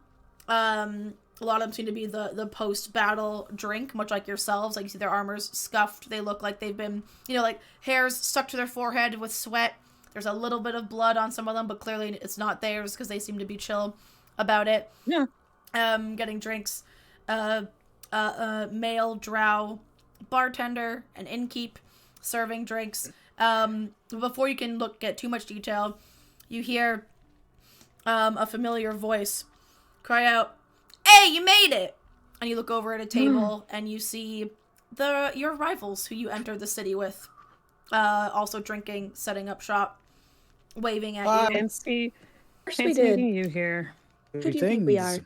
A lot of them seem to be the post-battle drink, much like yourselves. Like, you see their armor's scuffed. They look like they've been, like, hairs stuck to their forehead with sweat. There's a little bit of blood on some of them, but clearly it's not theirs because they seem to be chill about it. Yeah. Getting drinks. Male drow bartender and innkeep serving drinks. Before you can get too much detail, you hear a familiar voice cry out, "Hey, you made it!" And you look over at a table and you see your rivals who you entered the city with, also drinking, setting up shop, waving at you. Fancy, First we fancy did. meeting you here. Who do you think we are?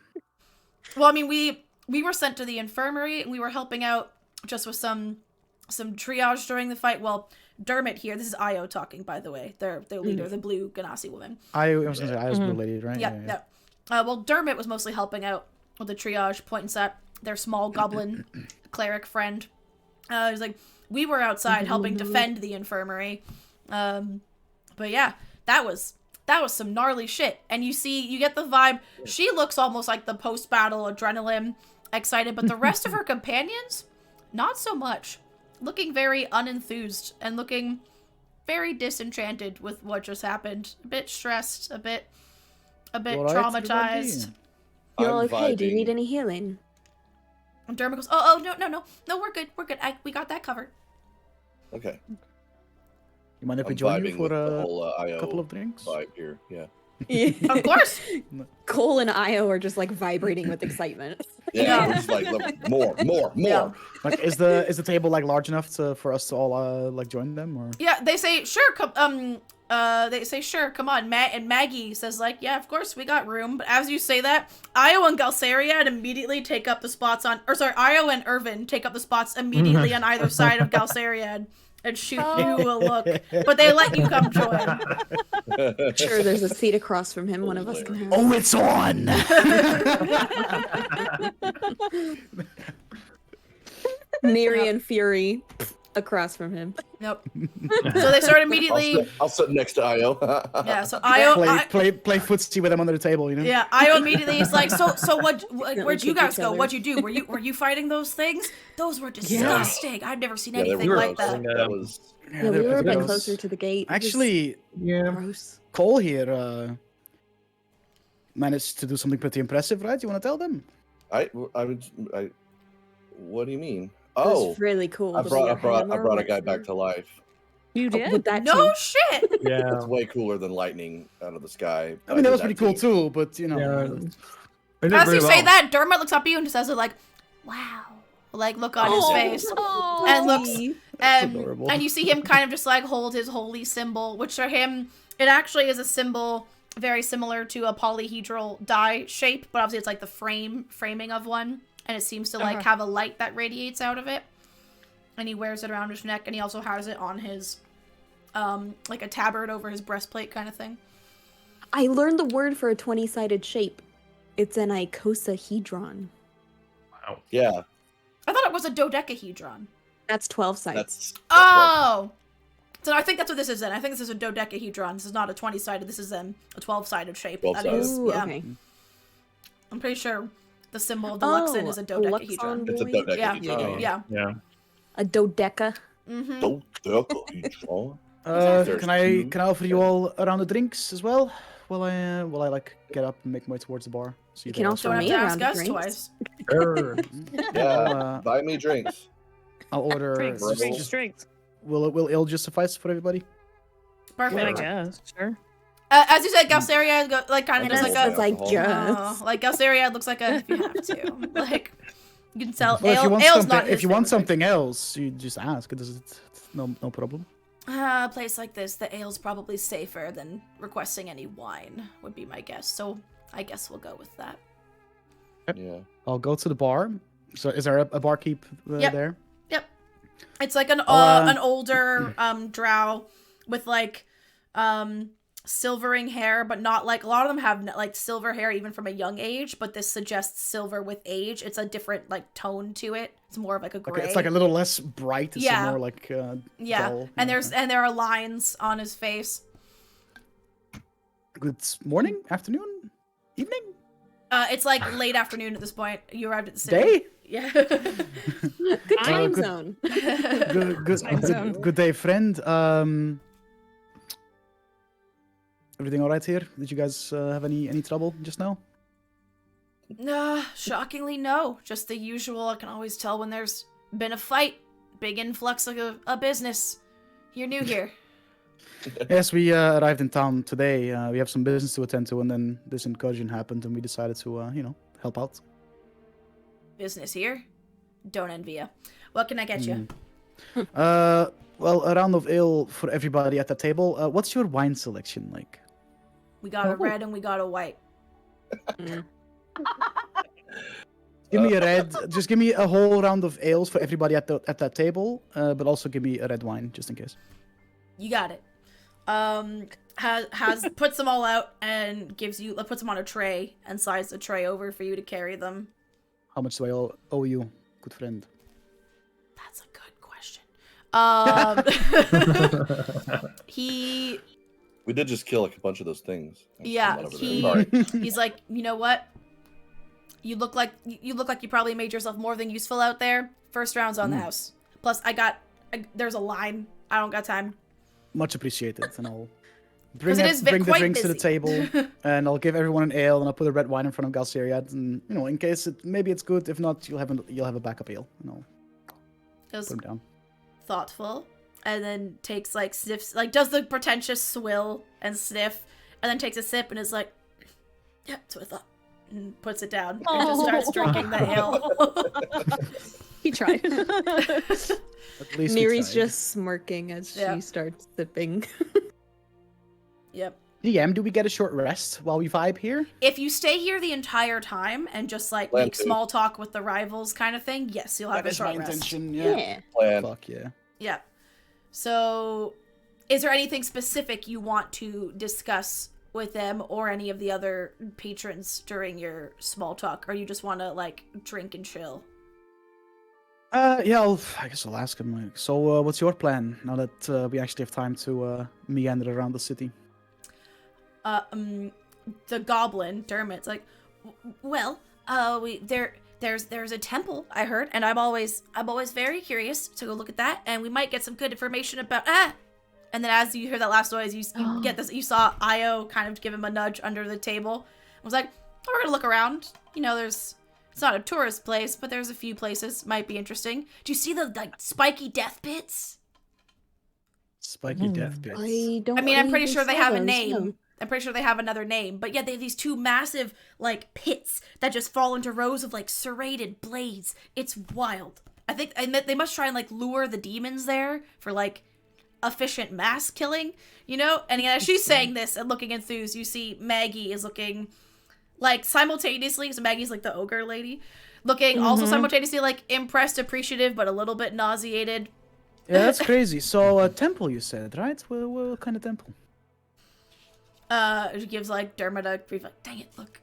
Well, I mean, we were sent to the infirmary, and we were helping out just with some triage during the fight. Well, Dermot here, this is Io talking, by the way, their leader, the blue Ganassi woman. I was gonna say, I was related, right? Yeah. Well, Dermot was mostly helping out with the triage, points at their small goblin cleric friend. He's like, we were outside helping defend the infirmary. But yeah, that was some gnarly shit. And you get the vibe. She looks almost like the post-battle adrenaline excited, but the rest of her companions, not so much. Looking very unenthused and looking very disenchanted with what just happened. A bit stressed, a bit Alright, traumatized. You're all I'm okay. Do you vibing. need any healing? And Dermot goes, oh, no, we're good. We got that covered. Okay. You mind if we I'm join you vibing for with the a whole IO couple of drinks? vibe here. Yeah. Of course. Cole and Io are just like vibrating with excitement. Yeah. We're just like, look, more. Yeah. Like, is the table like large enough for us to all like join them, or? Yeah, they say, sure, come on. And Maggie says, like, yeah, of course, we got room. But as you say that, Io and Galsariad immediately take up the spots Io and Irvin take up the spots immediately on either side of Galsariad and shoot you a look. But they let you come join. Sure, there's a seat across from him. One of us can have. Oh, it's on! Neri and Fury across from him. Nope. So they start immediately. I'll sit next to IO. Yeah, so Io. play footsie with them under the table, you know? Yeah, Io immediately is like, so where'd you kick guys each go? other. What'd you do? Were you fighting those things? Those were disgusting. I've never seen anything were like gross. that. That was Yeah, we they're were a bit gross. closer to the gate. It was Actually, Yeah. gross. Cole here managed to do something pretty impressive, right? You want to tell them? I what do you mean? It Oh, was really cool. I to brought see I a brought I hammer brought a with guy back the- to life. You did? With that No too. shit. Yeah. It's way cooler than lightning out of the sky. I mean, that did was pretty cool too. too, but you know. Yeah. They did As really you say well. that, Dermot looks up at you and just says it like, wow. Like, look on his face. And looks, adorable. and you see him kind of just like hold his holy symbol, which for him, it actually is a symbol very similar to a polyhedral die shape, but obviously it's like the framing of one, and it seems to like have a light that radiates out of it. And he wears it around his neck, and he also has it on his, like a tabard over his breastplate kind of thing. I learned the word for a 20-sided shape. It's an icosahedron. Wow. Yeah, I thought it was a dodecahedron. That's 12 sides. that's Oh! So I think that's what this is then. I think this is a dodecahedron. This is not a 20-sided. This is then a 12-sided shape. 12-sided. That is, Ooh, yeah. okay. I'm pretty sure the symbol of the Luxon is a dodecahedron. Luxon it's a boy. dodecahedron. Yeah. Yeah. A dodeca. Mm-hmm. Dodecahedron. Can I offer you all a round of drinks as well? Will I like get up and make my way towards the bar? See You if can they also Don't offer- have me to a ask round of us drinks. twice. Sure. Yeah, buy me drinks. I'll order. Drinks, Bro. drinks, drinks. Will ale just suffice for everybody? I mean, I Perfect. guess. Sure. As you said, Galceria like kind of I just can like hold a. my like alcohol. just. Like Galceria looks like a if you have to. Like you can tell Well, if you want ale's something, not his if you want favorite drink. something else, you just ask. It's no problem. A place like this, the ale's probably safer than requesting any wine, would be my guess. So I guess we'll go with that. Yeah. I'll go to the bar. So is there a barkeep Yep. there? It's like an older drow with like silvering hair, but not like a lot of them have like silver hair even from a young age, but this suggests silver with age. It's a different like tone to it. It's more of like a gray. Okay, it's like a little less bright. It's Yeah. more like yeah. dull. And Okay. there are lines on his face. Good morning, afternoon, evening, It's like late afternoon at this point. You arrived at the city. day. Yeah. Good time good- zone. Time zone. Good day, friend. Everything all right here? Did you guys have any trouble just now? Nah, shockingly no. Just the usual. I can always tell when there's been a fight. Big influx of a business. You're new here. Yes, we arrived in town today. We have some business to attend to, and then this incursion happened, and we decided to, help out. Business here? Don't envy ya. What can I get you? Well, a round of ale for everybody at the table. What's your wine selection like? We got a Oh. red and we got a white. Give me a red. Just give me a whole round of ales for everybody at that table, but also give me a red wine just in case. You got it. Has puts them all out and puts them on a tray and slides the tray over for you to carry them. How much do I owe you, good friend? That's a good question. He We did just kill a bunch of those things. Yeah, Someone over he- there. Sorry. he's like, you know what? You look like you probably made yourself more than useful out there. First round's on the house. Plus, there's a line. I don't got time. Much appreciated, and I'll bring 'Cause it is the quite drinks to the busy. table, and I'll give everyone an ale, and I'll put a red wine in front of Galceria, and in case maybe it's good. If not, you'll have a backup ale, and I'll It was put them down. thoughtful, and then takes like sniffs, like does the pretentious swill and sniff, and then takes a sip and is like, "Yeah, that's what I thought," and puts it down and just starts drinking the ale. He tried. At least we Neri's tried. just smirking as Yeah. she starts sipping. Yep. DM, do we get a short rest while we vibe here? If you stay here the entire time and just like Plan make to. small talk with the rivals kind of thing, yes, you'll have a short rest. Yeah. Plan. Fuck yeah. Yeah. So, is there anything specific you want to discuss with them or any of the other patrons during your small talk, or you just want to like drink and chill? Yeah, I guess I'll ask him. So, what's your plan now that we actually have time to meander around the city? The goblin Dermot's like, well, there's a temple I heard, and I'm always very curious to go look at that, and we might get some good information about And then as you hear that last noise, you get this. You saw Io kind of give him a nudge under the table. I was like, oh, we're gonna look around. It's not a tourist place, but there's a few places might be interesting. Do you see the like spiky death pits? Spiky death bits. I mean, I'm pretty sure they have a name. I'm pretty sure they have another name. But yeah, they have these two massive, like, pits that just fall into rows of, like, serrated blades. It's wild. I think they must try and, like, lure the demons there for, like, efficient mass killing, And as she's saying this and looking enthused, you see Maggie is looking, like, simultaneously, so Maggie's, like, the ogre lady, looking also simultaneously, like, impressed, appreciative, but a little bit nauseated. Yeah, that's crazy. So, a temple, you said, right? What kind of temple? She gives like Dermot a brief like, dang it, look.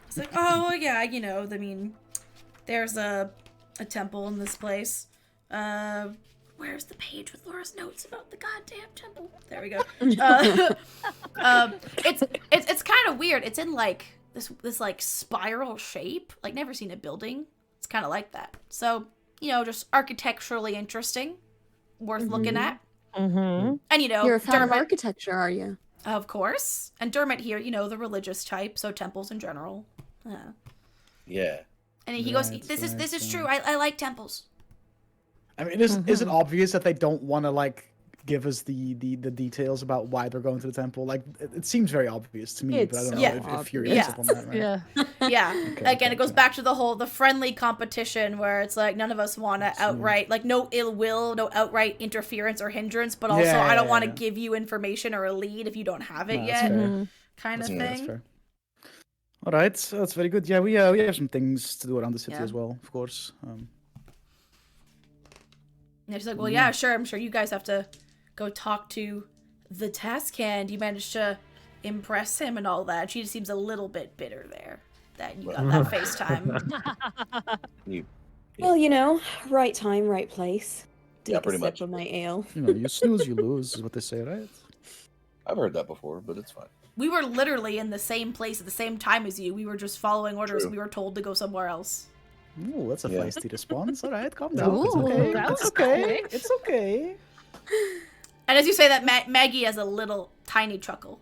It's like, oh well, yeah, I mean, there's a temple in this place. Where's the page with Laura's notes about the goddamn temple? There we go. It's kind of weird. It's in like this like spiral shape. Like never seen a building. It's kind of like that. So just architecturally interesting, worth looking at. Mm-hmm. And, you know, You're a fan of Dermot, architecture, are you? of course. And Dermot here, you know, the religious type, so temples in general. Yeah. And he goes, Right, this is right. true. I like temples. I mean, is it obvious that they don't want to like give us the details about why they're going to the temple? Like, it seems very obvious to me, but I It's don't so know if you're obvious. up on that, right? Yeah. Yeah. Okay, Again, it goes okay. back to the friendly competition where it's like none of us want to outright, like no ill will, no outright interference or hindrance, but also I don't want to Yeah. give you information or a lead if you don't have it No, yet, that's fair. Mm-hmm. kind of That's fair, that's thing. fair. All right, so that's very good. Yeah, we have some things to do around the city Yeah. as well, of course. And she's like, well, yeah, sure. I'm sure you guys have to go talk to the task hand. You managed to impress him and all that. She seems a little bit bitter there that you got that FaceTime. You, Well, you know, right time, right place. Yeah, Take pretty a sip much. of my ale. You know, you snooze, you lose, is what they say, right? I've heard that before, but it's fine. We were literally in the same place at the same time as you. We were just following orders. True. We were told to go somewhere else. Ooh, that's a Yeah. feisty response. All right, calm down. It's Ooh, okay. that It's was okay. quick. It's okay. And as you say that, Maggie has a little tiny chuckle.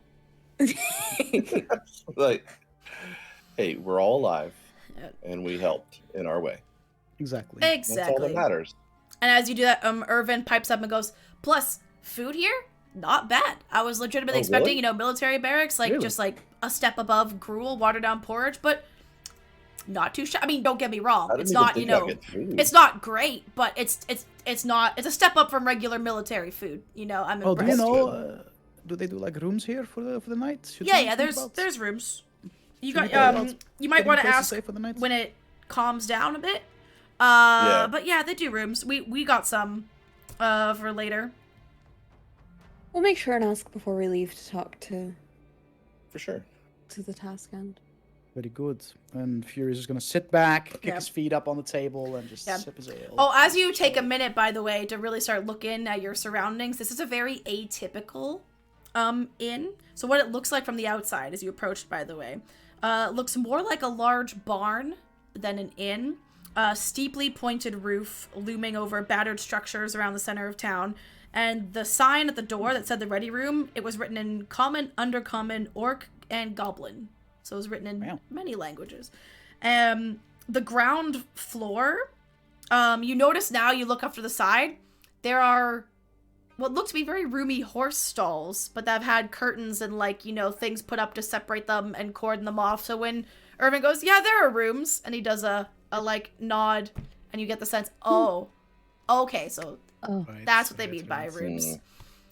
Like, hey, we're all alive, Yeah. and we helped in our way. Exactly. That's all that Exactly. matters. And as you do that, Irvin pipes up and goes, plus, food here? Not bad. I was legitimately Oh, expecting, really? you know, military barracks, like, Really? just, like, a step above gruel, watered down porridge, but not too I mean, don't get me wrong. I didn't It's even not, you think I'd know, get food. it's not great, but it's not, it's a step up from regular military food, you know, I'm Oh, do you impressed. know? Do they do like rooms here for the night? Should Yeah, we yeah, think about- there's rooms. You should we got, think about you might getting want to places ask stay for the night? when it calms down a bit. Yeah. But yeah, they do rooms. We got some, for later. We'll make sure and ask before we leave to talk to For sure. the task end. Very good. And Fury's just gonna sit back, kick Yeah. his feet up on the table, and just Yeah. sip his ale. Oh, as you take a minute, by the way, to really start looking at your surroundings, this is a very atypical inn. So what it looks like from the outside as you approached, by the way, looks more like a large barn than an inn. Steeply pointed roof looming over battered structures around the center of town. And the sign at the door that said the ready room, it was written in common, undercommon, orc, and goblin. So it was written in Wow. many languages. The ground floor, you notice now, you look up to the side, there are what look to be very roomy horse stalls, but that have had curtains and, like, you know, things put up to separate them and cordon them off. So when Irvin goes, yeah, there are rooms, and he does a like, nod, and you get the sense, oh, okay, so Oh. Right, that's what they right, mean by right. rooms.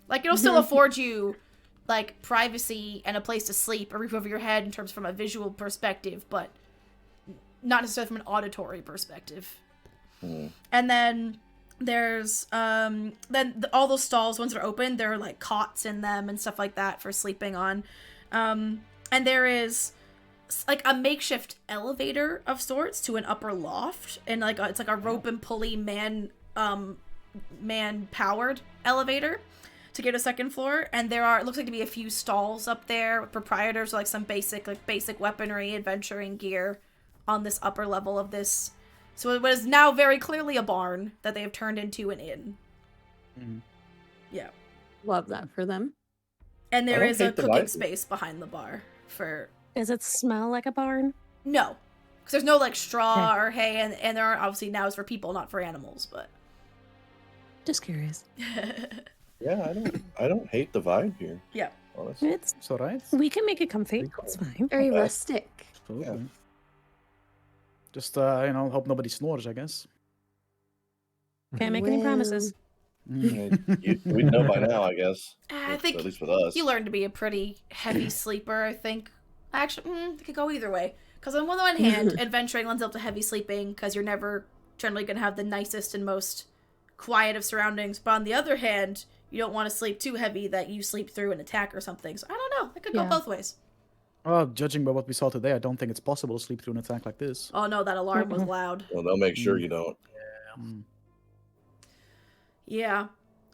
Like, it'll still afford you, like, privacy and a place to sleep, a roof over your head in terms from a visual perspective, but not necessarily from an auditory perspective. Mm. And then there's all those stalls, ones that are open, there are like cots in them and stuff like that for sleeping on. And there is like a makeshift elevator of sorts to an upper loft, and like it's like a rope and pulley man powered elevator to get to second floor. And there are, it looks like to be a few stalls up there with proprietors, like some basic weaponry, adventuring gear on this upper level of this. So it was now very clearly a barn that they have turned into an inn. Mhm. Yeah. Love that for them. And there don't is a hate the cooking vibe. space behind the bar for... Does it smell like a barn? No. Because there's no, like, straw or hay, and there are obviously now is for people, not for animals, but... Just curious. Yeah, I don't hate the vibe here. Yeah. Honestly. It's It's all right. we can make it comfy. It's fine. Very Okay. rustic. Absolutely. Just you know, hope nobody snores, I guess. Can't make any promises. We'd know by now, I guess. I At think least with us. you learn to be a pretty heavy sleeper, I think. Actually, it could go either way. Because on one hand, adventuring lends up to heavy sleeping, because you're never generally going to have the nicest and most quiet of surroundings. But on the other hand, you don't want to sleep too heavy that you sleep through an attack or something. So I don't know. It could go Yeah. both ways. Well, judging by what we saw today, I don't think it's possible to sleep through an attack like this. Oh no, that alarm was loud. Well, they'll make sure you don't. Mm. Yeah.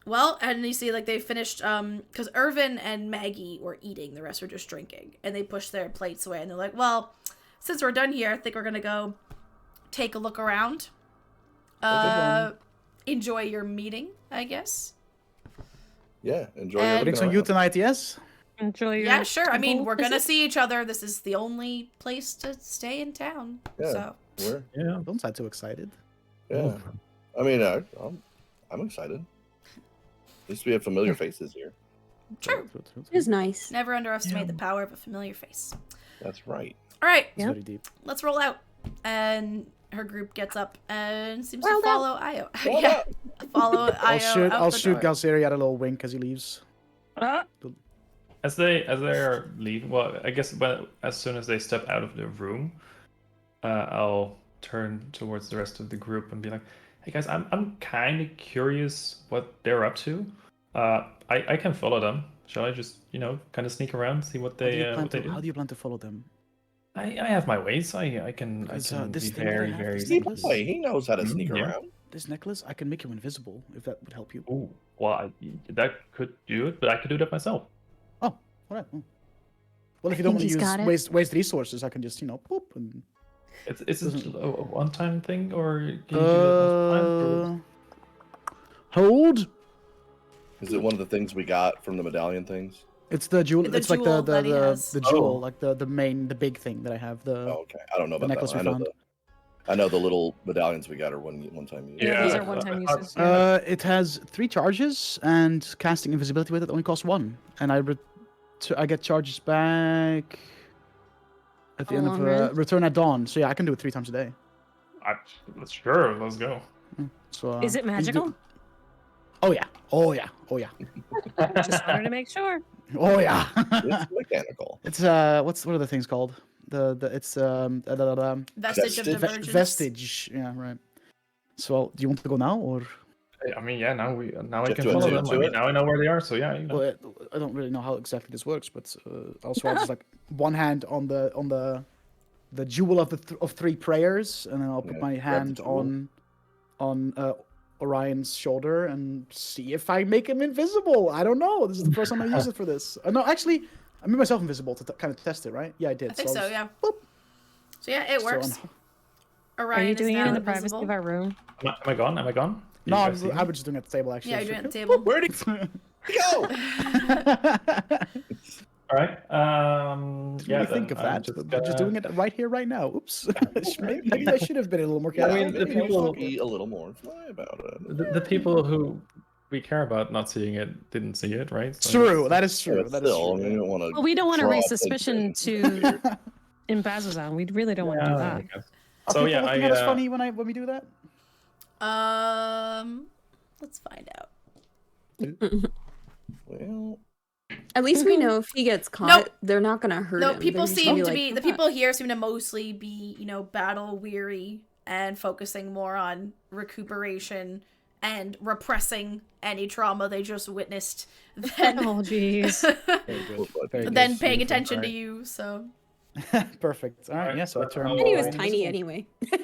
Well, and you see, like, they finished, because Irvin and Maggie were eating, the rest were just drinking, and they pushed their plates away, and they're like, well, since we're done here, I think we're gonna go take a look around. good one. Enjoy your meeting, I guess. Yeah, enjoy And- your Drinks looking on you around. tonight, yes? Enjoy your. Yeah, sure. I mean, temple we're gonna visit. see each other. This is the only place to stay in town. Yeah. So We're, Yeah. Don't sound too excited. yeah. I mean, I'm excited. At least we have familiar faces here. true. It was nice. Never underestimate the power of a familiar face. That's right. All right, It's Yeah. very deep. let's roll out. And her group gets up and seems Well to follow Io. Well yeah, follow Io I'll out the shoot door. Galseri at a little wink as he leaves. Ah, As they are leaving, well, I guess as soon as they step out of the room, I'll turn towards the rest of the group and be like, "Hey guys, I'm kind of curious what they're up to. I can follow them. Shall I just kind of sneak around, see what they do? How do you plan to follow them? I have my ways. I can Because, be this thing that I very have, very. this See, necklace? boy, he knows how to sneak Yeah. around. This necklace, I can make you invisible if that would help you. Ooh, well, that could do it, but I could do that myself. Oh, all right. Well, if you I don't think want to he's got it. waste resources, I can just poop and. Is it a one-time thing, or can you do that multiple times, or- Hold. Is it one of the things we got from the medallion things? It's the jewel. The It's like jewel that he has. the jewel, Oh. like the big thing that I have. The Oh, okay. I don't know the about that necklace one. we found. I know the little medallions we got are one time use. Yeah, these Yeah, are one-time I thought- uses. Yeah. It has 3 charges, and casting invisibility with it only costs 1. And I get charges back at the How end long of rest? return at dawn. So yeah, I can do it 3 times a day. Sure, let's go. So Is it you do- magical? Oh yeah! Oh yeah! Oh yeah! Just wanted to make sure. Oh yeah! It's mechanical. It's what are the things called? It's Vestige of Vestige. divergence. vestige. Yeah, right. So do you want to go now or? I mean, yeah. Now I Just can do it, follow do it, them. do I mean, it. now I know where they are. So yeah, Well, I don't really know how exactly this works, but also I just like one hand on the jewel of 3 prayers, and then I'll put Yeah, my grab the hand jewel. on Orion's shoulder and see if I make him invisible. I don't know. This is the first time I use it for this. No, actually, I made myself invisible to kind of test it, right? Yeah, I did. I think I'll so, just- yeah. boop. So yeah, it So, works. Are Orion you doing is it now in the privacy invisible. of our room? am I gone? Am I gone? No, You guys see me? I was just doing it at the table actually. Yeah, you're doing it at the Just table. Where'd he go? All right. Yeah, Yeah. think of then I'm that. But just doing it right here, right now. Oops. Maybe I should have been a little more Yeah, careful. I mean, the maybe people- be a little more fly about it. The people who we care about not seeing it didn't see it, right? So True. That is Yeah, true. but That is still, true. I mean, yeah. you don't want to. Well, we don't want to draw raise suspicion attention. to in Bazzoxan. We really don't want to do I that. guess. Are So people yeah, looking I at us funny when we do that? Let's find out. Well, At least we know if he gets caught, Nope. they're not gonna hurt No, him. people They're just seem gonna to like, be the "Ah." people here seem to mostly be, battle weary and focusing more on recuperation and repressing any trauma they just witnessed than Oh, jeez. Very good. Very than good. paying Beautiful, attention to right. you. So Perfect. All right. Yeah. So I turn. And he was Oh, tiny invisible. anyway. yeah,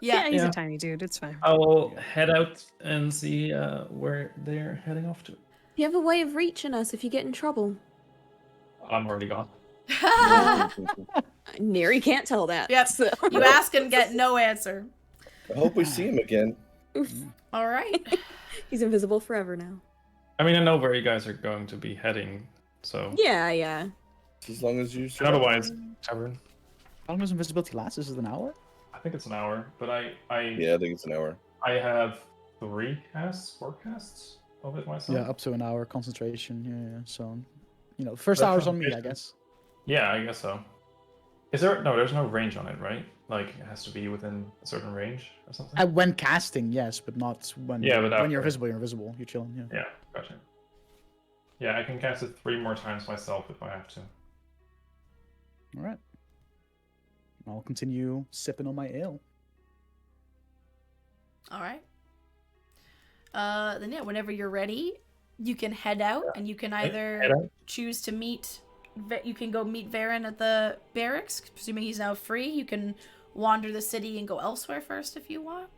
Yeah, he's Yeah. a tiny dude. It's fine. I'll head out and see where they're heading off to. You have a way of reaching us if you get in trouble. I'm already gone. Neri can't tell that. Yep. So. you ask and get no answer. I hope we see him again. All right. He's invisible forever now. I mean, I know where you guys are going to be heading, so. Yeah, yeah. As long as you. And otherwise, tavern. How long does invisibility last? Is it an hour? I think it's an hour, but I Yeah, I think it's an hour. I have 4 casts of it myself. Yeah, up to an hour concentration. Yeah. So, first That's hour's not on me, I bad. guess. Yeah, I guess so. Is there no? There's no range on it, right? Like it has to be within a certain range or something. When casting, yes, but not when. Yeah, but when you're after. visible, you're invisible. You're chilling. Yeah. Yeah, gotcha. Yeah, I can cast it 3 more times myself if I have to. All right. I'll continue sipping on my ale. All right. Then yeah, whenever you're ready, you can head out, and you can either Head out? choose to meet. You can go meet Varen at the barracks, presuming he's now free. You can wander the city and go elsewhere first if you want.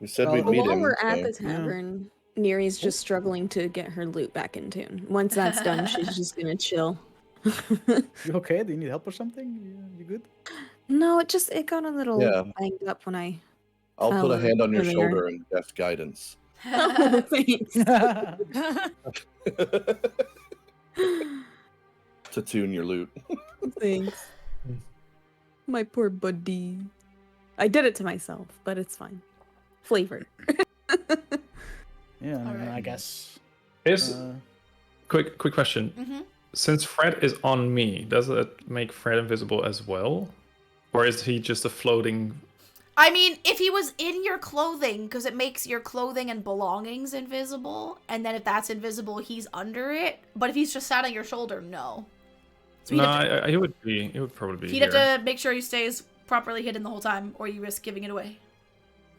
We said Well, we'd But meet while him. we're at so- the tavern, Neri's just struggling to get her loot back in tune. Once that's done, she's just gonna chill. You okay? Do you need help or something? You good? No, it got a little Yeah. banged up when I I'll put a Oh, hand on your earlier. shoulder and cast guidance. Oh, thanks. To tune your loot. Thanks. My poor buddy. I did it to myself, but it's fine. Flavored. Yeah, and then I Alright. guess. Is Uh, quick question. Mm-hmm. Since Fred is on me, does it make Fred invisible as well, or is he just a floating? I mean, if he was in your clothing, because it makes your clothing and belongings invisible, and then if that's invisible, he's under it. But if he's just sat on your shoulder, no. So No, he would be. He would probably be he'd here. have to make sure he stays properly hidden the whole time, or you risk giving it away.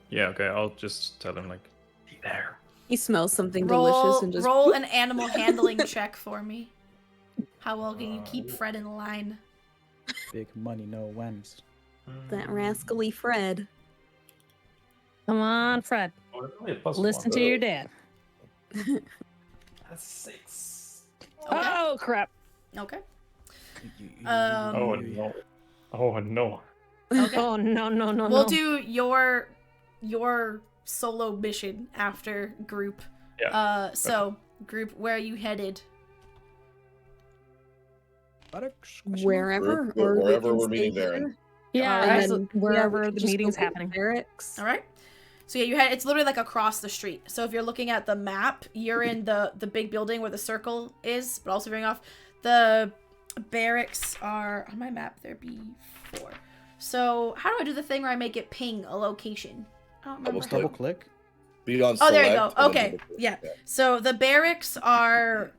Yeah. Okay. I'll just tell him like, be there. He smells something delicious and just Roll an animal handling check for me. How well can you keep Fred in line? big money, no whens. that rascally Fred. Come on, Fred. Oh, it's only a plus Listen to one. your dad. That's 6. Okay. Oh, crap. Okay. Oh no. Oh no. Okay. Oh, no, no, no, We'll no. do your solo mission after group. Yeah. So group, where are you headed? Wherever, or Wherever we we're can meeting stay Varen. here. Yeah, Alright. as- And then, wherever we the can just meeting's go to the happening. barracks. All right. So yeah, you had it's literally like across the street. So if you're looking at the map, you're in the big building where the circle is, but also veering off. The barracks are on my map. They're B4. So how do I do the thing where I make it ping a location? I don't remember. Double Double click. Be on Oh, there you select, go. and then Okay, double click. yeah. So the barracks are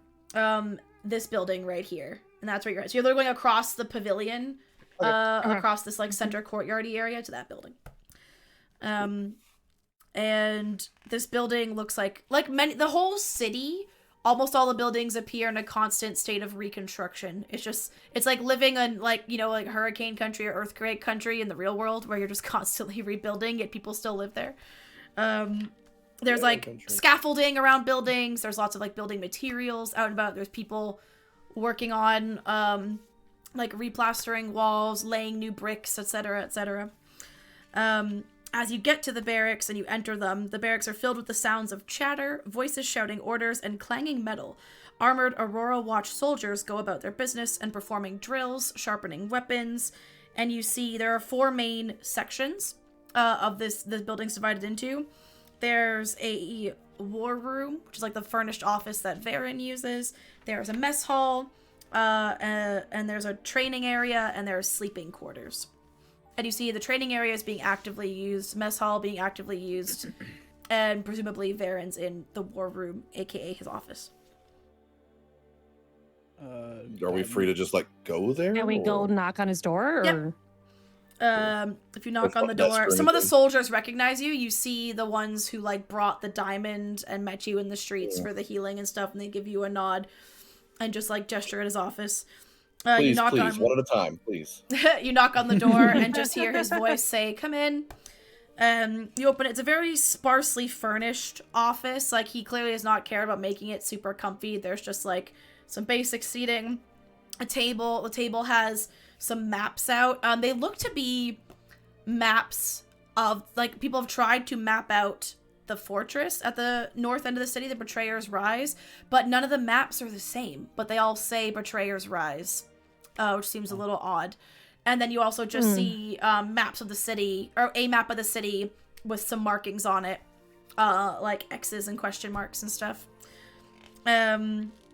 this building right here, and that's where you're at. So you're literally going across the pavilion, across this like center courtyardy area to that building. And this building looks like the whole city. Almost all the buildings appear in a constant state of reconstruction. It's like living in like hurricane country or earthquake country in the real world where you're just constantly rebuilding, yet people still live there. There's like country. scaffolding around buildings. There's lots of like building materials out and about. There's people working on like replastering walls, laying new bricks, etc., etc. As you get to the barracks and you enter them, the barracks are filled with the sounds of chatter, voices shouting orders, and clanging metal. Armored Aurora Watch soldiers go about their business and performing drills, sharpening weapons, and you see there are 4 main sections of this building's divided into. There's a war room, which is like the furnished office that Varen uses. There's a mess hall, and there's a training area, and there's sleeping quarters. And you see the training area is being actively used, mess hall being actively used, and presumably Varen's in the war room, aka his office. Are we free to just like go there? Can we go or- knock on his door? Or... Yep. If you knock That's on the not- that's door, for some of the anything. soldiers recognize you. You see the ones who like brought the diamond and met you in the streets Yeah. for the healing and stuff, and they give you a nod and just like gesture at his office. You Please, knock please, on one at a time, please. you knock on the door and just hear his voice say, "Come in." You open it. It's a very sparsely furnished office. Like, he clearly has not cared about making it super comfy. There's just like some basic seating, a table. The table has some maps out. They look to be maps of like people have tried to map out the fortress at the north end of the city, the Betrayer's Rise, but none of the maps are the same, but they all say Betrayer's Rise, which seems a little odd. And then you also just see maps of the city, or a map of the city with some markings on it, like X's and question marks and stuff.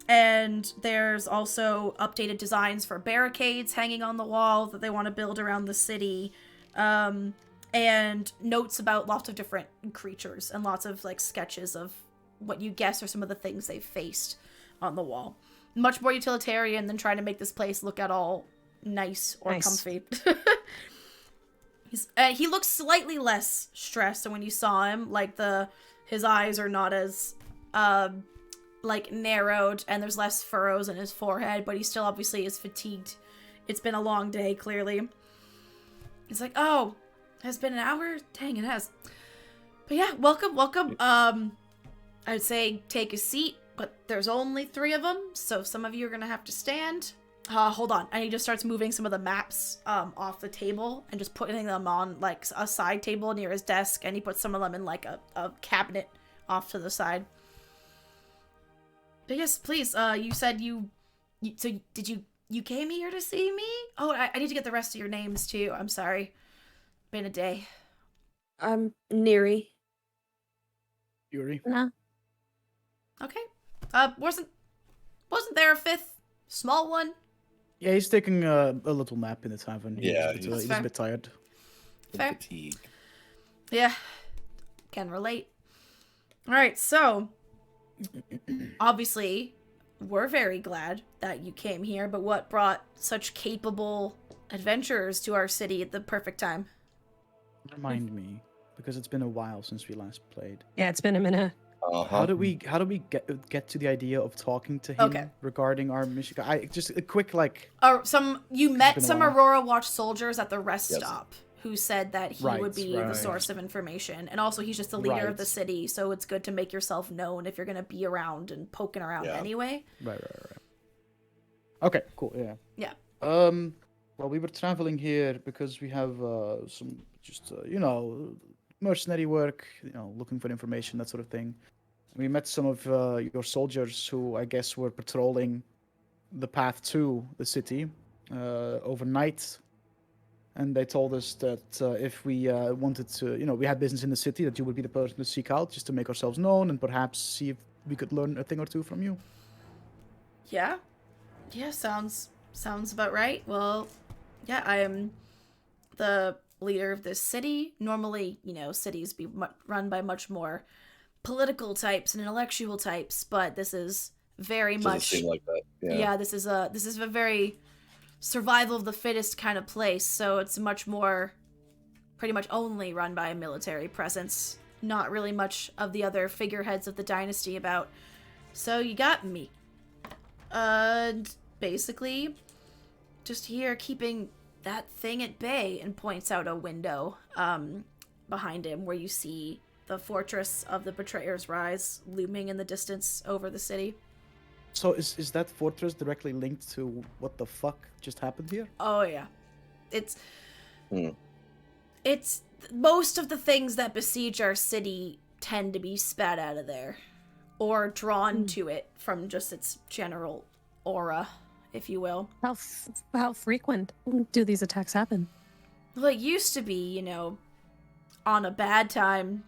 And there's also updated designs for barricades hanging on the wall that they want to build around the city. And notes about lots of different creatures and lots of like sketches of what you guess are some of the things they've faced on the wall. Much more utilitarian than trying to make this place look at all nice or Nice. comfy. He looks slightly less stressed than when you saw him. Like his eyes are not as like narrowed, and there's less furrows in his forehead, but he still obviously is fatigued. It's been a long day, clearly. He's like, "Oh, has been an hour? Dang, it has." But yeah, welcome. I'd say take a seat, but there's only 3 of them, so some of you are gonna have to stand. Hold on. And he just starts moving some of the maps off the table and just putting them on like a side table near his desk, and he puts some of them in like a cabinet off to the side. But yes, please, you said so did you came here to see me? Oh, I need to get the rest of your names too. I'm sorry. Been a day. I'm Neri. Yuri. No. Okay. Wasn't there a fifth small one? Yeah, he's taking a little nap in the tavern. Yeah, he's That's a fair. bit tired. Fair. Fatigue. Yeah. Can relate. All right, so obviously we're very glad that you came here, but what brought such capable adventurers to our city at the perfect time? Remind me, because it's been a while since we last played. Yeah, it's been a minute. How do we get to the idea of talking to him Okay. regarding our mission? I just a quick You met been a some while. Aurora Watch soldiers at the rest Yes. stop who said that he Right, would be the right. source of information, and also he's just the leader of the Right. city, so it's good to make yourself known if you're gonna be around and poking around Yeah. anyway. right. Okay, cool. Yeah. Yeah. Well, we were traveling here because we have some just mercenary work. Looking for information, that sort of thing. We met some of your soldiers who I guess were patrolling the path to the city overnight. And they told us that if we wanted to, we had business in the city, that you would be the person to seek out just to make ourselves known and perhaps see if we could learn a thing or two from you. Yeah. Yeah, sounds about right. Well, yeah, I am the leader of this city. Normally, cities be run by much more political types and intellectual types, but this is very Doesn't much seem like that. yeah, this is a very survival of the fittest kind of place, so it's much more pretty much only run by a military presence, not really much of the other figureheads of the dynasty about. So you got me. Basically just here keeping that thing at bay, and points out a window behind him where you see the fortress of the Betrayer's Rise looming in the distance over the city. So is that fortress directly linked to what the fuck just happened here? Oh yeah. It's most of the things that besiege our city tend to be spat out of there or drawn to it from just its general aura, if you will. How frequent do these attacks happen? Well, it used to be, on a bad time,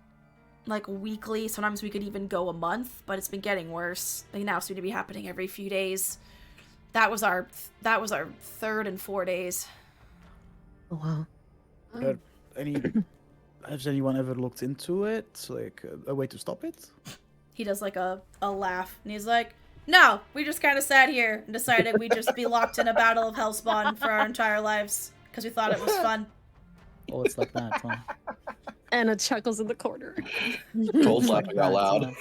like weekly. Sometimes we could even go a month, but it's been getting worse. They now seem to be happening every few days. That was our third and 4 days. Oh, wow. Has anyone ever looked into it, like a way to stop it? He does like a laugh, and he's like, "No, we just kind of sat here and decided we'd just be locked in a battle of Hellspawn for our entire lives because we thought it was fun." Oh, it's like that, huh? Anna chuckles in the corner. Cold laughing out loud.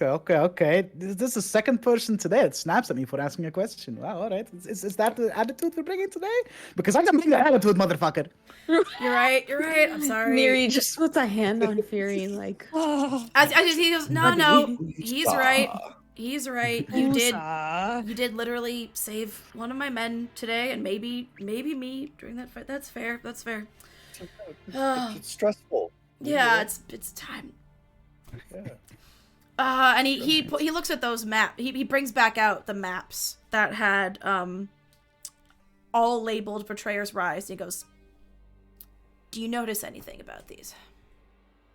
Okay. This is the second person today that snaps at me for asking a question. Wow, all right. Is that the attitude we're bringing today? Because I'm gonna bring that attitude, motherfucker. You're right. I'm sorry. Neri just puts a hand on Fury, like, As he goes, no, he's right. He's right. You Usa. did literally save one of my men today, and maybe me during that fight. That's fair. It's stressful. Yeah, it's time. Yeah. And he looks at those maps. He brings back out the maps that had all labeled Betrayer's Rise. And he goes, "Do you notice anything about these?"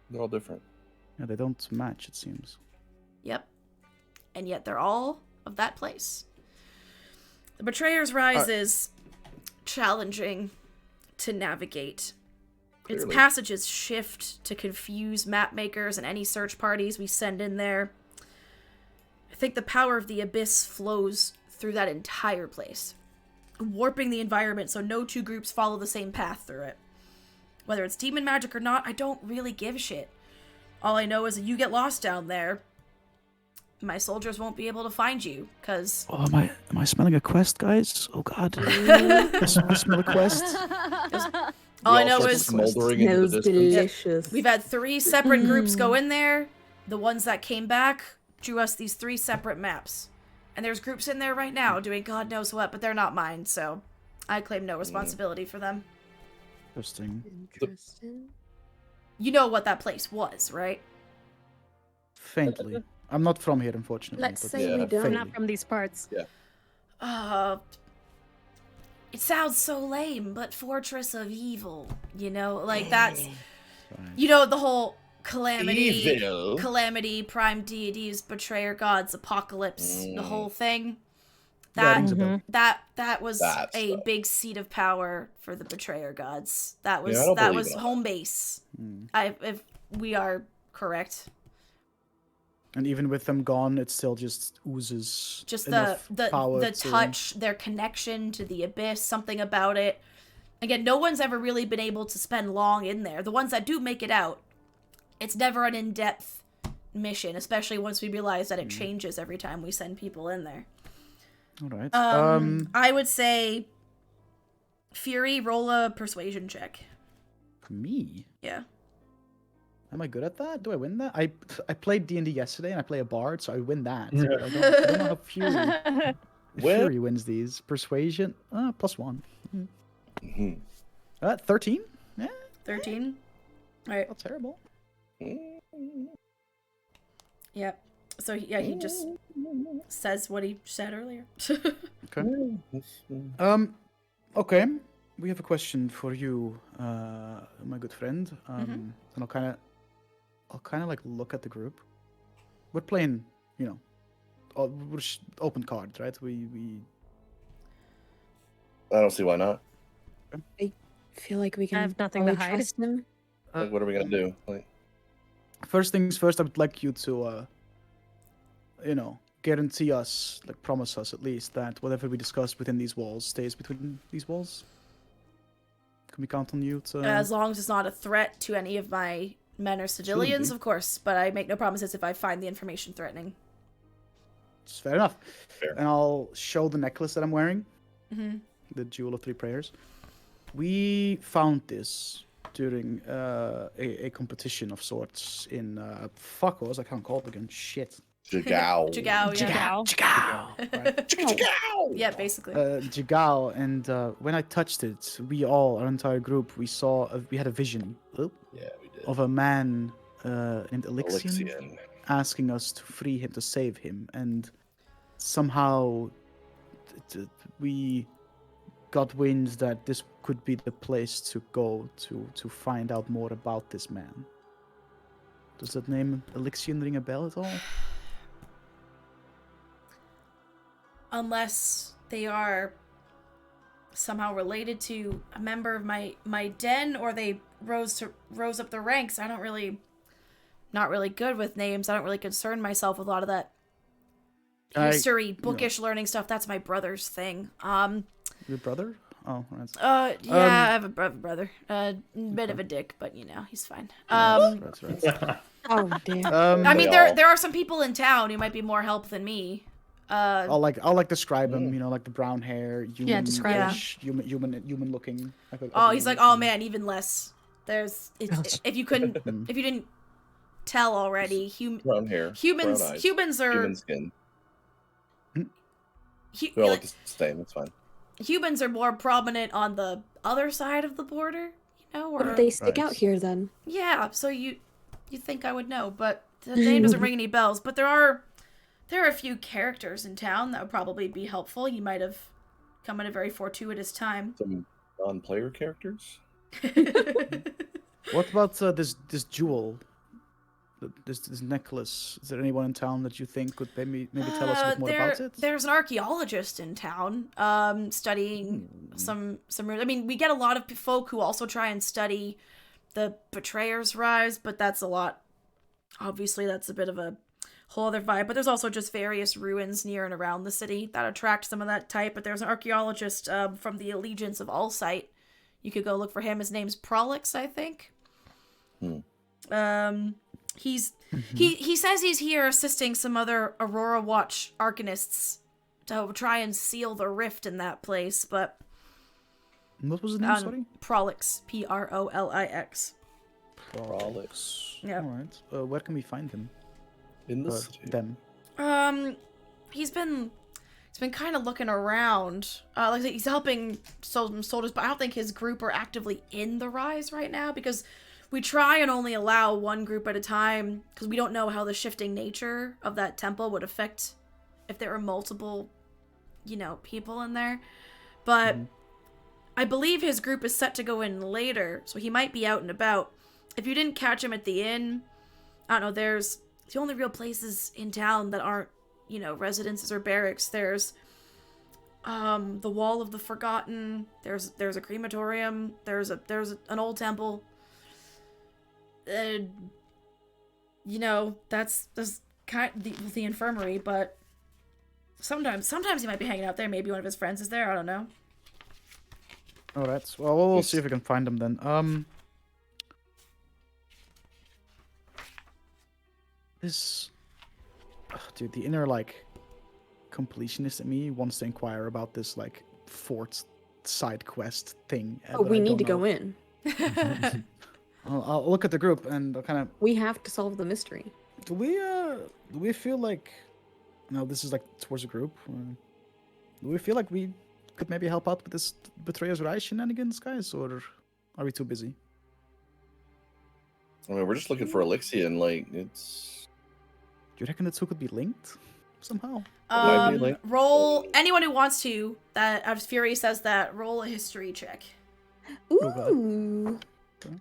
They're all different. Yeah, they don't match, it seems. Yep. And yet they're all of that place. The Betrayer's Rise is challenging to navigate. Its Clearly. passages shift to confuse map makers and any search parties we send in there. I think the power of the Abyss flows through that entire place, warping the environment so no two groups follow the same path through it. Whether it's demon magic or not, I don't really give a shit. All I know is that you get lost down there, my soldiers won't be able to find you, because... Oh, am I smelling a quest, guys? Oh god. I smell a quest. All I We know start is smoldering into the smells distance. delicious. we've had 3 separate groups go in there. The ones that came back drew us these 3 separate maps. And there's groups in there right now doing God knows what, but they're not mine, so I claim no responsibility for them. Interesting. Interesting. You know what that place was, right? Faintly. I'm not from here, unfortunately. Let's but say Yeah. we I'm don't. I'm faintly. not from these parts. Uh, it sounds so lame, but Fortress of Evil, you know, like that's, you know, the whole Evil. calamity, prime deities, betrayer gods, apocalypse, the whole thing. Yeah, That rings a bell. that was That a stuff. big seat of power for the betrayer gods. That Yeah, was I don't that believe was in all home base. Mm. If we are correct. And even with them gone, it still just oozes Just enough power the to- touch, their connection to the abyss, something about it. Again, no one's ever really been able to spend long in there. The ones that do make it out, it's never an in-depth mission, especially once we realize that it changes every time we send people in there. All right. I would say Fury, roll a persuasion check. Me? Yeah. Am I good at that? Do I win that? I played D&D yesterday, and I play a bard, so I win that. Yeah. But I don't know how Fury Well- Fury wins these. Persuasion, +1. Mhm. 13? Yeah, 13. All right. not terrible. Yep. So yeah, he just says what he said earlier. Okay. Okay. We have a question for you, my good friend. And I'll kind of like look at the group. We're playing, you know, open cards, right? We I don't see why not. I feel like we can have nothing to probably hide. trust him. Like, what are we gonna do? Like, First things first, I would like you to, you know, guarantee us, like promise us at least, that whatever we discuss within these walls stays between these walls. Can we count on you to? As long as it's not a threat to any of my men or civilians, be. of course. But I make no promises if I find the information threatening. It's fair enough. Fair. And I'll show the necklace that I'm wearing, Mm-hmm. the Jewel of Three Prayers. We found this during a competition of sorts in fuck, what was I can't call it again? Shit. Jigao. Jigao, yeah. Right. Jigao. Yeah, basically. Jigao, and when I touched it, we all, our entire group, we had a vision Yeah, we did. of a man named Elixion Elixion. asking us to free him, to save him, and somehow we got wind that this could be the place to go to find out more about this man. Does that name Elixion ring a bell at all? Unless they are somehow related to a member of my den, or they rose up the ranks. I don't really, not really good with names. I don't really concern myself with a lot of that history, bookish learning stuff. That's my brother's thing. Your brother? Oh, right. Yeah, I have a brother. Bit of a dick, but you know, he's fine. Right. Oh dear. I mean, They all- there are some people in town who might be more help than me. I'll describe him. You know, like the brown hair, human, describe him. human looking. Oh, he's like, oh man, even less. If you didn't tell already, Brown hair. humans brown eyes, humans are human skin. hu- We all like, look the same. It's fine. humans are more prominent on the other side of the border, you know, What or did they stick Right. out here then? yeah. So you think I would know, but the name doesn't ring any bells. But there are a few characters in town that would probably be helpful. You might have come at a very fortuitous time. Some non-player characters. What about this jewel? This necklace? Is there anyone in town that you think could maybe tell us a bit more about it? There's an archaeologist in town, studying some ruins. I mean, we get a lot of folk who also try and study the Betrayer's Rise, but that's a lot. Obviously, that's a bit of a whole other vibe. But there's also just various ruins near and around the city that attract some of that type. But there's an archaeologist from the Allegiance of Allsight. You could go look for him. His name's Prolix, I think. He says he's here assisting some other Aurora Watch arcanists to try and seal the rift in that place, but What was his name? Sorry. Prolix, Prolix. Prolix. Yeah. All right. Where can we find him? In the city. Them. He's been kind of looking around. Like he's helping some soldiers, but I don't think his group are actively in the Rise right now because we try and only allow one group at a time because we don't know how the shifting nature of that temple would affect if there were multiple, people in there. But I believe his group is set to go in later, so he might be out and about. If you didn't catch him at the inn, I don't know, there's the only real places in town that aren't, residences or barracks. There's the Wall of the Forgotten, there's a crematorium, there's an old temple. That's kind of the infirmary, but sometimes he might be hanging out there. Maybe one of his friends is there. I don't know. All right. Well, we'll see if we can find them then. Dude, the inner completionist in me wants to inquire about this fourth side quest thing. We need to go in. I'll look at the group and I'll kind of. We have to solve the mystery. Do we feel like? No, this is towards the group. Do we feel like we could maybe help out with this Betrayer's Rise shenanigans, guys, or are we too busy? I mean, we're just looking for Elixir, and it's. Do you reckon the two could be linked somehow? Roll anyone who wants to. That as Fury says that, roll a history check. Ooh.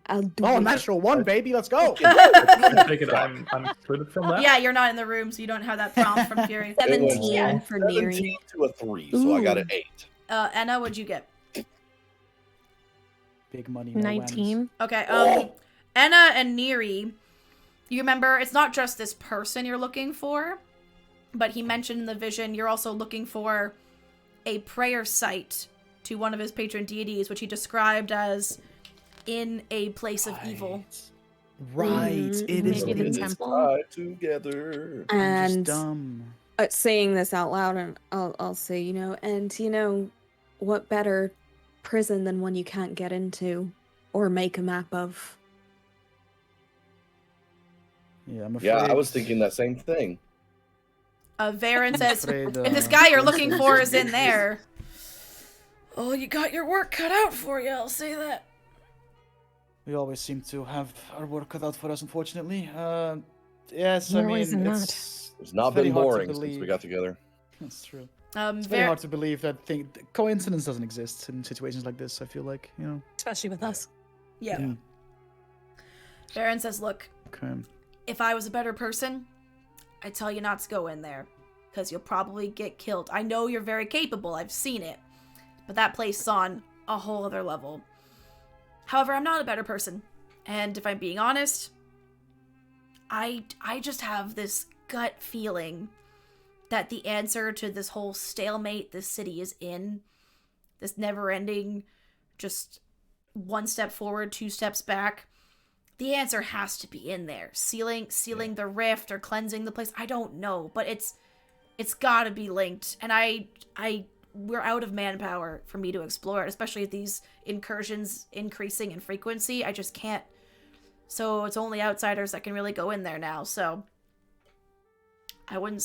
I'll do a natural one, baby. Let's go. I take it I'm excluded from that. Yeah, you're not in the room, so you don't have that prompt from Fury. 17 for Neri. 17 to a 3, so I got an 8. Anna, what'd you get? Big money. No 19. Okay. Anna and Neri, you remember it's not just this person you're looking for, but he mentioned in the vision you're also looking for a prayer site to one of his patron deities, which he described as in a place of evil. Right. It is Maybe the It's temple. tied together. And dumb. saying this out loud, and I'll say, what better prison than one you can't get into or make a map of? Yeah, I'm afraid. Yeah, I was thinking that same thing. Varen says, afraid, if this guy you're looking for is in there, oh, you got your work cut out for you, I'll say that. We always seem to have our work cut out for us, unfortunately. Yes, I More ways mean, than it's not very been hard to boring since believe. we got together. That's true. It's very Var- hard to believe that coincidence doesn't exist in situations like this. I feel like, Especially with us. yeah. Mm. Varen says, look, Okay. if I was a better person, I'd tell you not to go in there, because you'll probably get killed. I know you're very capable, I've seen it, but that place is on a whole other level. However, I'm not a better person, and if I'm being honest, I just have this gut feeling that the answer to this whole stalemate this city is in, this never-ending, just one step forward, 2 steps back, the answer has to be in there. Sealing the rift or cleansing the place. I don't know, but it's gotta be linked. And we're out of manpower for me to explore it, especially if these incursions increasing in frequency. I just can't. So it's only outsiders that can really go in there now. So I wouldn't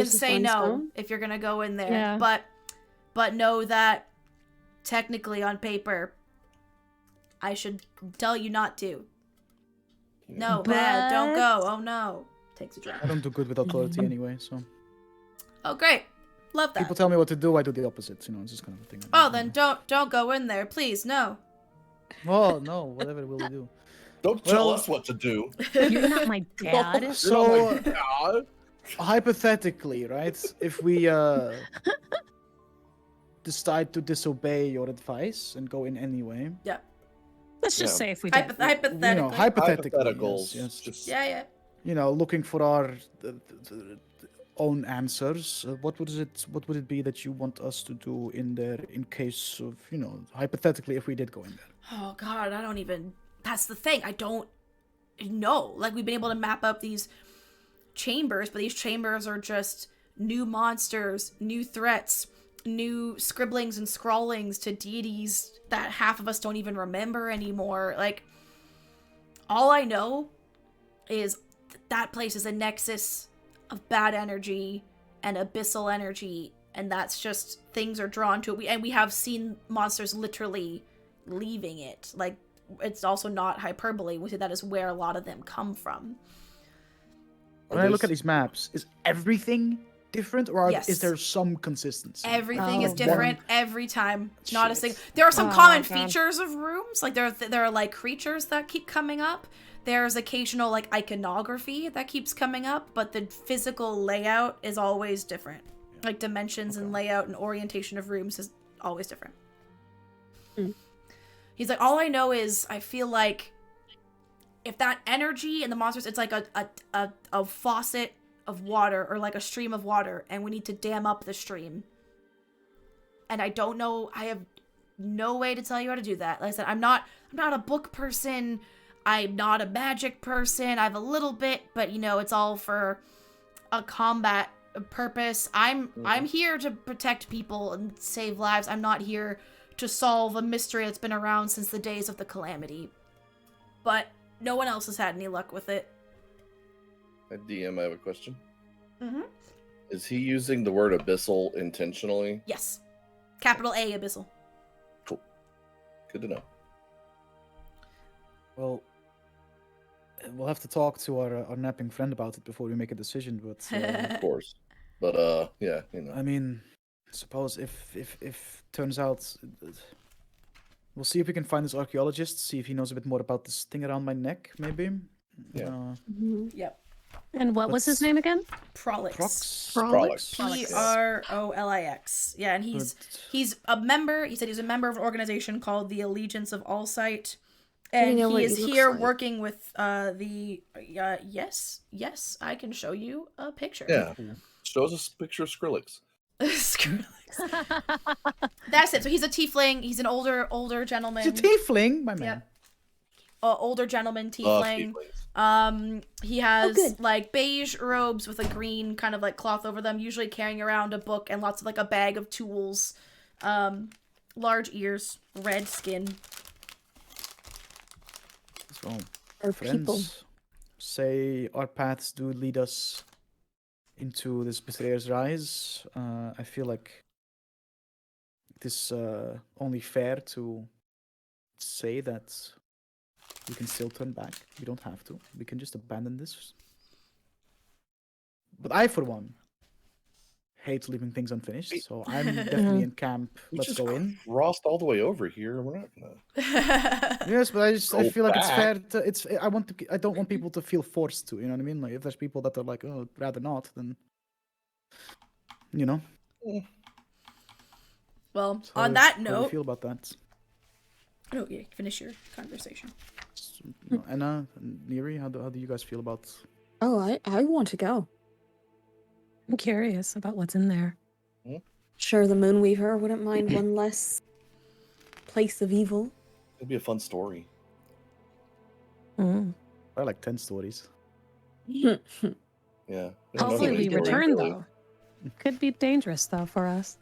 say no if you're gonna go in there. Yeah. But know that technically on paper, I should tell you not to. No, bad. Don't go. Oh no. Takes a drink. I don't do good with authority anyway, so. Oh great. Love that. People tell me what to do, I do the opposite. It's just kind of a thing. Oh, then don't go in there, please. No. Oh no, whatever will we do? Don't tell us what to do. You're not my dad. So God. hypothetically, right? If we decide to disobey your advice and go in anyway. Yeah. Let's just Yeah. say if we did. Hypothetically. Hypothetically. Hypotheticals. Yes. Just- Yeah. Looking for our own answers. What would it be that you want us to do in there in case of, hypothetically, if we did go in there? Oh god, that's the thing. I don't know. We've been able to map up these chambers, but these chambers are just new monsters, new threats, new scribblings and scrawlings to deities that half of us don't even remember anymore. All I know is that place is a nexus of bad energy and abyssal energy, and that's just things are drawn to it. We have seen monsters literally leaving it. it's also not hyperbole. We say that is where a lot of them come from. When I look at these maps, is everything different, or Yes. is there some consistency? Everything is Oh, different every time. Not a Shit. single. There are some Oh, common God. features of rooms. Like there are like creatures that keep coming up. There's occasional like iconography that keeps coming up, but the physical layout is always different. Like dimensions and layout and orientation of rooms is always different. Mm. He's like, all I know is I feel like if that energy and the monsters, it's like a faucet of water, or like a stream of water, and we need to dam up the stream. And I don't know, I have no way to tell you how to do that. Like I said, I'm not a book person, I'm not a magic person. I have a little bit, but you know, it's all for a combat purpose. I'm here to protect people and save lives. I'm not here to solve a mystery that's been around since the days of the calamity. But no one else has had any luck with it. DM, I have a question. Mm-hmm. Is he using the word abyssal intentionally? Yes. Capital A, Abyssal. Cool. Good to know. Well, we'll have to talk to our napping friend about it before we make a decision. But Of course. But yeah, you know. I mean, suppose if turns out, we'll see if we can find this archaeologist. See if he knows a bit more about this thing around my neck, maybe. Yeah. Yep. And what was his Let's- name again? Prolix. Prolix. Prolix. Yeah, and he's a member. He said he's a member of an organization called the Allegiance of Allsight, and know he what is he looks here like? working with yes, I can show you a picture. Yeah. Show us a picture of Skrillex. Skrillex. That's it. So he's a tiefling. He's an older gentleman. It's a tiefling, my man. Yep. Older gentleman Love tiefling. tieflings. He has good. like beige robes with a green kind of like cloth over them, usually carrying around a book and lots of like a bag of tools. Large ears, red skin. So, Or friends, people. say our paths do lead us into this mysterious rise. I feel like it is only fair to say that we can still turn back. We don't have to. We can just abandon this. But I, for one, hate leaving things unfinished. So I'm definitely in camp. We Let's just go in. crossed all the way over here. We're not gonna. Yes, but I Go feel like it's fair. back. I don't want people to feel forced to. You know what I mean? Like if there's people that are like, oh, I'd rather not, then you know. Well, So on how that do you note, feel about that? oh yeah, finish your conversation. Anna, and Neri, how do you guys feel about? Oh, I want to go. I'm curious about what's in there. Sure, the Moonweaver wouldn't mind one less place of evil. It'll be a fun story. Mm. I like 10 stories. Yeah. We don't know Hopefully the we story, return really. though. Could be dangerous though for us.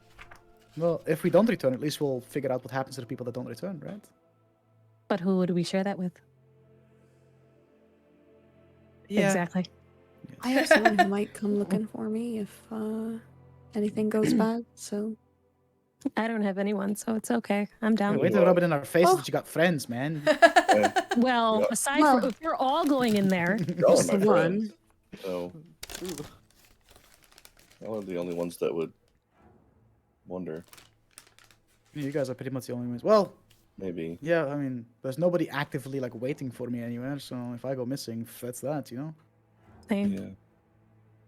Well, if we don't return, at least we'll figure out what happens to the people that don't return, right? But who would we share that with? Exactly. I have someone who might come looking for me if anything goes bad. So I don't have anyone, so it's okay. I'm Hey, down. wait to rub it in our faces that you got friends, man. Well, Yeah. aside Well- from if we're all going in there, Y'all are Just my the one. friends. So y'all are the only ones that would wonder. You guys are pretty much the only ones. Well, Maybe. yeah, I mean, there's nobody actively like waiting for me anywhere. So if I go missing, that's that, you know. same. Yeah.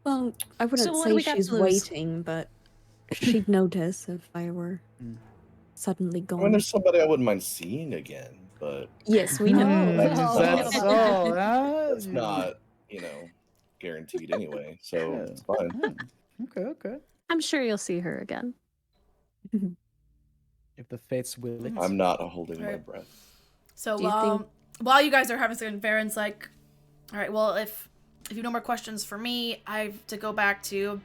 well, I wouldn't So what do say we got she's to lose? waiting, but she'd notice if I were suddenly I mean, gone. there's somebody I wouldn't mind seeing again, but Yes, we know. That's Oh, not- That's all. that's not, guaranteed anyway. So Yeah. it's fine. Okay. I'm sure you'll see her again. If the fates will it. I'm not holding my Right. breath. So Do you think- while you guys are having some, Varen's like, all right, well, if you have no more questions for me, I have to go back to Yeah, you're some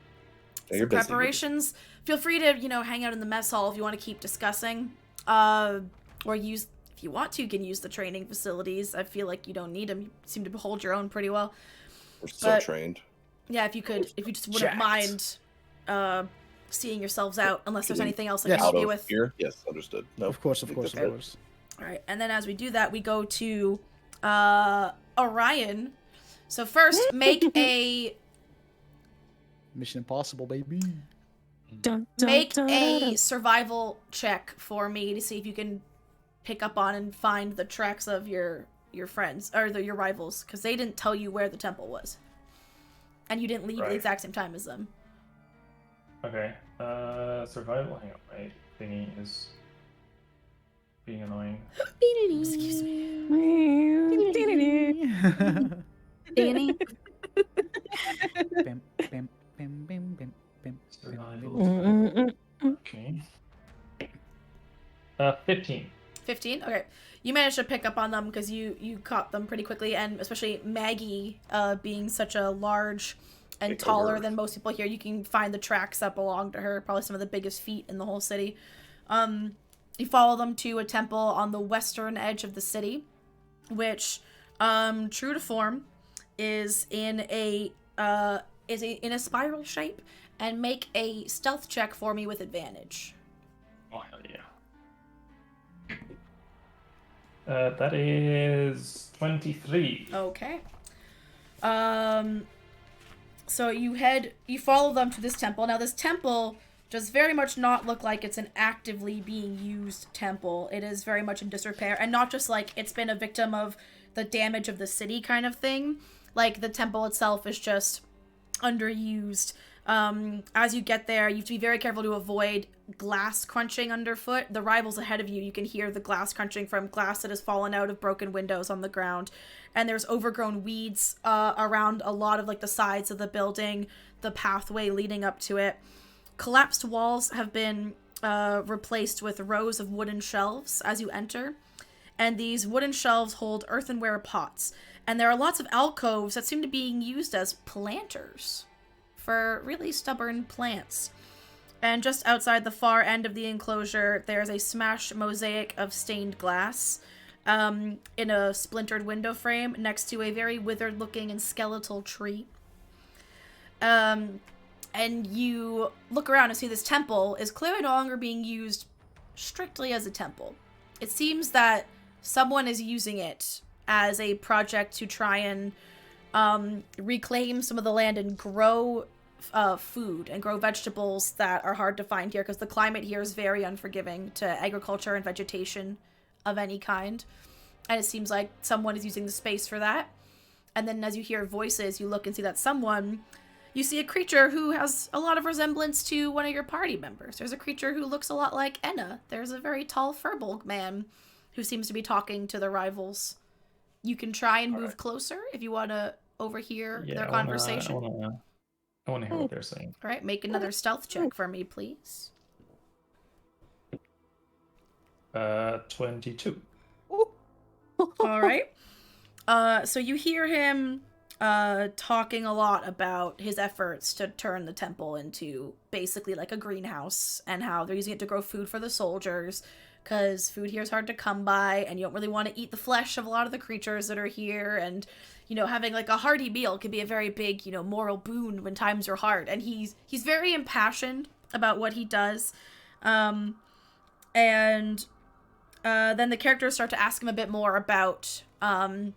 busy, you're busy. preparations. Feel free to, hang out in the mess hall if you want to keep discussing. Or use, if you want to, you can use the training facilities. I feel like you don't need them. You seem to hold your own pretty well. We're so But- trained. Yeah, if you just wouldn't Jacked. mind seeing yourselves out, unless there's Yes. anything else I Yes. can Out help you of with. here? Yes, understood. No, Of course. I think that's it. All right, and then as we do that, we go to Orion. So first, make a Mission Impossible, baby. make a survival check for me to see if you can pick up on and find the tracks of your friends or your rivals, because they didn't tell you where the temple was, and you didn't leave at the exact same time as them. Okay. Survival. Hang on, my thingy is being annoying. Excuse me. Danny. Bam, bam, bam, bam, bam, bam, Survival. Okay. 15. 15. Okay, you managed to pick up on them because you caught them pretty quickly, and especially Maggie, being such a large and taller than most people here, you can find the tracks that belong to her. Probably some of the biggest feet in the whole city. You follow them to a temple on the western edge of the city, which, true to form, is in a spiral shape. And make a stealth check for me with advantage. Oh hell yeah! That is 23. Okay. So you follow them to this temple. Now this temple does very much not look like it's an actively being used temple. It is very much in disrepair, and not just like it's been a victim of the damage of the city kind of thing. Like the temple itself is just underused. As you get there, you have to be very careful to avoid glass crunching underfoot. The rivals ahead of you can hear the glass crunching from glass that has fallen out of broken windows on the ground. And there's overgrown weeds around a lot of like the sides of the building, the pathway leading up to it. Collapsed walls have been replaced with rows of wooden shelves as you enter. And these wooden shelves hold earthenware pots. And there are lots of alcoves that seem to be being used as planters for really stubborn plants. And just outside the far end of the enclosure, there's a smashed mosaic of stained glass in a splintered window frame next to a very withered looking and skeletal tree. And you look around and see this temple is clearly no longer being used strictly as a temple. It seems that someone is using it as a project to try and reclaim some of the land and grow food and grow vegetables that are hard to find here, because the climate here is very unforgiving to agriculture and vegetation of any kind. And it seems like someone is using the space for that. And then as you hear voices, you look and see that you see a creature who has a lot of resemblance to one of your party members. There's a creature who looks a lot like Enna. There's a very tall furbolg man who seems to be talking to the rivals. You can try and move closer if you want to overhear their conversation. I want to hear what they're saying. All right, make another stealth check for me, please. 22. All right. So you hear him talking a lot about his efforts to turn the temple into basically like a greenhouse, and how they're using it to grow food for the soldiers, because food here is hard to come by, and you don't really want to eat the flesh of a lot of the creatures that are here, and having like a hearty meal can be a very big, moral boon when times are hard. And he's very impassioned about what he does. And then the characters start to ask him a bit more about the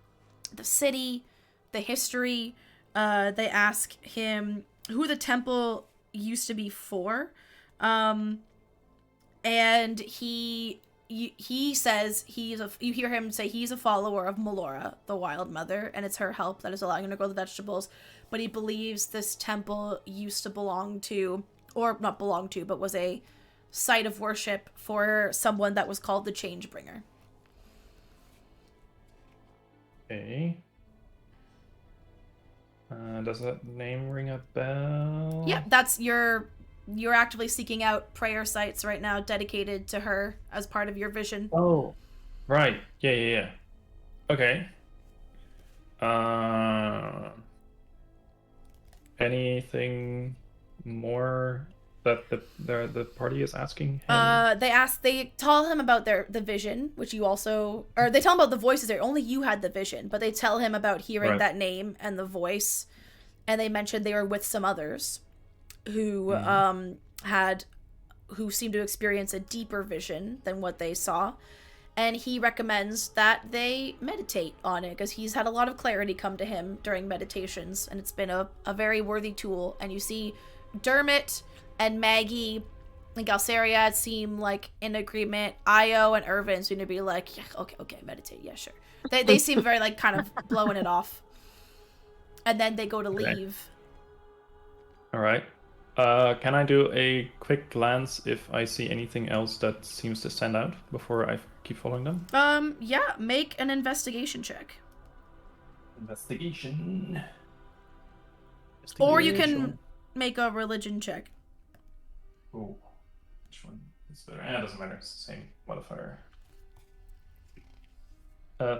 city, the history. They ask him who the temple used to be for. And he says you hear him say he's a follower of Melora, the Wild Mother, and it's her help that is allowing him to grow the vegetables. But he believes this temple used to belong to, or not belong to, but was a site of worship for someone that was called the Changebringer. Okay. Does that name ring a bell? Yeah, that's you're actively seeking out prayer sites right now dedicated to her as part of your vision. Oh, right. Yeah. Okay. Anything more that the party is asking him? They tell him about the vision, which you also, or they tell him about the voices there. Only you had the vision, but they tell him about hearing that name and the voice, and they mentioned they were with some others who who seemed to experience a deeper vision than what they saw. and he recommends that they meditate on it because he's had a lot of clarity come to him during meditations, and it's been a very worthy tool. And you see Dermot and Maggie and Galceria seem like in agreement. Io and Irvin seem to be like, yeah, okay, meditate, yeah, sure. They seem very like kind of blowing it off. And then they go to leave. All right. Can I do a quick glance if I see anything else that seems to stand out before I keep following them? Yeah, make an investigation check. Investigation. Or you can make a religion check. Oh, which one is better? It doesn't matter. It's the same modifier.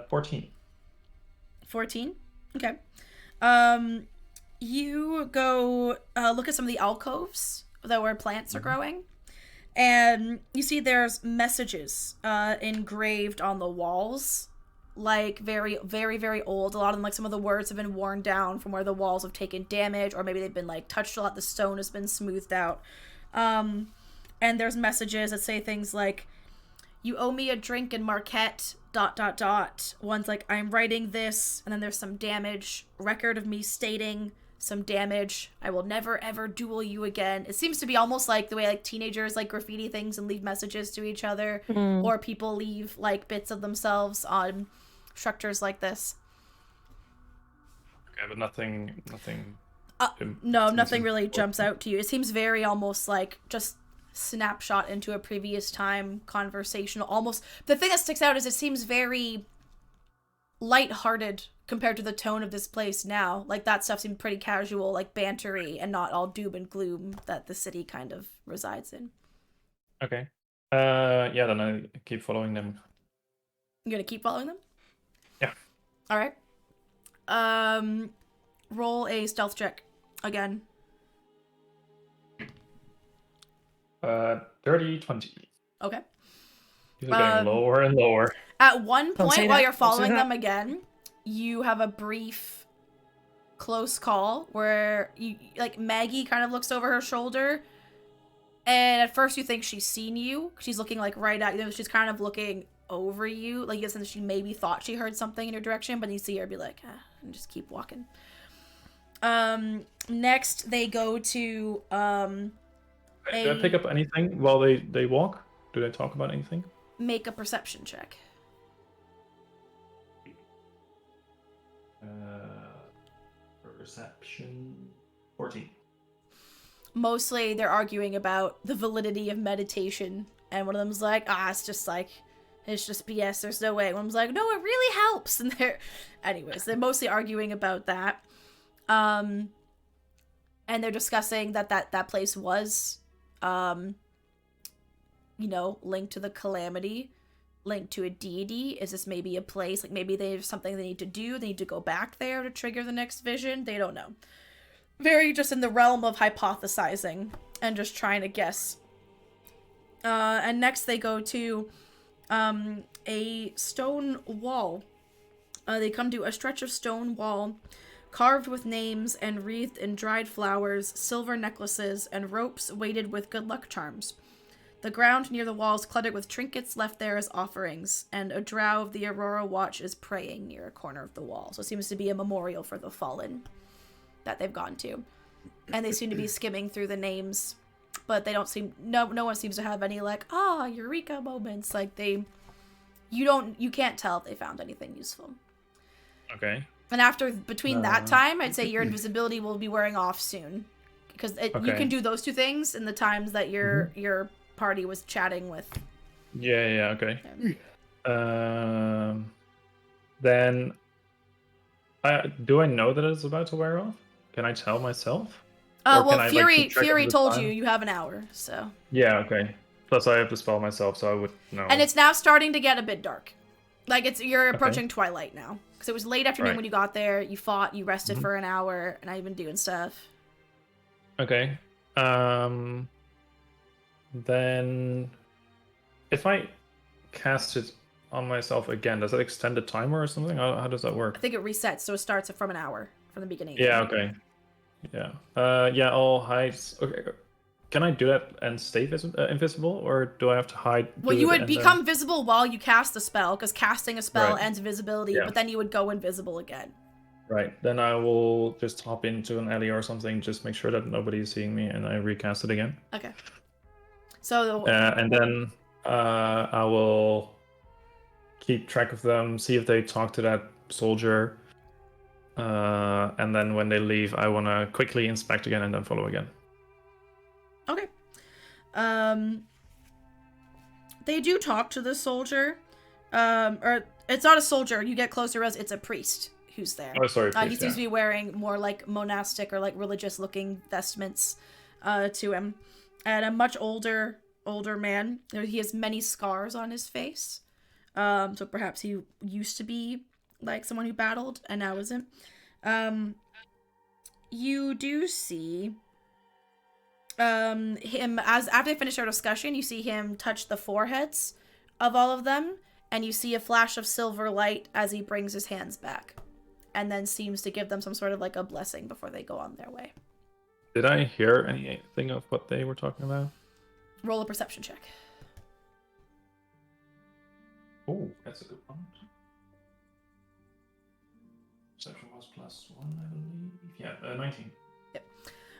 14. 14? Okay. You go look at some of the alcoves where plants are growing, and you see there's messages engraved on the walls, like very, very, very old. A lot of them, like some of the words have been worn down from where the walls have taken damage, or maybe they've been like touched a lot. The stone has been smoothed out. And there's messages that say things like, "You owe me a drink in Marquette, ... One's like, "I'm writing this," and then there's some damage. Record of me stating some damage. "I will never ever duel you again." It seems to be almost like the way like teenagers like graffiti things and leave messages to each other, or people leave like bits of themselves on structures like this. Okay, but nothing. No, nothing really jumps out to you. It seems very almost like just snapshot into a previous time, conversational, almost. The thing that sticks out is it seems very lighthearted compared to the tone of this place now. Like that stuff seemed pretty casual, like bantery, and not all doom and gloom that the city kind of resides in. Okay. Yeah, then I keep following them. You gonna keep following them? Yeah. All right. Roll a stealth check again. 30, 20. Okay. These are getting lower and lower. At one point, while you're following that. them again, you have a brief, close call where you like Maggie kind of looks over her shoulder, and at first you think she's seen you. She's looking like right at you. She's kind of looking over you, like you get sense she maybe thought she heard something in your direction, but you see her be like, and just keep walking. Next they go to Do I pick up anything while they walk? Do they talk about anything? make a perception check. Perception 14. Mostly they're arguing about the validity of meditation, and one of them's like, it's just BS, there's no way. One of them's like, no, it really helps. And they're mostly arguing about that. And they're discussing that place was linked to the calamity, linked to a deity. Is this maybe a place, like maybe they have something they need to do, they need to go back there to trigger the next vision? They don't know. Very just in the realm of hypothesizing and just trying to guess. And next they go to a stone wall. They come to a stretch of stone wall carved with names and wreathed in dried flowers, silver necklaces, and ropes weighted with good luck charms. The ground near the wall is cluttered with trinkets left there as offerings, and a drow of the Aurora Watch is praying near a corner of the wall. So it seems to be a memorial for the fallen that they've gone to. And they seem to be skimming through the names, but they don't seem, no one seems to have any like, eureka moments. Like you can't tell if they found anything useful. Okay. And between that time, I'd say your invisibility will be wearing off soon, because you can do those two things in the times that your party was chatting with. Yeah, okay. Then, do I know that it's about to wear off? Can I tell myself? Well, Fury told you have an hour, so. Yeah, okay. Plus, I have to spell myself, so I would know. And it's now starting to get a bit dark. Like you're approaching twilight now, because it was late afternoon when you got there. You fought, you rested for an hour, and I've been doing stuff. Okay. Then, if I cast it on myself again, does that extend the timer or something? How does that work? I think it resets, so it starts from an hour from the beginning. Yeah. Okay. Yeah. Yeah. I'll hide. Okay. can I do that and stay invisible, or do I have to hide? Well, do you it would and become visible while you cast the spell, because casting a spell Right. ends invisibility, Yeah. but then you would go invisible again. Right. Then I will just hop into an alley or something, just make sure that nobody's seeing me, and I recast it again. Okay. So And then I will keep track of them, see if they talk to that soldier. And then when they leave, I want to quickly inspect again and then follow again. okay. They do talk to the soldier. Or it's not a soldier. You get closer as it's a priest who's there. Oh, sorry. He Please, seems to be wearing more like monastic or like religious looking vestments to him. And a much older man. He has many scars on his face. So perhaps he used to be like someone who battled and now isn't. You do see him as after they finish their discussion, you see him touch the foreheads of all of them, and you see a flash of silver light as he brings his hands back, and then seems to give them some sort of like a blessing before they go on their way. Did I hear anything of what they were talking about? Roll a perception check. Oh, that's a good one. Perception was +1, I believe. Yeah,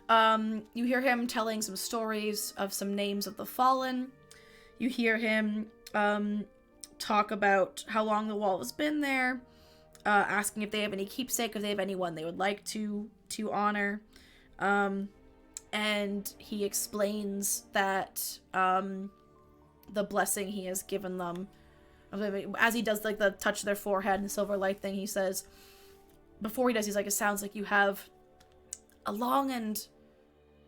19. You hear him telling some stories of some names of the fallen. You hear him talk about how long the wall has been there, asking if they have any keepsake, if they have anyone they would like to honor. And he explains that the blessing he has given them, as he does like the touch their forehead and silver light thing, he says, before he does, he's like, it sounds like you have a long and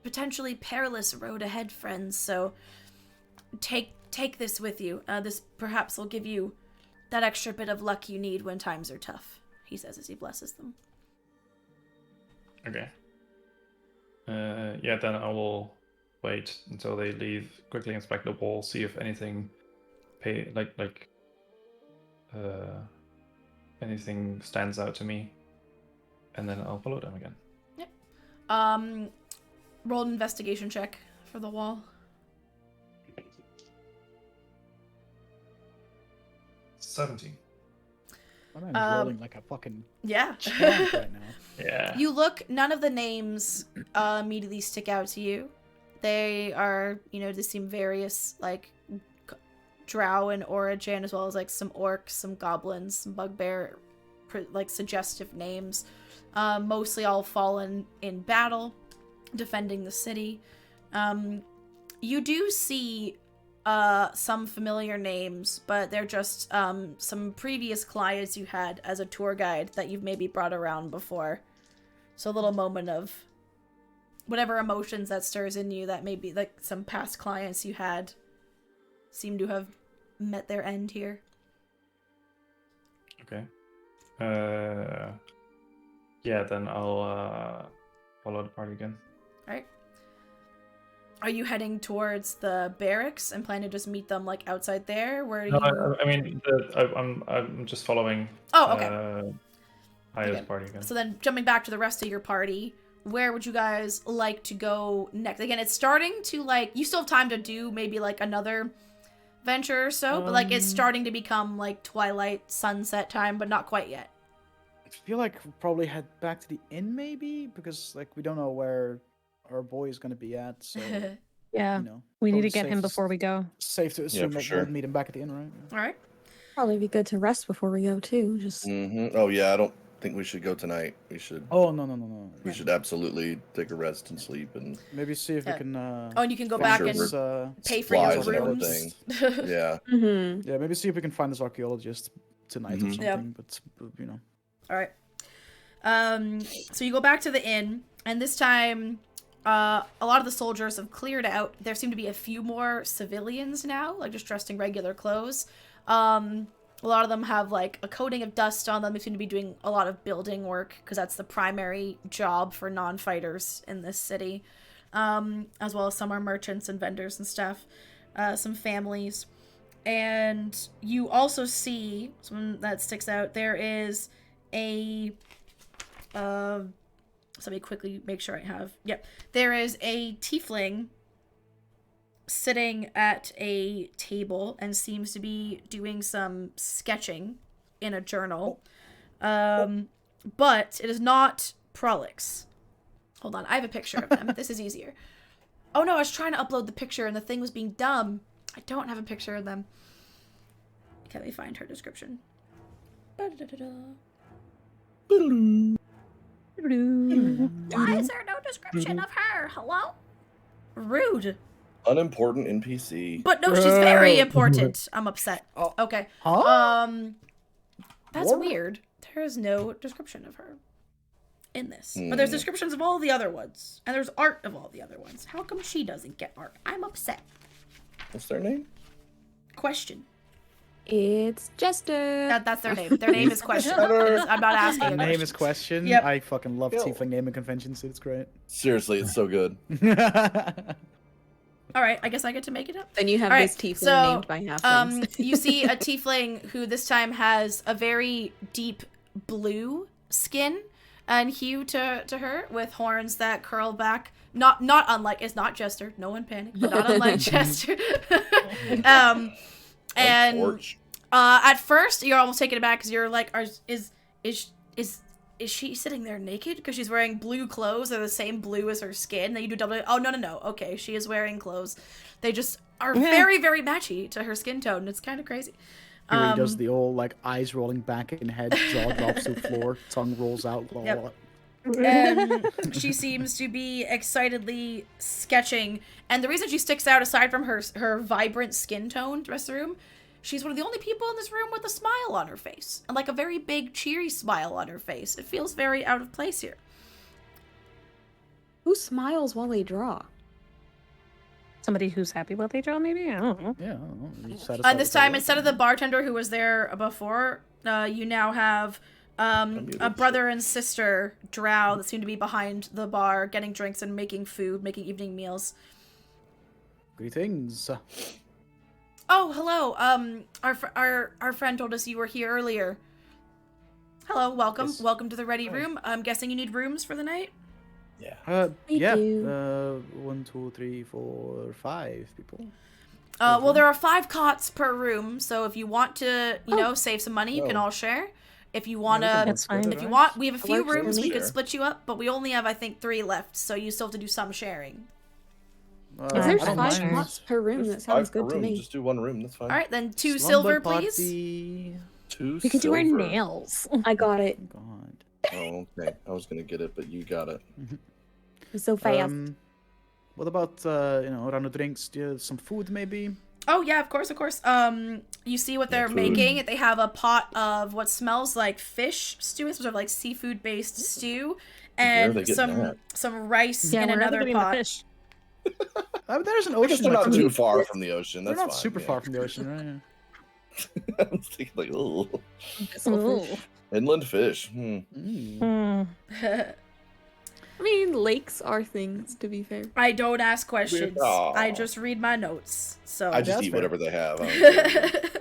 potentially perilous road ahead, friends, so take this with you. This perhaps will give you that extra bit of luck you need when times are tough, he says as he blesses them. Okay. Yeah, then I will wait until they leave, quickly inspect the wall, see if anything anything stands out to me, and then I'll follow them again. Yep. Roll an investigation check for the wall. 17. I'm rolling like a fucking Yeah. champ right now. Yeah. You look, none of the names immediately stick out to you. They are, they seem various, like, drow in origin, as well as, like, some orcs, some goblins, some bugbear, like, suggestive names. Mostly all fallen in battle, defending the city. You do see some familiar names, but they're just some previous clients you had as a tour guide that you've maybe brought around before. So a little moment of whatever emotions that stirs in you, that maybe like some past clients you had seem to have met their end here. Okay. Yeah, then I'll follow the party again. Alright. Are you heading towards the barracks and plan to just meet them like outside there? Where No, you... I mean, I'm just following. Oh, okay. Aya's Okay. party again. So then jumping back to the rest of your party, where would you guys like to go next? Again, it's starting to like, you still have time to do maybe like another venture or so, but like it's starting to become like twilight, sunset time, but not quite yet. I feel like we'll probably head back to the inn maybe, because like we don't know where our boy is going to be at, so Yeah, you know, we need to probably get safe him to- before we go. Safe to assume for that sure. we'll meet him back at the inn, right? Alright. Probably be good to rest before we go too. Just Oh yeah, I don't think we should go tonight. We should. Oh no. We should absolutely take a rest and sleep and Maybe see if we Yeah. can. Oh, and you can go find back sure and this, pay for your supplies and rooms. yeah. mm-hmm. Yeah, maybe see if we can find this archaeologist tonight or Mhm. something. Yeah. But you know. Alright. So you go back to the inn, and this time, a lot of the soldiers have cleared out. There seem to be a few more civilians now, like just dressed in regular clothes. A lot of them have like a coating of dust on them. They seem to be doing a lot of building work, because that's the primary job for non-fighters in this city. As well as some are merchants and vendors and stuff. Some families. And you also see, something that sticks out, there is a... let me quickly make sure I have... Yep. There is a tiefling sitting at a table and seems to be doing some sketching in a journal. But it is not Prolix. Hold on, I have a picture of them. This is easier. Oh no, I was trying to upload the picture and the thing was being dumb. I don't have a picture of them. Can we find her description? Ba-da-da-da-da. Why is there no description of her? Hello? Rude. Unimportant NPC. But no, she's very important. I'm upset. Okay. Huh? That's What? weird. There is no description of her in this. But there's descriptions of all the other ones. And there's art of all the other ones. How come she doesn't get art? I'm upset. What's their name? Question. It's Jester. That's their name. Their name is Question. I'm not asking a The question. name is Question. Yep. I fucking love Yo. tiefling naming conventions. It's great. Seriously, it's so good. All right, I guess I get to make it up. Then you have All right, this tiefling so, named by halflings. You see a tiefling who this time has a very deep blue skin and hue to her, with horns that curl back. Not unlike, it's not Jester. No one panic, but not unlike Jester. And Torch. at first you're almost taken aback because you're like, is she sitting there naked because she's wearing blue clothes? They're the same blue as her skin. Then you do double. Oh no. Okay, she is wearing clothes. They just are very very matchy to her skin tone. It's kind of crazy. He really does the old like eyes rolling back in head, jaw drops to the floor, tongue rolls out. Blah, Yep. blah. And she seems to be excitedly sketching. And the reason she sticks out, aside from her vibrant skin tone, the rest of the room, she's one of the only people in this room with a smile on her face. And like a very big, cheery smile on her face. It feels very out of place here. Who smiles while they draw? Somebody who's happy what they draw, maybe? I don't know. Yeah. I don't know. You satisfied And this with that, time, right? instead of the bartender who was there before, you now have a brother and sister drow that seem to be behind the bar, getting drinks and making food, making evening meals. Greetings. Oh, hello. Our friend told us you were here earlier. Hello, welcome. Yes. Welcome to the ready room. I'm guessing you need rooms for the night? Yeah. Yeah. do. 1, 2, 3, 4, 5 people. Well, there are 5 cots per room, so if you want to, save some money, you can all share. If you want to, That's fine. if you want, we have a few works for rooms we me. could split you up, but we only have, I think, 3 left, so you still have to do some sharing. If I there's don't 5 mind. pots per room, There's that sounds 5 per good to room. me. Just do 1 room. That's fine. All right, then 2 Slumber silver, please. party. 2 We could do our silver. nails. I got it. God. Oh, okay. I was gonna get it, but you got it. It's so fast. What about round of drinks? Do you have some food maybe? Oh yeah, of course. You see what they're food. making? They have a pot of what smells like fish stew, it's sort of like seafood-based stew, Where are they and getting some rice Yeah, in we're another getting pot. the fish. There's an I guess ocean. they're not like, too far from the ocean. They're That's not fine. super yeah. far from the ocean, right? I was thinking like, oh, Ooh. inland fish. Mm. I mean, lakes are things, to be fair. I don't ask questions. Aw. I just read my notes. So I just that's eat fair. whatever they have. I don't care.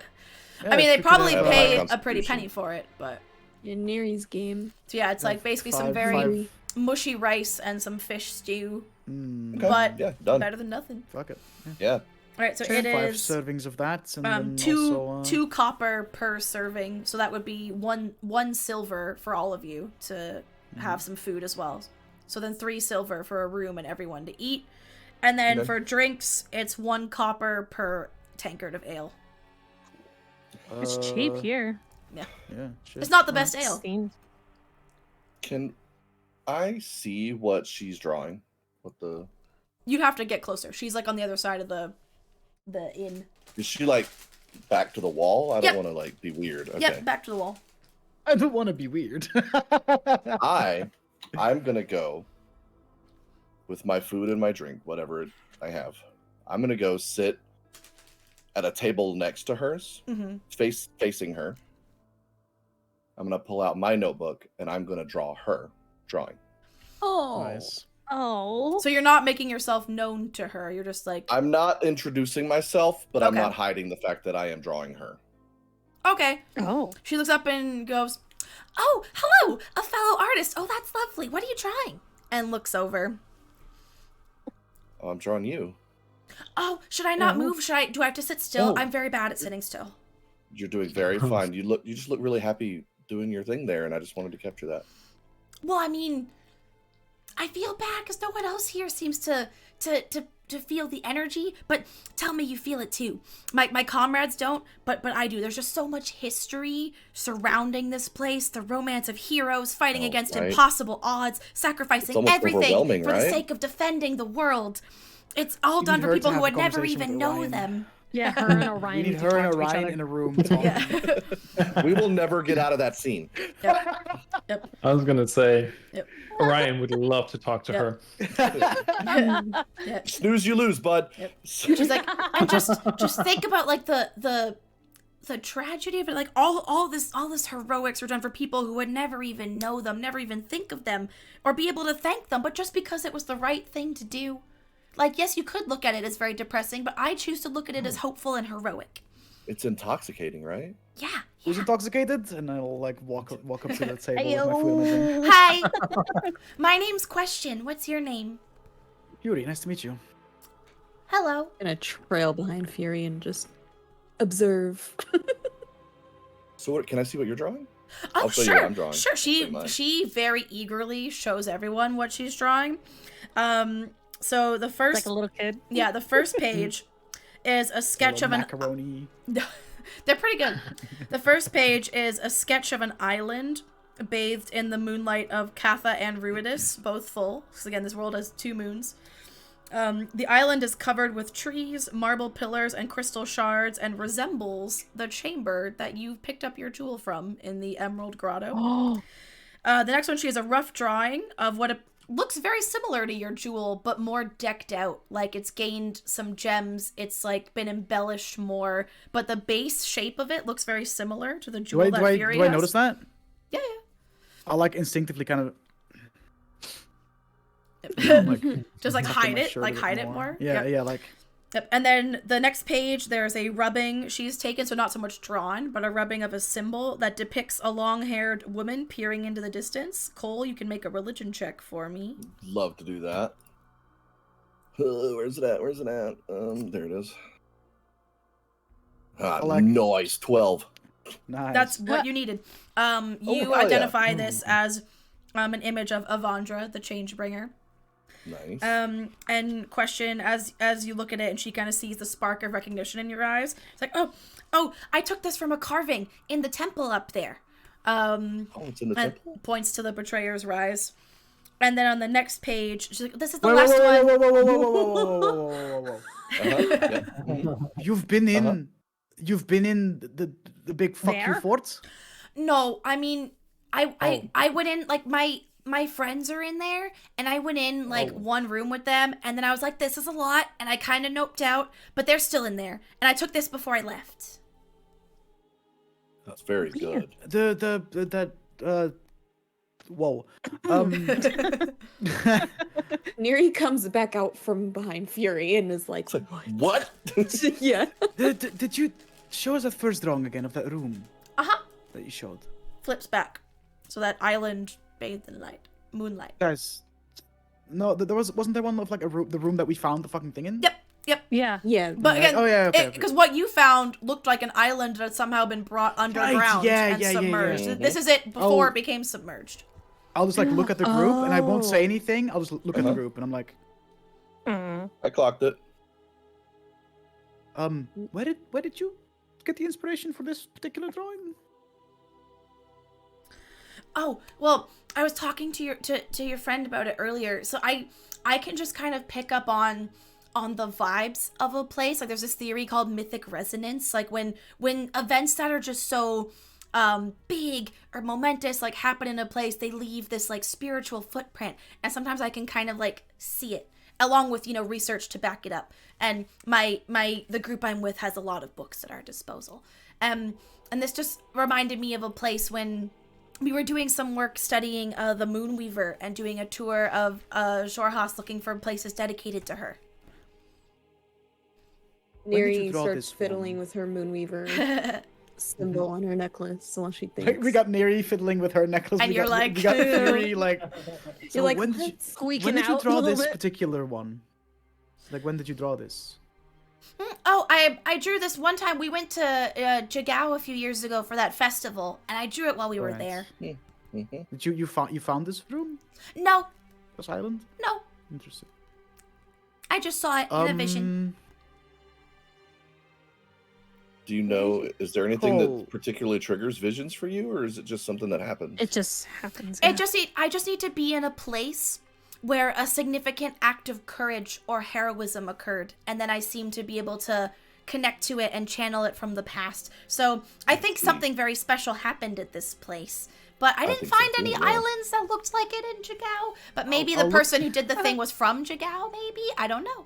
I mean, they Yeah, probably have a pay high a pretty constitution. penny for it, but Yeah, Neri's game. so yeah, it's like basically some five- very five- mushy rice and some fish stew, Okay, but yeah, done. better than nothing. Fuck it. Yeah. All right, so Sure. it 5 is servings of that, and then two also, copper per serving, so that would be one silver for all of you to have some food as well. So then 3 silver for a room and everyone to eat, and then Okay. for drinks it's 1 copper per tankard of ale. It's cheap here. Yeah, shit. It's not the best ale. Seems- Can I see what she's drawing? What the? You'd have to get closer. She's like on the other side of the inn. Is she like back to the wall? I don't Yep. want to like be weird. Okay. Yep, back to the wall. I don't want to be weird. I'm gonna go with my food and my drink, whatever I have. I'm gonna go sit at a table next to hers, Mm-hmm. facing her. I'm gonna pull out my notebook and I'm gonna draw her drawing. Oh. Nice. Oh. So you're not making yourself known to her. You're just like, I'm not introducing myself, but I'm Okay. not hiding the fact that I am drawing her. okay. Oh. She looks up and goes, "Oh, hello, a fellow artist. Oh, that's lovely. What are you drawing?" And looks over. Oh, I'm drawing you. Oh, should I not move? Do I have to sit still? No. I'm very bad at sitting still. You're doing very fine. You just look really happy doing your thing there, and I just wanted to capture that. Well, I mean, I feel bad because no one else here seems to feel the energy, but tell me you feel it too. My comrades don't, but I do. There's just so much history surrounding this place, the romance of heroes fighting against impossible odds, sacrificing everything for the sake of defending the world. It's all done for people who would never even know them. Yeah, her and Orion. We need her and Orion in a room talking. Yeah. We will never get out of that scene. Yep. I was gonna say, Yep. Orion would love to talk to her. Yeah. Snooze, you lose, bud. Yep. She's like, and just think about like the tragedy of it. Like all this heroics were done for people who would never even know them, never even think of them, or be able to thank them, but just because it was the right thing to do. Like, yes, you could look at it as very depressing, but I choose to look at it as hopeful and heroic. It's intoxicating, right? Yeah. Who's intoxicated? And I'll like walk up to the table with my food and drink. Hi. My name's Question. What's your name? Yuri, nice to meet you. Hello. I'm gonna trail behind Fury and just observe. So what? Can I see what you're drawing? Oh, I'll show you sure. what I'm drawing. Sure. Show you mine. She very eagerly shows everyone what she's drawing. So the first, Like a little kid. yeah, the first page is a sketch of an. Macaroni. They're pretty good. The first page is a sketch of an island bathed in the moonlight of Catha and Ruidus, both full. Because again, this world has 2 moons. The island is covered with trees, marble pillars, and crystal shards, and resembles the chamber that you picked up your jewel from in the Emerald Grotto. Oh. The next one, she has a rough drawing of what looks very similar to your jewel, but more decked out. Like, it's gained some gems. It's, like, been embellished more. But the base shape of it looks very similar to the jewel that Fury do I has. notice that? Yeah, I like instinctively kind of yeah. like Just, like, tuck in hide my it. shirt a Like, bit hide it more. Yeah, Yep. yeah, like Yep. And then the next page, there's a rubbing she's taken, so not so much drawn, but a rubbing of a symbol that depicts a long-haired woman peering into the distance. Cole, you can make a religion check for me. Love to do that. Where's it at? Where's it at? There it is. Ah, like- nice. 12. nice. That's what you needed. You hell yeah. identify this as an image of Avandra, the Changebringer. Nice. And Question, as you look at it and she kind of sees the spark of recognition in your eyes, it's like, oh, I took this from a carving in the temple up there. It's in the And temple. points to the Betrayer's Rise. And then on the next page, she's like, this is the Wait, last one. whoa. Yeah. Mhm. You've been in the big fuck you There? fort? No, I mean, Oh. I went in, like, my friends are in there, and I went in, like, one room with them, and then I was like, this is a lot, and I kind of noped out, but they're still in there, and I took this before I left. That's very good. Whoa. Neri comes back out from behind Fury and is like, What? yeah. Did you show us that first drawing again of that room Uh-huh. that you showed? Flips back. So that island bathed in moonlight. Guys, no, wasn't there one of like the room that we found the fucking thing in? Yep. Yeah. Yeah. But again, Oh, yeah, okay. because what you found looked like an island that had somehow been brought underground and submerged. yeah. This is it before Oh. it became submerged. I'll just like look at the group and I won't say anything. I'll just look at the Uh-huh. group and I'm like, Mm. I clocked it. where did you get the inspiration for this particular drawing? Oh, well, I was talking to your friend about it earlier. So I can just kind of pick up on the vibes of a place. Like, there's this theory called mythic resonance. Like, when events that are just so big or momentous like happen in a place, they leave this like spiritual footprint. And sometimes I can kind of like see it, along with, research to back it up. And the group I'm with has a lot of books at our disposal. And this just reminded me of a place when we were doing some work studying the Moonweaver and doing a tour of Xhorhas, looking for places dedicated to her. When did you Neri draw starts this fiddling one? with her Moonweaver symbol on her necklace while she thinks. We got Neri fiddling with her necklace. And we you're got, like- we got Fury like. You're like, when did you, squeaking when did you out draw a little this bit. particular one? So, like, when did you draw this? Oh, I drew this one time. We went to Jagao a few years ago for that festival, and I drew it while we were Right. there. Mm-hmm. Did you found this room? No, This island? no, Interesting. I just saw it in a vision. Do you know? Is there anything Cole. that particularly triggers visions for you, or is it just something that happens? It just happens. I just need to be in a place where a significant act of courage or heroism occurred, and then I seem to be able to connect to it and channel it from the past. So I think something very special happened at this place. But I didn't think so find too, any yeah. islands that looked like it in Jagao. But maybe I'll the look- person who did the thing was from Jagao, maybe? I don't know.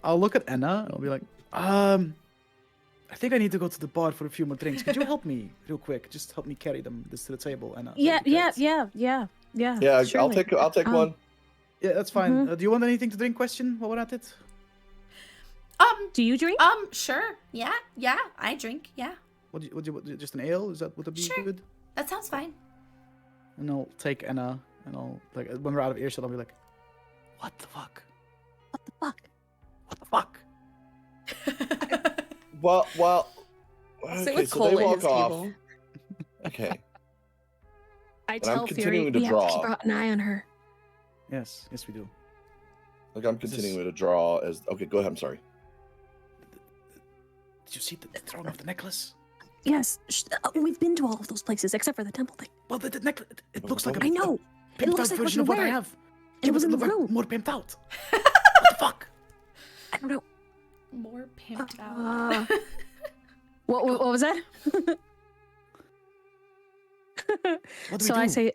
I'll look at Anna and I'll be like, I think I need to go to the bar for a few more drinks. Could you help me real quick? Just help me carry this to the table, Anna. That'd Yeah, be yeah, great. yeah. Yeah, I'll surely. take one. Yeah, that's fine. Do you want anything to drink? Question while we're at it. Do you drink? Sure. Yeah, I drink, yeah. Would you just an ale? Would that be Sure. good? That sounds fine. And I'll take Anna and I'll like when we're out of earshot, I'll be like, what the fuck? What the fuck? What the fuck? Well, Sit okay, with so Cole they at walk his off. table. Okay, I I'm tell Fury continuing to we have to draw. keep an eye on her. Yes, we do. like I'm This is- continuing to draw as. Okay, go ahead. I'm sorry. Did you see the throne of the necklace? Yes, we've been to all of those places except for the temple thing. Well, the necklace. It looks like a I know. It pimped looks out like what version you're of what I wearing. have. It was in the look like room. more pimped out. What the fuck? I don't know. More pimped out. What was that? What do So we do? I say,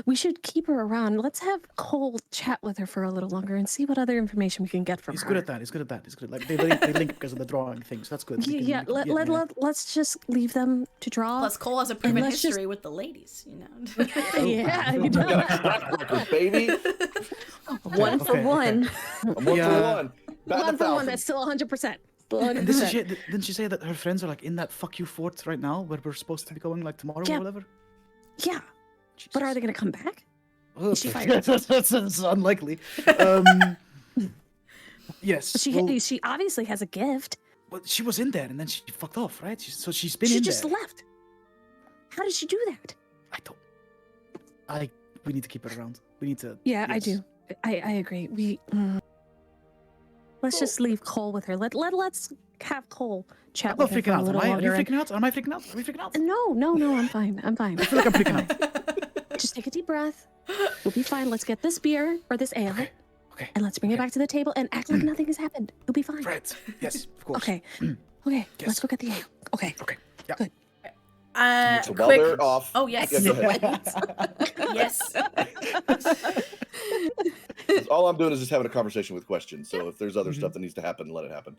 we should keep her around. Let's have Cole chat with her for a little longer and see what other information we can get from He's her. good at that. He's good at that. He's good. Like they link because of the drawing thing. So that's good. We Yeah, can- let's just leave them to draw. Plus, Cole has a proven let's just- history with the ladies, you know. Yeah, I got a track record, baby. One for okay. one. I'm one Yeah. for one. Batting one for one. 1,000. That's still 100%. And this is it. Didn't she say that her friends are like in that fuck you fort right now, where we're supposed to be going like tomorrow Yeah. or whatever? Yeah, but are they gonna come back? Oh, Is she fired? that's unlikely. Yes. She obviously has a gift. Well, she was in there and then she fucked off, right? So she's been She in just there. left. How did she do that? We need to keep her around. We need to. Yeah, I yes. do. I agree. Let's just leave Cole with her. Let's have Cole chat I'm not with her freaking for a out. Am little I? Are you longer. freaking out? Am I freaking out? Are we freaking out? No, I'm fine. I'm fine. I feel like I'm freaking out. Just take a deep breath. We'll be fine. Let's get this beer or this ale, Okay. and let's bring it back to the table and act like nothing has happened. You'll be fine. Right. Yes, of course. Okay. Okay. Let's go get the ale. Okay. Okay. Yeah. Good. So while Quick. they're off. Oh, yes. Yeah, go ahead. Yes. All I'm doing is just having a conversation with questions. So if there's other stuff that needs to happen, let it happen.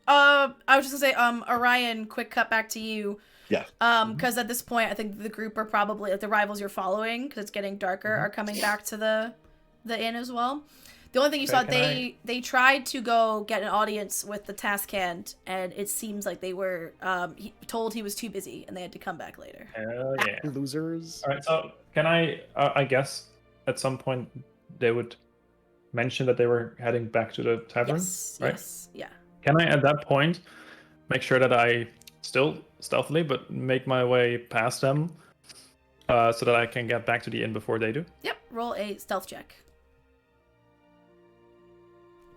I was just gonna say, Orion, quick cut back to you. Yeah. Because at this point, I think the group are probably, like, the rivals you're following, because it's getting darker, are coming back to the inn as well. The only thing you Okay, saw, can they tried to go get an audience with the task hand, and it seems like they were told he was too busy, and they had to come back later. Hell yeah. Losers. All right, so can I guess at some point they would mention that they were heading back to the tavern, Yes. right? Yes. Yeah. Can I, at that point, make sure that I still stealthily, but make my way past them, so that I can get back to the inn before they do? Yep. Roll a stealth check.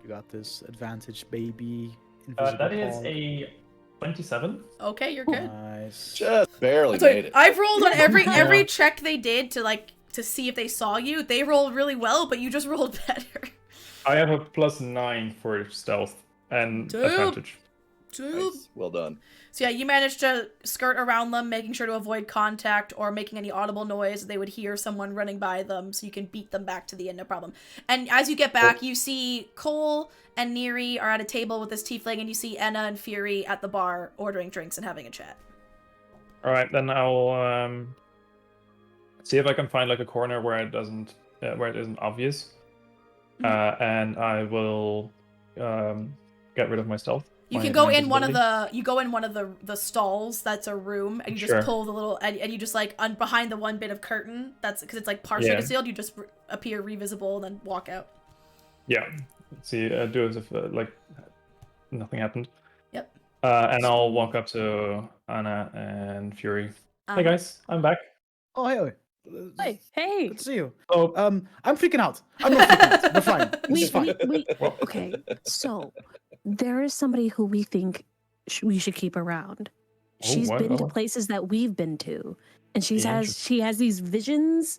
You got this advantage, baby. That Invisible is fog. a 27. Okay, you're good. Nice. Just barely Sorry, made it. I've rolled on every Yeah. check they did to see if they saw you. They rolled really well, but you just rolled better. I have a +9 for stealth and Dude. advantage. Dude. Nice. Well done. So yeah, you managed to skirt around them, making sure to avoid contact or making any audible noise. They would hear someone running by them, so you can beat them back to the inn, no problem. And as you get back, you see Cole and Neri are at a table with this tiefling, and you see Enna and Fury at the bar ordering drinks and having a chat. All right, then I'll see if I can find like a corner where it isn't obvious, and I will get rid of my stealth. You my- can go my in one of invisibility. the stalls that's a room, and you just Sure. pull the little and you just like behind the one bit of curtain that's because it's like partially Yeah. concealed. You just appear revisible and then walk out. Yeah. See, do as if like nothing happened. Yep. And I'll walk up to Anna and Fury. Hey Uh-huh. guys, I'm back. Oh, hey. Hey. Good to see you. Oh, I'm freaking out. I'm not freaking out. We're fine. It's fine. Okay. So there is somebody who we think we should keep around. She's been to places that we've been to, and she has these visions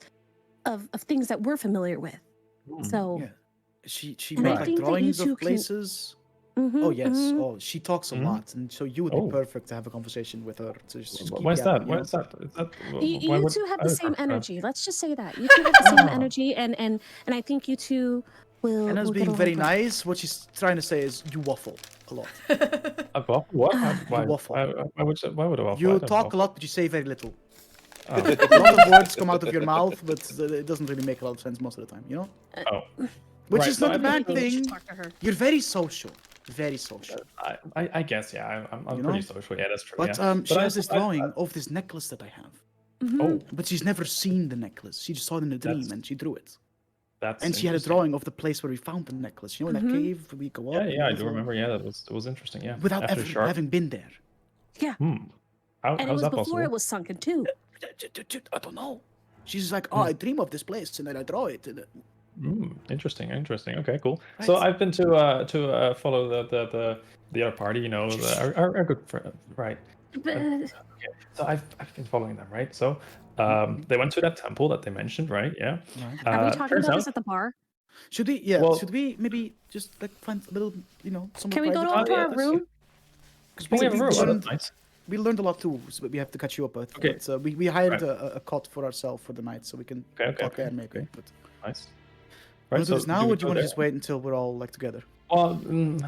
of things that we're familiar with. So Yeah. She And I made like think that you drawings two of can- places. Mhm, Oh yes. mhm. Oh, she talks a lot, and so you would be perfect to have a conversation with her. To just keep why is yapping, that? you Why know? is that? Is that why You would two have I the would same prefer that? energy. Let's just say that you two have the same Ah. energy, and I think you two will. And us will get being along very great. nice, what she's trying to say is you waffle a lot. A waffle? What? Why? waffle. Why would a waffle? I You don't talk a waffle. lot, but you say very little. Oh. A lot of words come out of your mouth, but it doesn't really make a lot of sense most of the time, you know? Oh. Which Right, is so not a I bad think You should thing. talk to her. You're very social. Very social. I guess, yeah. I'm You pretty know? social. Yeah, that's true. But yeah. she I- has this I- drawing of this necklace that I have. Oh, But she's never seen the necklace. She just saw it in a dream That's- and she drew it. that's And she had a interesting. drawing of the place where we found the necklace. You know, in that cave where we go up. Yeah, I and do remember. Yeah, it was interesting. Yeah. Without After ever shark. having been there. Yeah, And and it how's was that before possible? it was sunken too. I don't know. She's like, oh, I dream of this place and then I draw it. And, Interesting. Okay, cool. So Right. I've been to follow the other party. You know, our good friend, right? But- So I've been following them, right? So they went to that temple that they mentioned, right? Yeah. Right. Are we talking turns about out, this at the bar? Should we? Yeah. Well- should we maybe just like find a little, somewhere Can we go private? to our that's- room? Because we have a room. Oh, learned, that's nice. we learned a lot too, so we have to catch you up with. Okay. But, we hired Right. a cot for ourselves for the night, so we can talk Okay. and make it. But Nice. want to do this now, we or do you go want to there? just wait until we're all like together? Well,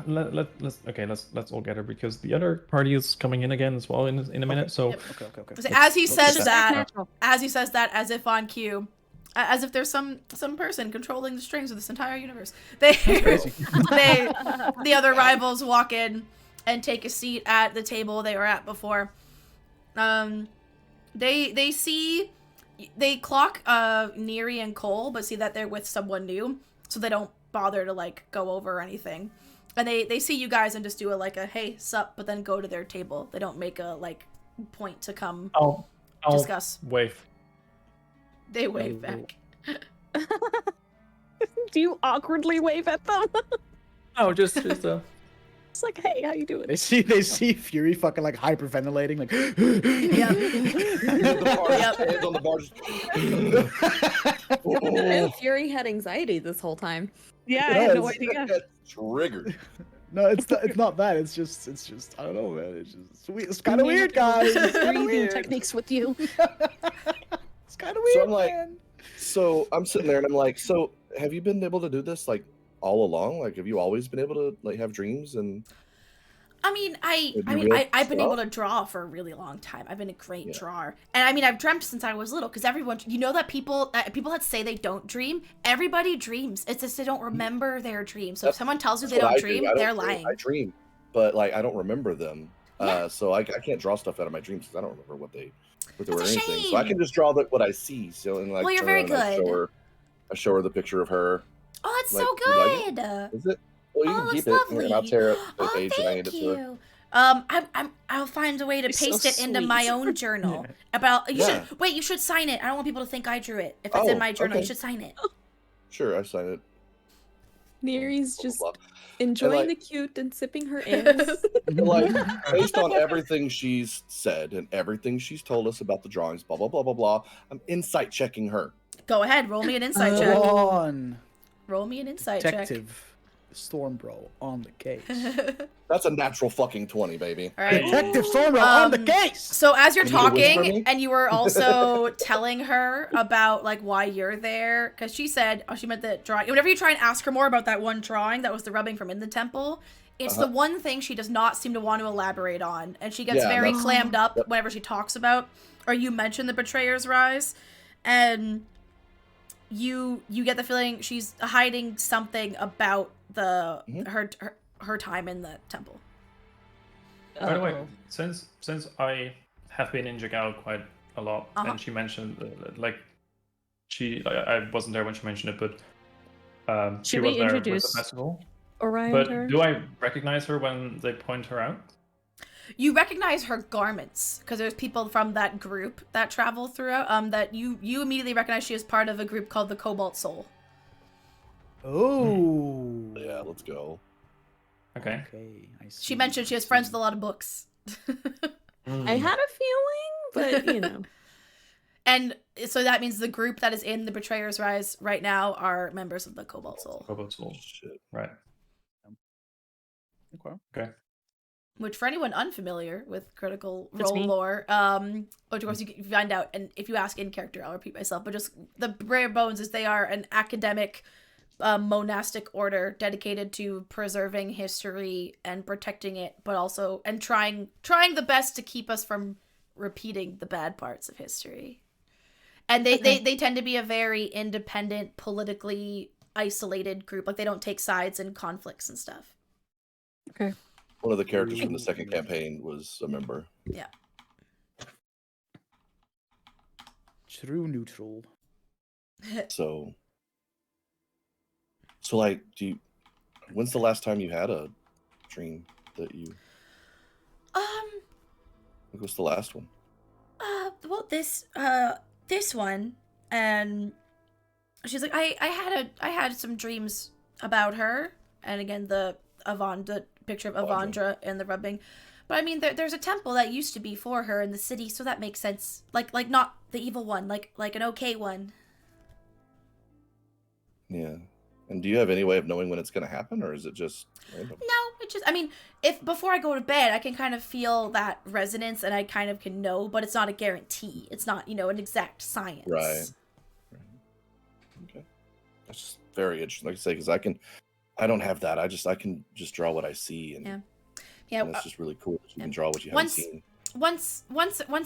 let's all get her because the other party is coming in again as well in a minute. So Okay. So as he says Let's- that, Natural. as if on cue, as if there's some person controlling the strings of this entire universe. The other rivals walk in and take a seat at the table they were at before. They clock Neri and Cole, but see that they're with someone new, so they don't bother to like go over or anything. And they see you guys and just do a hey sup, but then go to their table. They don't make a point to come I'll discuss. wave. They wave back. Do you awkwardly wave at them? Oh, just It's like, hey, how you doing? They see Fury fucking like hyperventilating, like. Yep. The bar, Yep. hands on the bar. And Fury had anxiety this whole time. Yeah, It I had no does. idea. Triggered. No, it's not that. It's just I don't know, man. It's kind of weird, guys. It's kind of Breathing weird. techniques with you. It's kind of weird, So I'm like- man. So I'm sitting there and I'm like, so have you been able to do this like all along? Like, have you always been able to like have dreams and? I mean, It'd be real I've been tough. able to draw for a really long time. I've been a great Yeah. drawer, and I mean, I've dreamt since I was little. Because everyone, that people that say they don't dream, everybody dreams. It's just they don't remember their dreams. So if someone tells you That's they what don't I do. dream, I don't they're dream. lying. I dream, but like I don't remember them. Yeah. So I can't draw stuff out of my dreams because I don't remember what they were or That's a anything. So I shame. can just draw what I see. So and like Well, you're turn very around and good. I show her the picture of her. Oh, that's Like, so you like it? good. Is it? Well, you Oh, can it's keep it, lovely. and I'll tear it the Oh, page and I hand thank it to her. you. I'll find a way to You're so paste it into my sweet. own journal. You Yeah. should sign it. I don't want people to think I drew it. If it's in Oh, my journal, you okay. should sign it. Sure, I sign it. Neri's just Blah, enjoying like- the cute and sipping her airs. But, like, based on everything she's said and everything she's told us about the drawings, blah blah blah blah blah. I'm insight checking her. Go ahead, roll me an insight Oh. check. Come on, Roll me an insight Detective Stormbro on the case. check. That's a natural fucking 20, baby. All right. Detective Stormbro on the Um, case. So as you're You need to whisper talking, me? and you were also telling her about like why you're there, because she said, she meant the drawing. Whenever you try and ask her more about that one drawing that was the rubbing from in the temple, it's the one thing she does not seem to want to elaborate on, and she gets Yeah, very that's- clammed up Yep. whenever she talks about, or you mention the Betrayer's Rise, and you get the feeling she's hiding something about the her time in the temple. By the way, Uh-oh. since I have been in Jagao quite a lot, Uh-huh. and she mentioned like I wasn't there when she mentioned it, but She Should was we there with the introduce festival. Orion But to her? do I recognize her when they point her out? You recognize her garments because there's people from that group that travel throughout. That you immediately recognize she is part of a group called the Cobalt Soul. Oh. Yeah, let's go. Okay. Okay. I see. She mentioned she has friends with a lot of books. I had a feeling, but you know. And so that means the group that is in the Betrayer's Rise right now are members of the Cobalt Soul. Cobalt Soul. Shit. Right. Okay. Okay. Which, for anyone unfamiliar with Critical That's Role me. lore, of course you can find out, and if you ask in character, I'll repeat myself, but just the bare bones is they are an academic monastic order dedicated to preserving history and protecting it, but also and trying the best to keep us from repeating the bad parts of history. And they tend to be a very independent, politically isolated group. Like they don't take sides in conflicts and stuff. Okay. One of the characters from the second campaign was a member. Yeah. True neutral. So like, when's the last time you had a dream that you? What was the last one? Well, this one, and she's like, I had some dreams about her, and again the picture of Avandra and the rubbing, but I mean there's a temple that used to be for her in the city, so that makes sense. Like not the evil one, like an okay one. Yeah. And do you have any way of knowing when it's going to happen, or is it just random? No, it just, I mean, if before I go to bed, I can kind of feel that resonance and I kind of can know, but it's not a guarantee. It's not, an exact science. Right. Okay. That's just very interesting. Like I say, because I don't have that. I can just draw what I see, and yeah, and it's just really cool that you can draw what you haven't seen. Once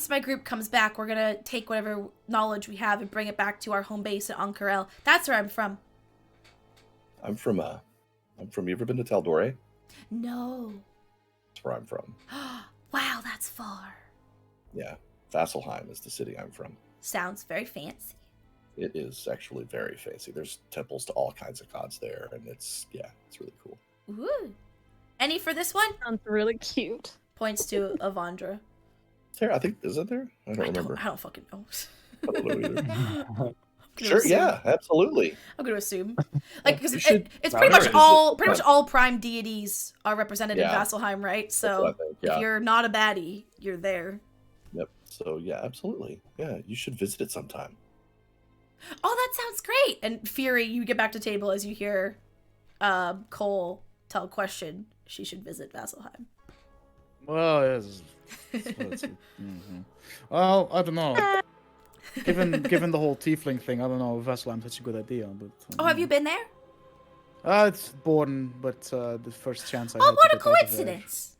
my group comes back, we're gonna take whatever knowledge we have and bring it back to our home base at Ankarel. That's where I'm from. I'm from. You ever been to Taldore? No. That's where I'm from. Wow, that's far. Yeah, Vasselheim is the city I'm from. Sounds very fancy. It is actually very fancy. There's temples to all kinds of gods there, and it's really cool. Ooh. Any for this one? Sounds really cute. Points to Avandra. There, I think, is it there? I don't remember. I don't fucking know. I don't know either. Sure, Sure, yeah, absolutely. I'm gonna assume, like, because it's Where pretty much is all prime deities are represented in Yeah. Vasselheim, right? That's So what I think, yeah. if you're not a baddie, you're there. Yep. So yeah, absolutely. Yeah, you should visit it sometime. Oh, that sounds great. And Fury, you get back to table as you hear Cole tell Question she should visit Vasselheim. Well, yes. Well, I don't know. Given the whole tiefling thing, I don't know if Vasselheim's such a good idea. But Oh, have you been there? It's boring, but the first chance I Oh, had what to a get out of there. coincidence!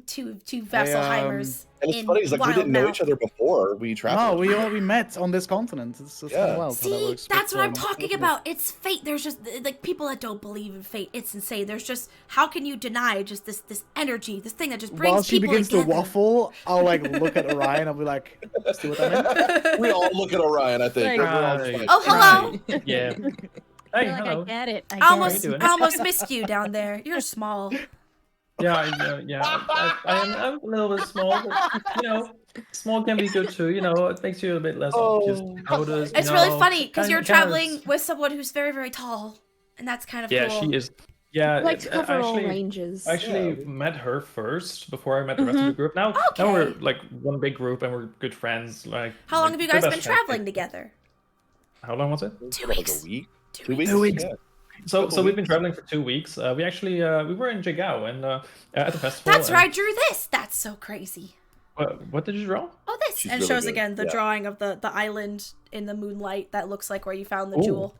Two Vasselheimers And it's in funny, it's like we didn't know Wildmouth. each other before we No, traveled. we met on this continent. It's kind Yeah. of wild how that See, works. that's but, what I'm talking about. It's fate. There's just like people that don't believe in fate. It's insane. There's just how can you deny just this energy, this thing that just brings While she people begins together. to waffle, I'll like look at Orion. I'll be like, "See what I mean?" We all look at Orion, I think. Like- We're all just like, Oh, hello. Yeah. I Hey, feel like hello. I get it. I I get almost, it. doing? I almost missed you down there. You're small. Yeah. I'm a little bit small, but small can be good too. It makes you a bit less obvious to notice. It's really funny because you're Kind of- traveling with someone who's very, very tall, and that's kind of Yeah, cool. she is. Yeah, I like to cover all actually, ranges. I actually met her first before I met the rest of the group. Now Okay. we're like one big group and we're good friends. Like, How long have you we're guys best been friends. traveling together? How long was it? 2 like weeks. a week? 2 2 weeks. weeks? 2 weeks. Yeah. So we've been traveling for 2 weeks. We actually we were in Jigao and at the festival. That's and- where I drew this. That's so crazy. What did you draw? Oh, this. She's and really shows good, again the yeah. drawing of the island in the moonlight that looks like where you found the Ooh. jewel.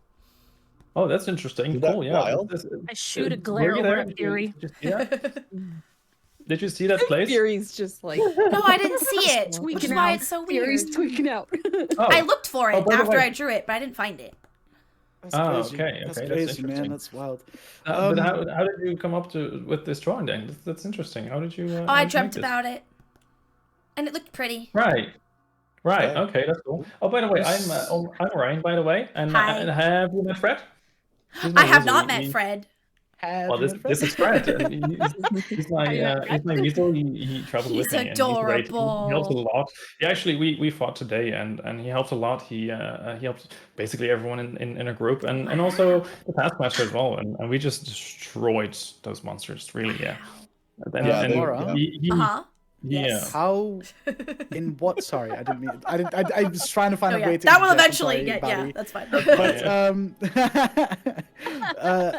Oh, that's interesting. Isn't that Cool. Yeah. wild? I shoot a Were glare you over there? at Fury. Did you see that? Did you see that place? Fury's just like No, I didn't see it, which is Tweaking why out. it's so weird. Fury's tweaking out. Oh. I looked for Oh, it by the after way- I drew it, but I didn't find it. That's Oh, crazy. okay, That's okay, that's crazy, man. interesting. That's wild. But how did you come up with this drawing then? That's interesting. How did you? Oh, how I did you make dreamt this? about it, and it looked pretty. Right. Yeah. Okay, that's cool. Oh, by the way, I'm Ryan, by the way, and Hi. have you met Fred? His I name have is not Weasley. met Fred. Have Well, you this met Fred? this is Fred. He's my Weasel. He traveled He's with me, and he's great. He helps a adorable. lot. Yeah, actually, we fought today, and he helps a lot. He helps basically everyone in a group, and also Wow. the Taskmaster as well. And we just destroyed those monsters. Really, yeah. And Yeah, they. Laura? Yeah. Uh-huh. yeah. Yes. How? In what? Sorry, I didn't mean. I was trying to find Oh a yeah, way to. that will interject. I'm eventually sorry, get. Yeah, Barry. that's fine. But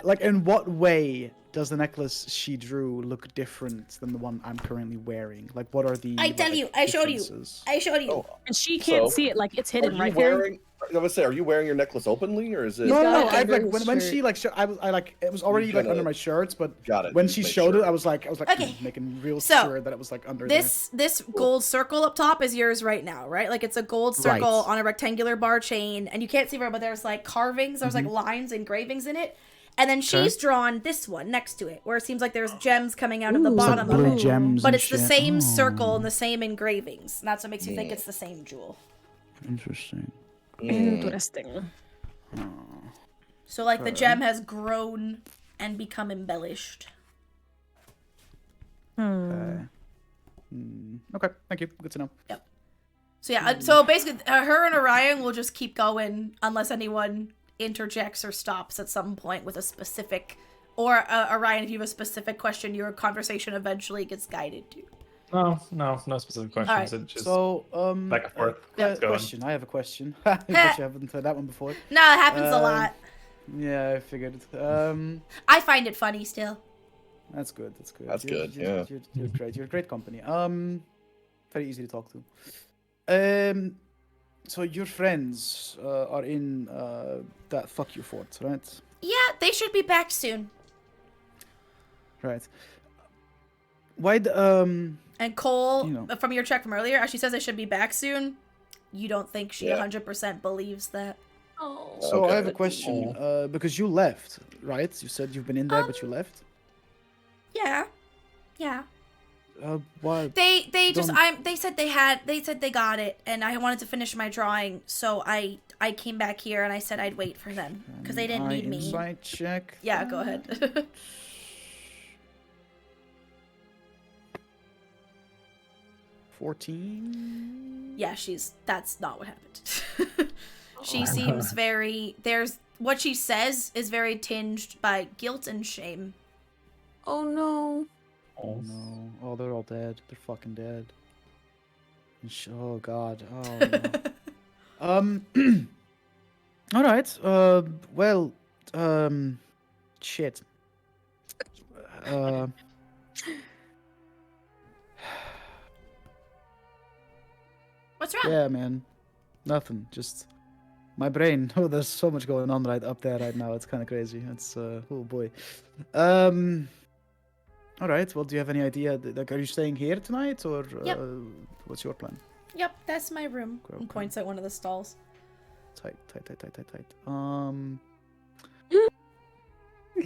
like, in what way does the necklace she drew look different than the one I'm currently wearing? Like, what are the? I tell you, I showed you. differences? I showed you. Oh, And she can't So, see it, like it's are hidden, you right, Fairy? wearing? I was gonna say, are you wearing your necklace openly, or is it? He's No, got no, it I under like his when shirt. she like I like it was already like gonna- under my shirts, but Got it. when just she make showed sure. it, I was like Okay. making real So, sure that it was like under This gold circle up top is yours right now, right? Like it's a gold circle Right. on a rectangular bar chain, and you can't see very, but there's like carvings, there's like lines, engravings in it. And then she's drawn this one next to it, where it seems like there's gems coming out of the Ooh. It's like bottom of blue it. gems, But and it's the shit. same Oh, circle and the same engravings. And that's what makes you think Mm. it's the same jewel. Interesting. Interesting. So like the Okay. gem has grown and become embellished. Okay. Okay, thank you. Good to know. So yeah, so basically her and Orion will just keep going unless anyone interjects or stops at some point with a specific, or Orion, if you have a specific question, your conversation eventually gets guided to. No specific questions. Alright. It just So, back and forth. yeah, going. question. I have a question. I bet you haven't heard that one before. No, it happens a Um, lot. Yeah, I figured. I find it funny still. That's good. That's good. That's good, yeah. You're great. You're a great company. Very easy to talk to. So your friends are in that fuck you fort, right? Yeah, they should be back soon. Right. Why the And Cole, You know. from your check from earlier, as she says they should be back soon, you don't think she Yeah. 100% believes that? Oh. So I have a Okay. question. Because you left, right? You said you've been in there, but you left. Yeah. Yeah. Why? They just Don't- they said they got it, and I wanted to finish my drawing, so I came back here and I said I'd wait for them because they didn't need me. Insight check. Yeah, go ahead. 14. Yeah, that's not what happened. She seems very what she says is very tinged by guilt and shame. Oh no. Oh no. Oh, they're all dead. They're fucking dead. Oh god. Oh no. All right. Well. Shit. What's wrong? Yeah, man. Nothing. Just my brain. Oh, there's so much going on right up there right now. It's kind of crazy. It's oh boy. All right. Well, do you have any idea? Like, are you staying here tonight, or Yep. what's your plan? Yep, that's my room. Okay. And points at one of the stalls. Tight.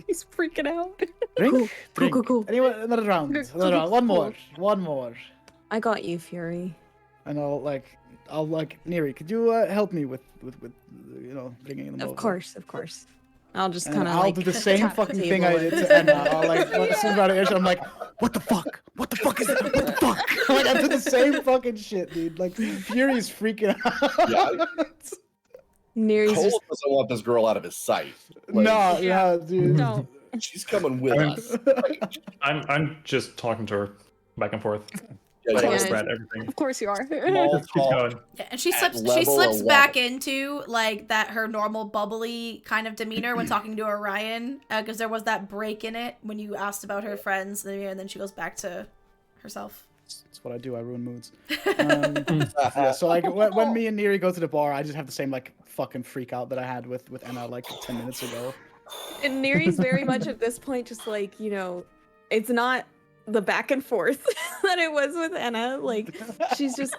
He's freaking out. Drink. Drink. Cool. Anyone? Another round. Another round. One more. One more. I got you, Fury. And I'll Neri, could you help me with bringing them over? Of course. I'll just And kind of I'll like do the same tap the fucking thing I table did to Emma. I'll like, as soon as I'm out of I'm like, what the fuck? What the fuck is that? What the fuck? Like, I did the same fucking shit, dude. Like, Fury's freaking out. Yeah. Neri's Cole just doesn't want this girl out of his sight. Like, No, dude. No. she's coming with I'm- us. I'm just talking to her back and forth. Yeah, Like, Yeah. spread everything. Of course you are. Small Just keep talk. going. Yeah, and she At slips level back 11. into like that her normal bubbly kind of demeanor when talking to Orion, because there was that break in it when you asked about her friends, and then she goes back to herself. That's what I do. I ruin moods. Yeah, so like when me and Neri go to the bar, I just have the same like fucking freak out that I had with Emma like 10 minutes ago. and Neri's very much at this point just like, it's not the back and forth that it was with Anna. Like she's just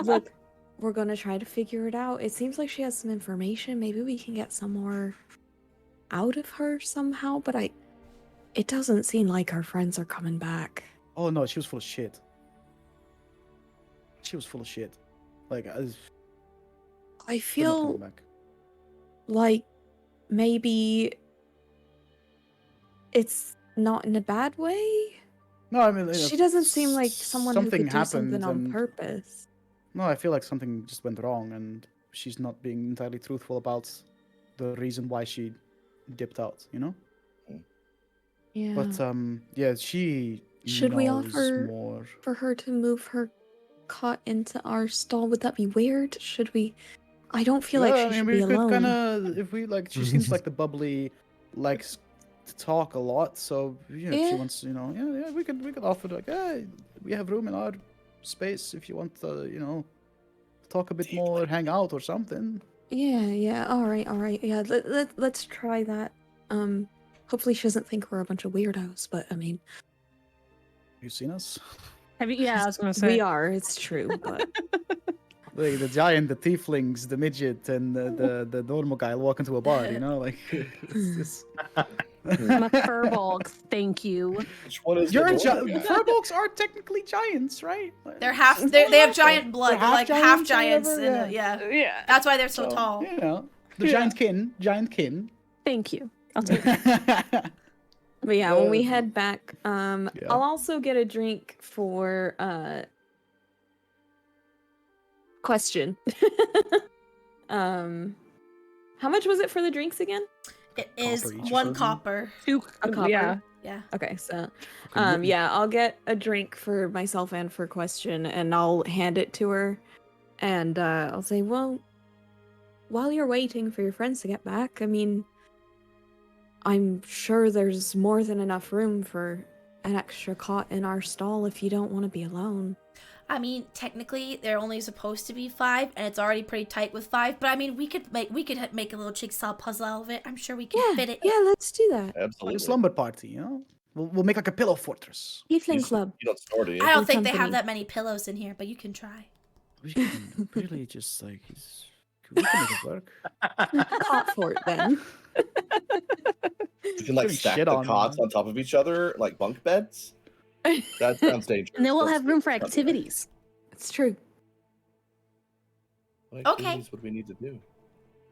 look, we're gonna try to figure it out. It seems like she has some information. Maybe we can get some more out of her somehow, but it doesn't seem like her friends are coming back. Oh no, she was full of shit. She was full of shit. Like I they're not feel coming back. like maybe it's not in a bad way. No, I mean, She doesn't seem like someone who something could do something happened on and- purpose. No, I feel like something just went wrong, and she's not being entirely truthful about the reason why she dipped out. You know. Yeah. But yeah, she Should we knows offer more. for her to move her cot into our stall? Would that be weird? Should we? I don't feel like she should be we could alone. kind of, if we like, she seems like the bubbly, likes to talk a lot. So you know, if she Yeah. wants, yeah, we could offer like, hey, we have room in our space if you want, talk a bit more, hang out or something. Yeah. All right. Yeah, let's try that. Hopefully she doesn't think we're a bunch of weirdos, but I mean, You seen us? Have you? Yeah, I was gonna say. we are. It's true, but Like the giant, the tieflings, the midget, and the normal guy walk into a bar. You know, like it's just... I'm a furbolg, thank you. Which one is You're a the giant. dwarf? Furbolgs are technically giants, right? They're half. They have giant blood. They're They're like half half giants. giants or whatever, Yeah. That's why they're so tall. You know, the giant kin. Thank you. I'll take it. but yeah, when we head back, Yeah. I'll also get a drink for question. How much was it for the drinks again? It is Copper each or 1 something? copper. A copper. Yeah. Okay, so Good yeah, I'll get a drink for myself and for question, and I'll hand it to her, and I'll say, well, while you're waiting for your friends to get back, I mean, I'm sure there's more than enough room for an extra cot in our stall if you don't want to be alone. I mean, technically, they're only supposed to be 5, and it's already pretty tight with 5. But I mean, we could make a little jigsaw puzzle out of it. I'm sure we can fit it. Yeah, let's do that. Like Absolutely. a slumber party, you know? We'll make like a pillow fortress. Evening You club. don't store, do you? I don't Good think they have company. that many pillows in here, but you can try. We can really just like we can make it work. Cot fort then. You can like Putting stack shit the on cots them. on top of each other like bunk beds. That sounds dangerous. And then we'll Let's have room for not do that. activities. It's true. What Okay. activities would we need to do?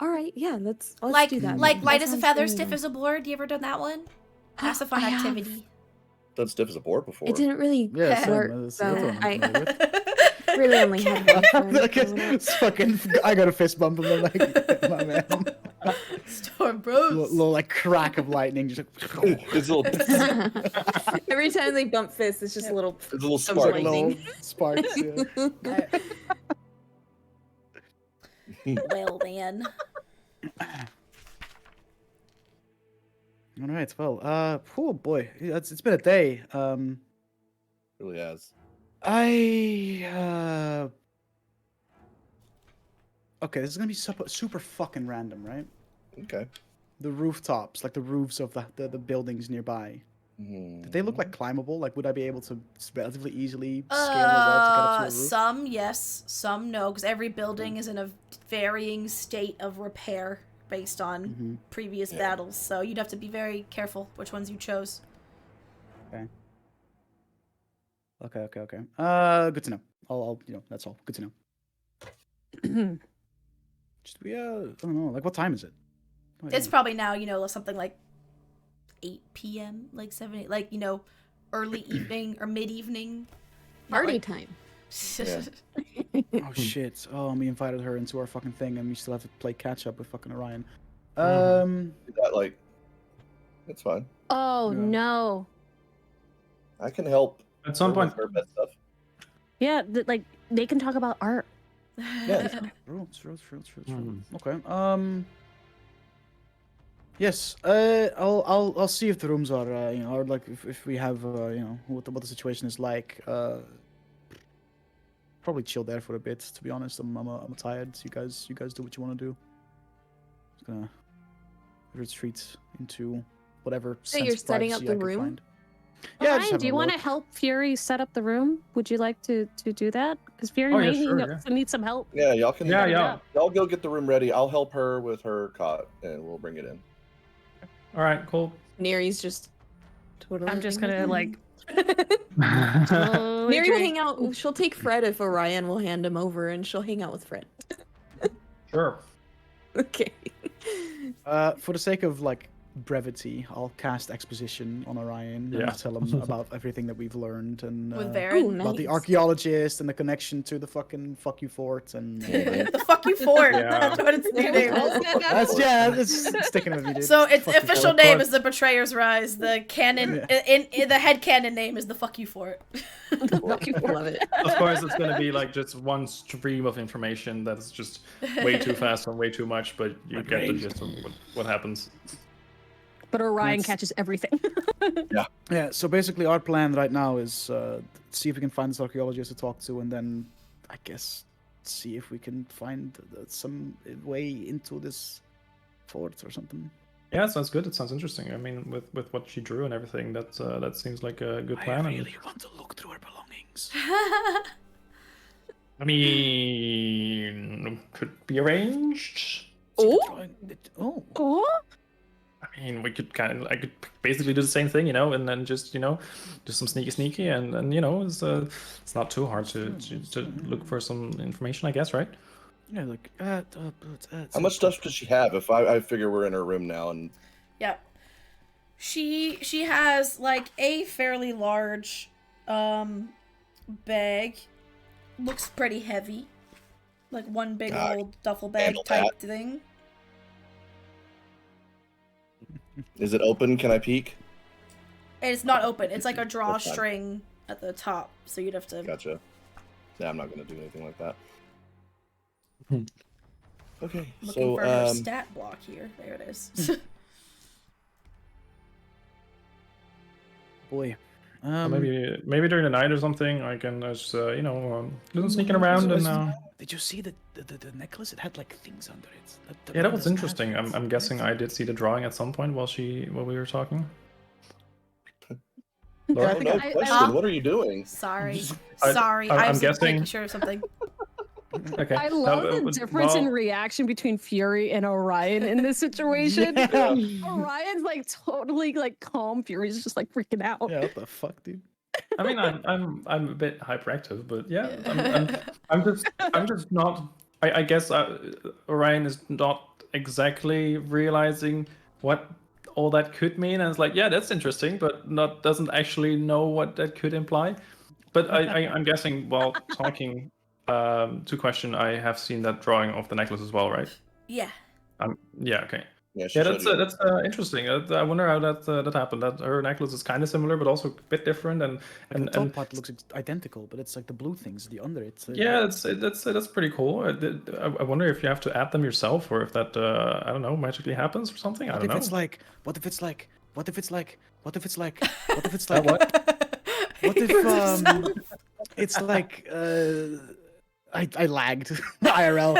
All right, yeah, let's Like do that. like That light as a sounds feather, really stiff nice. as a board. You ever done that one? That's a fun I have. activity. Done stiff as a board before. It didn't really Yeah, same, work, that's so the other one I'm I familiar with. really only had one friend Like, growing up. it's fucking, I got a fist bump and then like, my man. Storm Bros. Little like crack of lightning, just like, It's a little, Every time they bump fists, it's just a little. it's a little Some spark. sort little lightning. sparks. Yeah. Well, then. All right. Well, oh boy, it's been a day. Really has. Okay, this is gonna be super fucking random, right? Okay. The rooftops, like the roofs of the buildings nearby. Did they look like climbable? Like, would I be able to relatively easily scale the wall to get up to a roof? Some yes, some no, because every building is in a varying state of repair based on previous battles. So you'd have to be very careful which ones you chose. Okay. Good to know. I'll that's all. Good to know. Just I don't know. Like, what time is it? No It's idea. probably now, something like 8 p.m., like 7, 8, like, early evening or mid-evening. Not Party like- time. Oh shit! Oh, we invited her into our fucking thing, and we still have to play catch up with fucking Orion. That like, it's fine. Oh Yeah. no. I can help. At some her point, with her bed stuff. Yeah, like they can talk about art. Yeah. Rules. Okay. Yes. I'll see if the rooms are or like if we have what the situation is like. Probably chill there for a bit. To be honest, I'm tired. You guys do what you want to do. Just gonna retreat into whatever. So you're sense of setting up privacy I the could room? find. Yeah. just Ryan, having do you a want to look. help Fury set up the room? Would you like to do that? Because Fury Oh, yeah, might sure, need some help. Yeah, y'all can. Yeah. Y'all go get the room ready. I'll help her with her cot, and we'll bring it in. All right, cool. Neri's just totally. I'm just gonna like. Neri will hang out. She'll take Fred if Orion will hand him over, and she'll hang out with Fred. Sure. Okay. For the sake of like brevity, I'll cast exposition on Orion Yeah. and tell him about everything that we've learned and With Oh, Varen. about the nice. archaeologist and the connection to the fucking fuck you fort and. The fuck you fort. Yeah. That's what its new name is. It's sticking with me, dude. So its Fuck you official fort. name is the Betrayer's Rise. The canon, in the head canon name is the fuck you fort. Love it. Of course, it's going to be like just one stream of information that's just way too fast and way too much, but you get the gist of what happens. But Orion That's- catches everything. Yeah, so basically our plan right now is see if we can find this archaeologist to talk to, and then I guess see if we can find some way into this fort or something. Yeah, it sounds good. It sounds interesting. I mean, with what she drew and everything, that seems like a good plan. I and- really want to look through her belongings. I mean, could be arranged. Oh, Oh, Oh, I mean, I could basically do the same thing, and then just, do some sneaky, and it's not too hard to look for some information, I guess, right? yeah, like How much stuff does she have? If I figure we're in her room now, and Yeah. She has like a fairly large bag. Looks pretty heavy. Like one big old duffel bag handle type that. thing. is it open? Can I peek? And it's not open. It's like a That's fine. drawstring at the top. So you'd have to Gotcha. Yeah, I'm not gonna do anything like that. Okay, looking so for her stat block here. There it is. boy. Maybe during the night or something, I can just do some sneaking around and. Did you see the necklace? It had like things under it. Yeah, that was interesting. I'm guessing I did see the drawing at some point while we were talking. Laura? Oh, no I- question. What are you doing? Sorry. I- Sorry. I'm I was guessing- making sure of something. Okay. I love the difference in well, reaction between Fury and Orion in this situation. Yeah. Orions like totally like calm. Fury's just like freaking out. Yeah, what the fuck, dude? I mean, I'm a bit hyperactive, but yeah, I'm just not. I guess Orion is not exactly realizing what all that could mean, and it's like, yeah, that's interesting, but doesn't actually know what that could imply. But I'm guessing while talking to question, I have seen that drawing of the necklace as well, right? Yeah. Yeah, okay. Yeah, she Yeah, showed that's you. interesting. I wonder how that happened. That her necklace is kind of similar, but also a bit different, and The top part looks identical, but it's like the blue things, the under it. yeah, that's pretty cool. I wonder if you have to add them yourself, or if that I don't know, magically happens or something. I What don't if know. it's like? What if it's like? What if it's like? What if it's like? What if it's Uh, like? what? What if it's like I lagged IRL.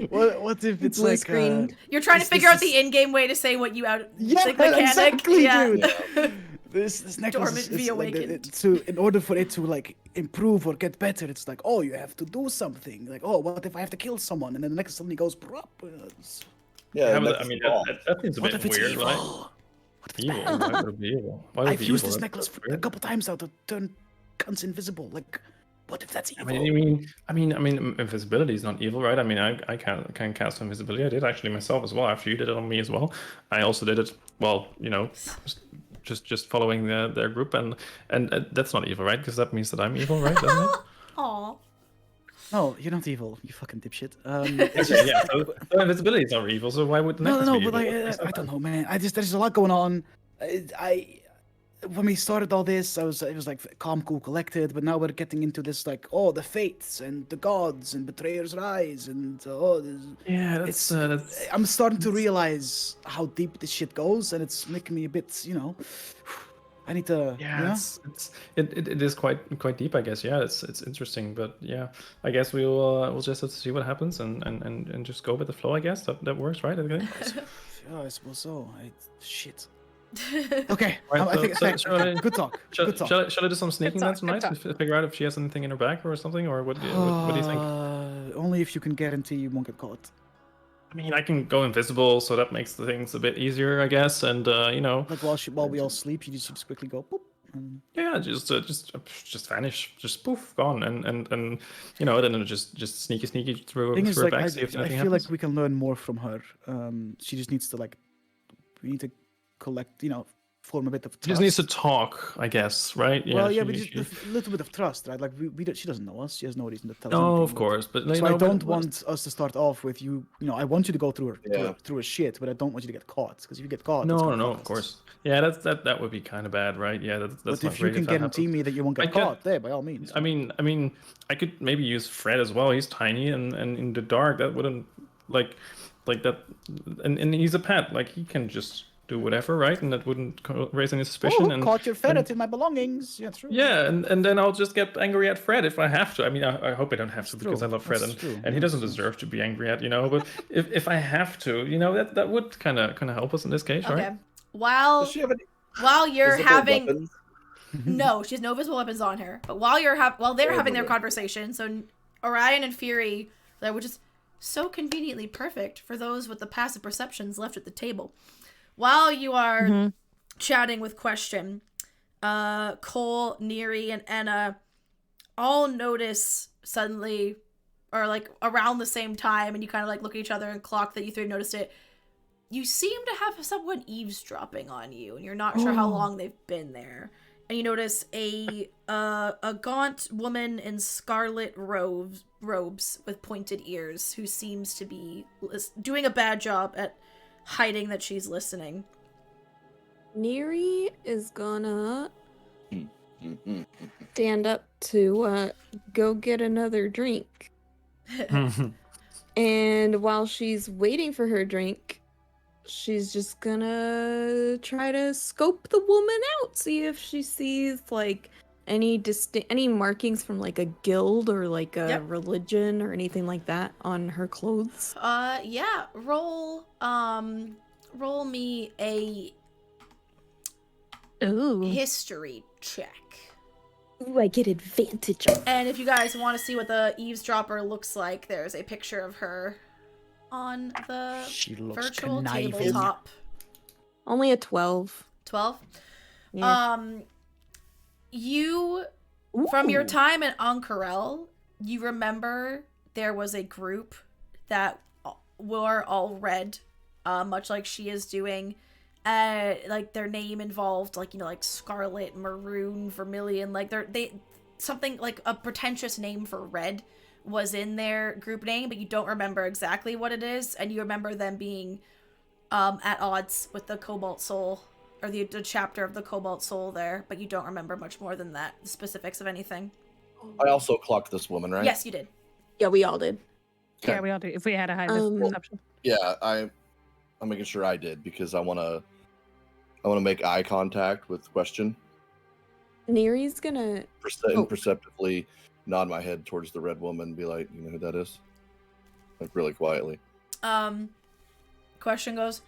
what if it's blue like screened. You're trying to This- figure this out the in-game way to say what you out Yeah, like mechanic. exactly, yeah. dude. this necklace Dormant is be like awakened. in order for it to like improve or get better, it's like, oh, you have to do something. Like, oh, what if I have to kill someone? And then the necklace suddenly goes prop. Yeah, Yeah, but, that's I mean, wrong. that seems a What bit if it's weird, evil? right? What if it's Evil? bad? Why would it be evil? Why would it I've be used evil? this That's necklace a weird. couple times now to turn cunts invisible. Like, what if that's I evil? mean, invisibility is not evil, right? I mean, I can cast invisibility. I did actually myself as well. After you did it on me as well, I also did it. Well, just following their group, and that's not evil, right? Because that means that I'm evil, right? Doesn't it? Aw. No, you're not evil, you fucking dipshit. Yeah. So invisibility is not evil. So why would the No, necklace no, be but like, evil? I don't know, man. There's a lot going on. When we started all this, it was like calm, cool, collected. But now we're getting into this like, oh, the fates and the gods and Betrayer's Rise and Yeah, that's. I'm starting to realize how deep this shit goes, and it's making me a bit, I need to. Yeah, it is quite deep, I guess. Yeah, it's interesting, but yeah, I guess we'll just have to see what happens and just go with the flow. I guess that works, right? Okay. Yeah, I suppose so. Shit. Okay, Right, I think shall I- good talk. Shall, Good talk. shall I do some sneaking then tonight and figure out if she has anything in her bag or something, or what do you think? Only if you can guarantee you won't get caught. I mean, I can go invisible, so that makes the things a bit easier, I guess. And Like while we all sleep, you just quickly go. Boop, Yeah, just vanish, just poof, gone, and then just sneaky through Thing is, her like, back, see if I anything feel happens. like we can learn more from her. She just needs to we need to collect, form a bit of trust. She just needs to talk, I guess, right? Yeah. Well, yeah, but just a little bit of trust, right? Like she doesn't know us. She has no reason to tell us No, anything. of course, but So I don't want us to start off with you. I want you to go through her shit, but I don't want you to get caught. Because if you get caught, it's gonna No, fuck of us. course. Yeah, that would be kind of bad, right? Yeah, that's But not if you great can that guarantee happens. me that you won't get caught, there, by all means. I mean, I could maybe use Fred as well. He's tiny and in the dark that wouldn't like that, and he's a pet. Like he can just do whatever, right? And that wouldn't raise any suspicion. And caught your ferret in my belongings. Yeah, true. Yeah, and then I'll just get angry at Fred if I have to. I mean, I hope I don't have to because I love Fred and he doesn't deserve to be angry at, But if I have to, that would kind of help us in this case, right? Okay. While you're having weapons? no, she has no visible weapons on her. But while they're having their conversation, so Orion and Fury, that which is so conveniently perfect for those with the passive perceptions left at the table. While you are chatting with Question, Cole, Neri, and Anna all notice suddenly, or like around the same time, and you kind of like look at each other and clock that you three have noticed it. You seem to have someone eavesdropping on you, and you're not sure how long they've been there. And you notice a gaunt woman in scarlet robes with pointed ears who seems to be doing a bad job at hiding that she's listening. Neri is gonna stand up to go get another drink. And while she's waiting for her drink, she's just gonna try to scope the woman out, see if she sees like any markings from like a guild or like a religion or anything like that on her clothes. Yeah. Roll me a history check. Ooh, I get advantage. And if you guys want to see what the eavesdropper looks like, there's a picture of her on the virtual conniving. tabletop. Only a 12. 12? Yeah. You, from your time at Ankarel, you remember there was a group that were all red, much like she is doing. Like their name involved like scarlet, maroon, vermilion, like something like a pretentious name for red was in their group name, but you don't remember exactly what it is, and you remember them being at odds with the Cobalt Soul, or the chapter of the Cobalt Soul there, but you don't remember much more than that, the specifics of anything. I also clocked this woman, right? Yes, you did. Yeah, we all did. Okay. Yeah, we all did. If we had a high perception. Yeah, I'm making sure I did because I wanna make eye contact with Question. Neri's gonna Imperceptibly nod my head towards the red woman and be like, you know who that is? Like really quietly. Question goes,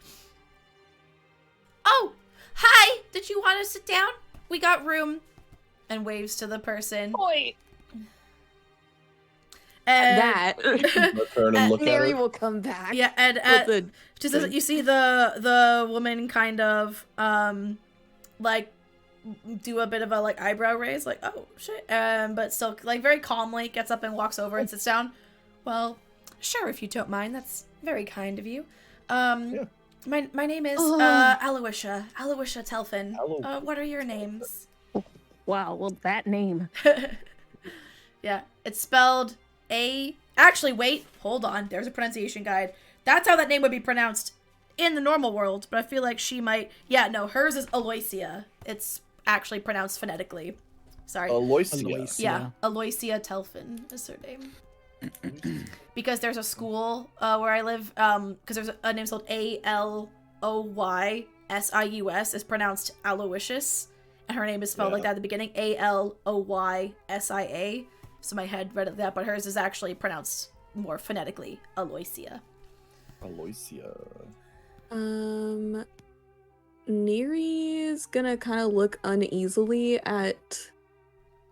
"Oh, hi! Did you want to sit down? We got room." And waves to the person. Oi. And that Turn and look Neri at will come back. Yeah, and just as you see the woman kind of like do a bit of a like eyebrow raise, like, oh shit, but still like very calmly gets up and walks over and sits down. "Well, sure, if you don't mind, that's very kind of you. My name is Aloysia Telfin. What are your names?" Wow, well, that name. Yeah, it's spelled actually, wait, hold on. There's a pronunciation guide. That's how that name would be pronounced in the normal world, but I feel like she might... Yeah, no, hers is Aloysia. It's actually pronounced phonetically. Sorry. Aloysia. Yeah, Aloysia Telfin is her name. Because there's a school where I live, because there's a name called Aloysius, is pronounced Aloysius, and her name is spelled like that at the beginning, Aloysia. So my head read it that, but hers is actually pronounced more phonetically, Aloysia. Neri is gonna kind of look uneasily at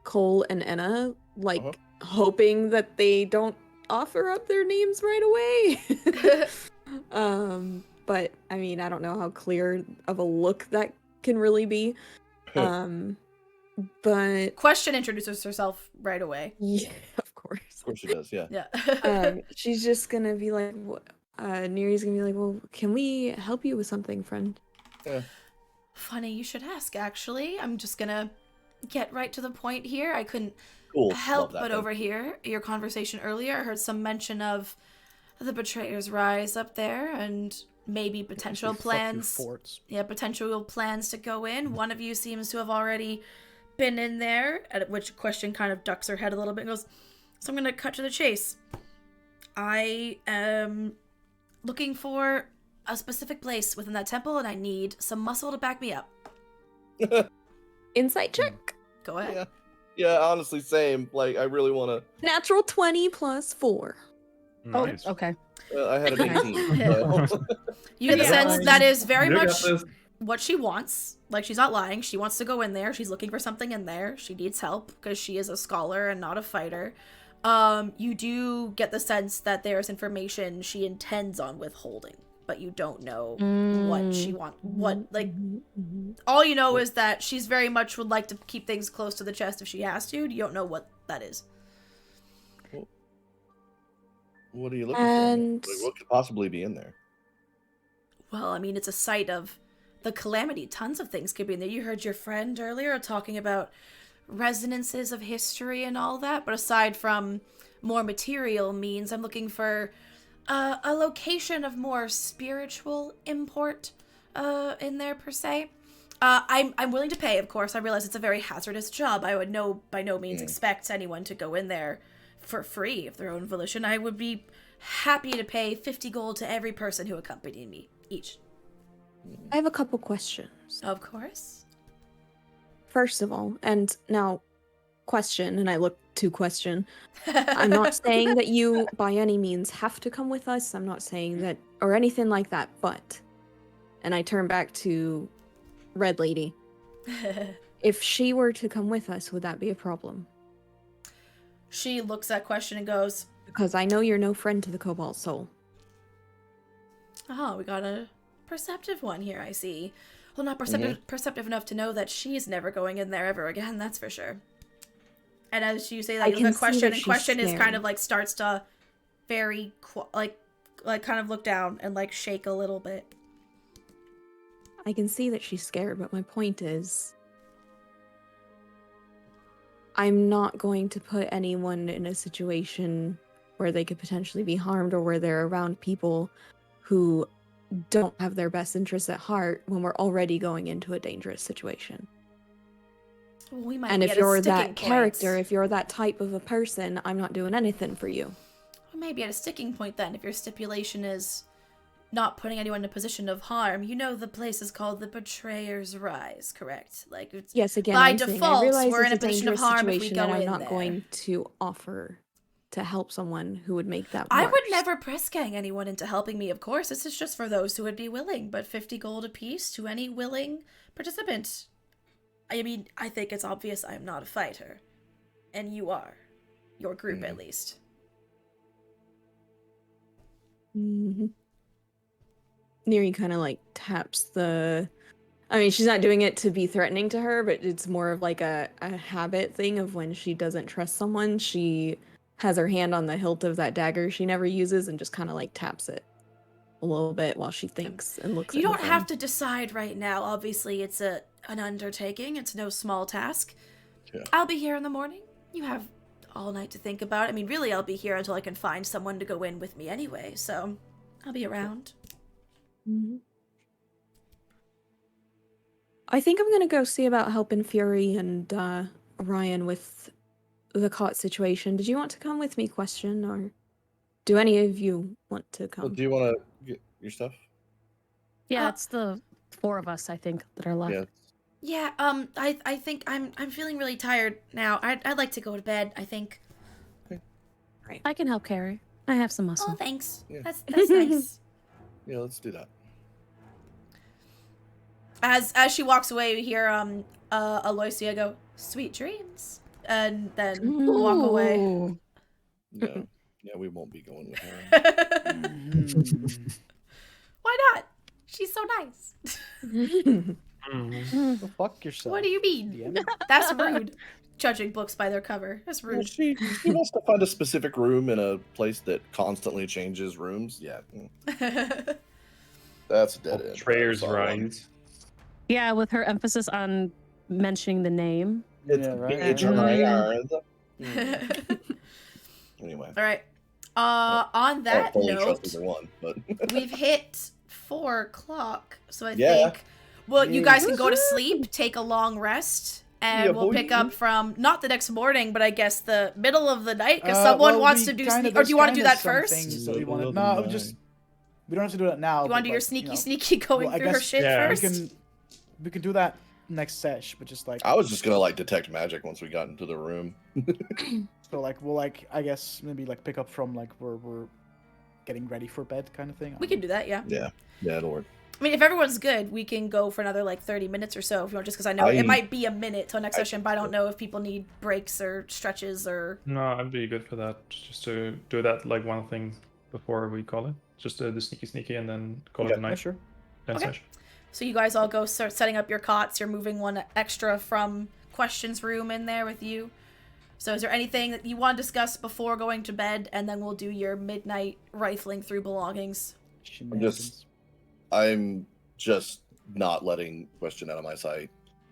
Cole and Enna, like hoping that they don't offer up their names right away. But I mean, I don't know how clear of a look that can really be. But Question introduces herself right away. yeah, of course. Of course she does, yeah. Yeah. She's just gonna be like, Neri's gonna be like, well, can we help you with something, friend? Yeah. Funny you should ask, actually. I'm just gonna get right to the point here. I couldn't Cool. help Love that, but man. overhear your conversation earlier. I heard some mention of the Betrayer's Rise up there and maybe potential Actually, fuck you, plans. forts. Yeah, potential plans to go in. One of you seems to have already been in there, at which Question kind of ducks her head a little bit and goes, so I'm gonna cut to the chase. I am looking for a specific place within that temple, and I need some muscle to back me up. Insight check. Go ahead. Yeah. Yeah, honestly, same. Like, I really want Natural 20 plus 4. Nice. Oh, okay. to. I had an 18. So. You get the Yeah. sense that is very You got much this. what she wants. Like, she's not lying. She wants to go in there. She's looking for something in there. She needs help because she is a scholar and not a fighter. You do get the sense that there's information she intends on withholding, but you don't know what she wants. What, like, all you know is that she's very much would like to keep things close to the chest if she has to. You don't know what that is. What are you looking And- for? Like, what could possibly be in there? Well, I mean, it's a site of the calamity. Tons of things could be in there. You heard your friend earlier talking about resonances of history and all that, but aside from more material means, I'm looking for a location of more spiritual import in there, per se. I'm willing to pay, of course. I realize it's a very hazardous job. I would by no means expect anyone to go in there for free of their own volition. I would be happy to pay 50 gold to every person who accompanied me, each. I have a couple questions. Of course. First of all, and now, Question, and I look to Question. I'm not saying that you, by any means, have to come with us. I'm not saying that, or anything like that, but... And I turn back to Red Lady. If she were to come with us, would that be a problem? She looks at Question and goes, Because I know you're no friend to the Cobalt Soul. oh, we got a perceptive one here, I see. Well, not perceptive enough to know that she's never going in there ever again, that's for sure. And as you say that, I you look can at see Question, that and she's Question is kind scared. of like starts to very, like kind of look down and like shake a little bit. I can see that she's scared, but my point is... I'm not going to put anyone in a situation where they could potentially be harmed or where they're around people who don't have their best interests at heart when we're already going into a dangerous situation. Well, we might And be if at a you're sticking that point. character, if you're that type of a person, I'm not doing anything for you. We may be at a sticking point then, if your stipulation is not putting anyone in a position of harm. You know the place is called the Betrayer's Rise, correct? Like, it's Yes, again, by I'm saying default, I realize we're in it's a position of dangerous harm if we situation go and I'm in not there. going to offer to help someone who would make that I worse. would never press gang anyone into helping me, of course. This is just for those who would be willing, but 50 gold apiece to any willing participant. I mean, I think it's obvious I am not a fighter. And you are. Your group, at least. Mm-hmm. Neri kind of like taps the... I mean, she's not doing it to be threatening to her, but it's more of like a habit thing of when she doesn't trust someone, she has her hand on the hilt of that dagger she never uses and just kind of like taps it a little bit while she thinks and looks You at her don't have friend. to decide right now. Obviously, it's an undertaking. It's no small task. Yeah. I'll be here in the morning. You have all night to think about it. I mean, really, I'll be here until I can find someone to go in with me anyway, so I'll be around. Mm-hmm. I think I'm gonna go see about helping Fury and Orion with the cot situation. Did you want to come with me, Question, or do any of you want to Well, come? do you want to get your stuff? Yeah, it's the 4 of us, I think, that are left. Yeah. Yeah, I think I'm feeling really tired now. I'd like to go to bed, I think. I can help carry. I have some muscle. Oh, thanks. Yeah. That's nice. Yeah, let's do that. As she walks away, we hear Aloysia go, "Sweet dreams," and then walk away. Ooh. Yeah. Yeah, we won't be going with her. Why not? She's so nice. Mhm. Go fuck yourself. What do you mean? DM. That's rude. Judging books by their cover. That's Well, rude. she wants to find a specific room in a place that constantly changes rooms. Yeah, that's a dead end. Betrayer's That's all I want. Rise. Yeah, with her emphasis on mentioning the name. It's Yeah, right. Betrayer's. Anyway. All right. On that fully note, trust either one, but we've hit 4 o'clock, so I Yeah. think. Well, you guys can go to Yes. sleep, take a long rest, and Yeah, we'll boy. pick up from not the next morning, but I guess the middle of the night, because Uh, someone well, wants we to do kinda- sneak. Or there's do you want to do kinda that some first? things that we Middle wanna- of the No, night. just we don't have to do that now. You want to do your sneaky going well, I through her guess- shit Yeah. We first? can do that next sesh, but just like I was just gonna like detect magic once we got into the room. so like we'll like I guess maybe like pick up from like where we're getting ready for bed kind of thing. We can do that, yeah. Yeah, it'll work. I mean, if everyone's good, we can go for another like 30 minutes or so. If you want, just because I know it might be a minute till next session, but I don't know if people need breaks or stretches or. No, I'd be good for that. Just to do that like one thing before we call it. Just the sneaky and then call it a Yeah, night. sure. Then Okay. sesh. So you guys all go start setting up your cots. You're moving one extra from questions room in there with you. So is there anything that you want to discuss before going to bed, and then we'll do your midnight rifling through belongings? Shenanigans. I'm just not letting question out of my sight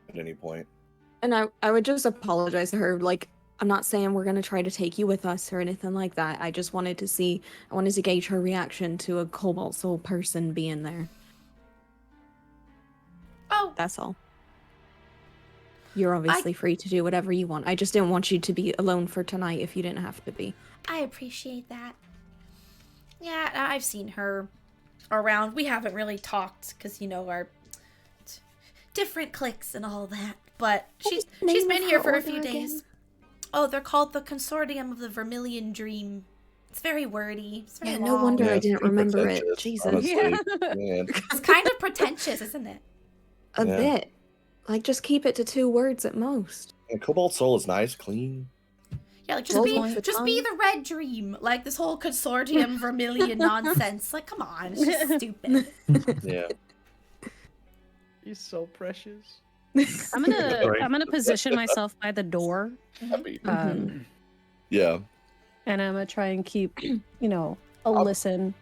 at any point. And I would just apologize to her. Like, I'm not saying we're gonna try to take you with us or anything like that. I just wanted to gauge her reaction to a Cobalt Soul person being there. Oh, That's all. You're obviously free to do whatever you want. I just didn't want you to be alone for tonight if you didn't have to be. I appreciate that. Yeah, I've seen her around. We haven't really talked because, you know, our different cliques and all that. But she's name been of here her for a order few again? days. Oh, they're called the Consortium of the Vermilion Dream. It's very wordy. It's very Yeah, no long. wonder Yeah, I it's didn't pretty remember it. pretentious, Jesus. honestly. Yeah. Man. It's kind of pretentious, isn't it? A Yeah. bit. Like, just keep it to 2 words at most. And Cobalt Soul is nice, clean. Yeah, like just Well, be point for just be the Red Dream. Like this whole Consortium Vermilion nonsense. Like, come on, it's just stupid. Yeah. He's so precious. I'm gonna Right. I'm gonna position myself by the door, Happy. Yeah. and I'm gonna try and keep, you know, a listen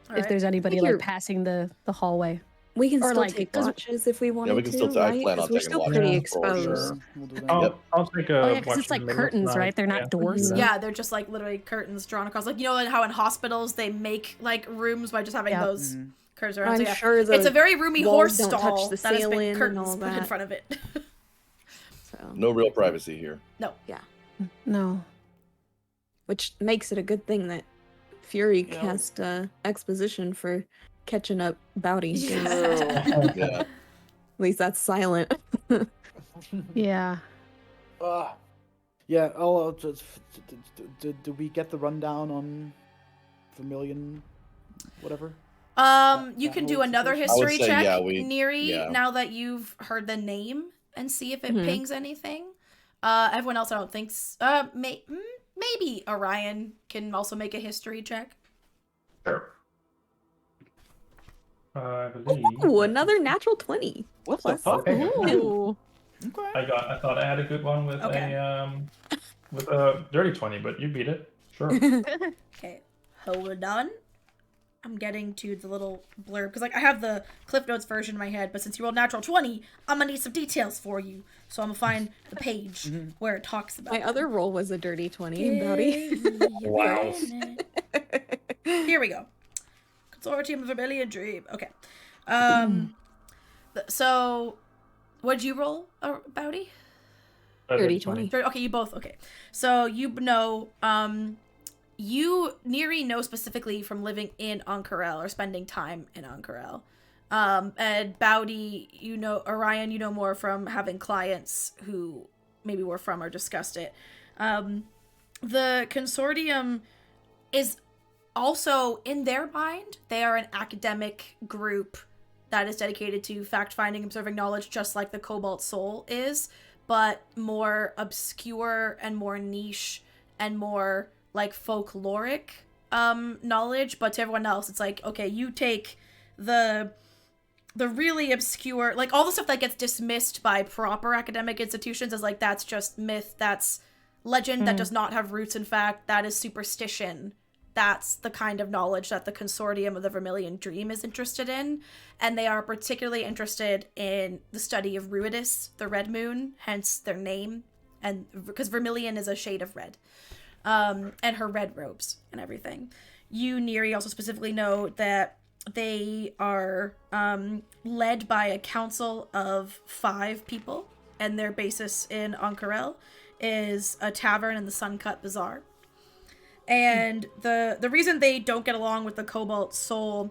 All if right. there's anybody You're- like passing the hallway. We can Or, still like, take 'cause- watches if we wanted we can to, still I right? plan on 'Cause we're taking still watches pretty for exposed. sure. We'll do that. I'll take a. Oh yeah, because watch it's like in the middle of curtains, the right? night. They're not Yeah. doors. Yeah, they're just like literally curtains drawn across. Like, you know, like how in hospitals they make like rooms by just having Yeah. those Mhm. curtains around. I'm So, yeah. sure the It's a very roomy walls horse don't touch stall the that has ceiling been and curtains all put in that. front of it. So, No real privacy here. No. which makes it a good thing that Fury Yeah. cast exposition for catching up Bowdy. 'Cause Yeah. Yeah. At least that's silent. Yeah. Yeah, I'll just. Do we get the rundown on Vermilion, whatever? You that can do whole another situation? I would history say, check, yeah, Neri, yeah. now that you've heard the name and see if it Mhm. pings anything. Everyone else, I don't think. Maybe Orion can also make a history check. Sure. I believe. Ooh, another natural 20. What the Plus- fuck? Ooh. Okay. I thought I had a good one with Okay. a dirty 20, but you beat it. Sure. Okay, hold on. I'm getting to the little blurb because, like, I have the Cliff Notes version in my head, but since you rolled natural 20, I'm gonna need some details for you. So I'm gonna find the page Mhm. where it talks about. My other roll was a dirty 20, Bowdy. Wow. Here we go. Consortium of Vermilion Dream. Okay. So, what'd you roll, Bowdy? A Dirty 20. Okay, you both. Okay. So you know, Neri know specifically from living in Ankarel or spending time in Ankarel. And Bowdy, you know, Orion, you know more from having clients who maybe were from or discussed it. The consortium is also, in their mind, they are an academic group that is dedicated to fact-finding and observing knowledge, just like the Cobalt Soul is, but more obscure and more niche and more like folkloric knowledge. But to everyone else, it's like, okay, you take the the really obscure, like all the stuff that gets dismissed by proper academic institutions as like that's just myth, that's legend, that does not have roots in fact, that is superstition. That's the kind of knowledge that the Consortium of the Vermilion Dream is interested in, and they are particularly interested in the study of Ruidus, the Red Moon, hence their name, and because Vermilion is a shade of red, and her red robes and everything. You, Neri, also specifically know that they are led by a council of 5 people, and their basis in Ankarel is a tavern in the Suncut Bazaar. And the reason they don't get along with the Cobalt Soul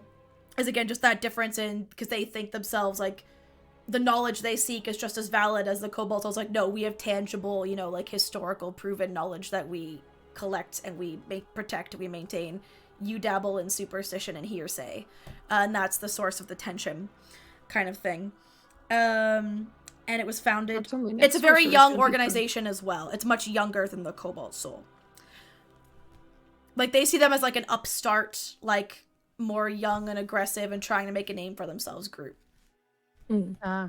is, again, just that difference in, because they think themselves, like, the knowledge they seek is just as valid as the Cobalt Soul's like, no, we have tangible, you know, like, historical proven knowledge that we collect and we protect and we maintain. You dabble in superstition and hearsay. And that's the source of the tension kind of thing. And it was founded... It's a very young organization as well. It's much younger than the Cobalt Soul. Like, they see them as, like, an upstart, like, more young and aggressive and trying to make a name for themselves group. Yeah.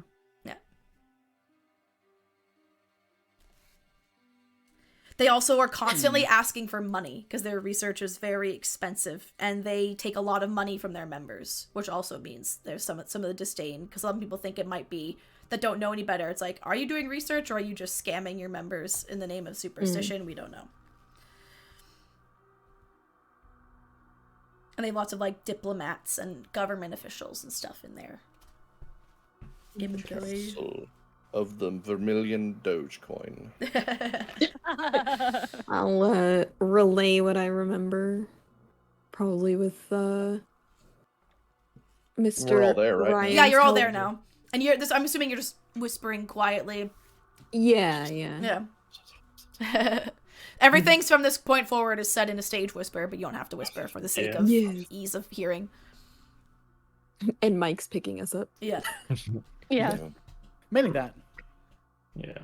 They also are constantly asking for money, because their research is very expensive, and they take a lot of money from their members, which also means there's some of the disdain, because some people think it might be, that don't know any better, it's like, are you doing research, or are you just scamming your members in the name of superstition? We don't know. And they have lots of, like, diplomats and government officials and stuff in there. Inventory. Of the Vermilion Dogecoin. I'll relay what I remember. Probably with Mr. We're all there, right? Ryan's Yeah, you're all help. there now. And I'm assuming you're just whispering quietly. Yeah. Everything's from this point forward is said in a stage whisper, but you don't have to whisper for the sake of ease of hearing. And Mike's picking us up. Yeah. Yeah. Mainly that. Yeah.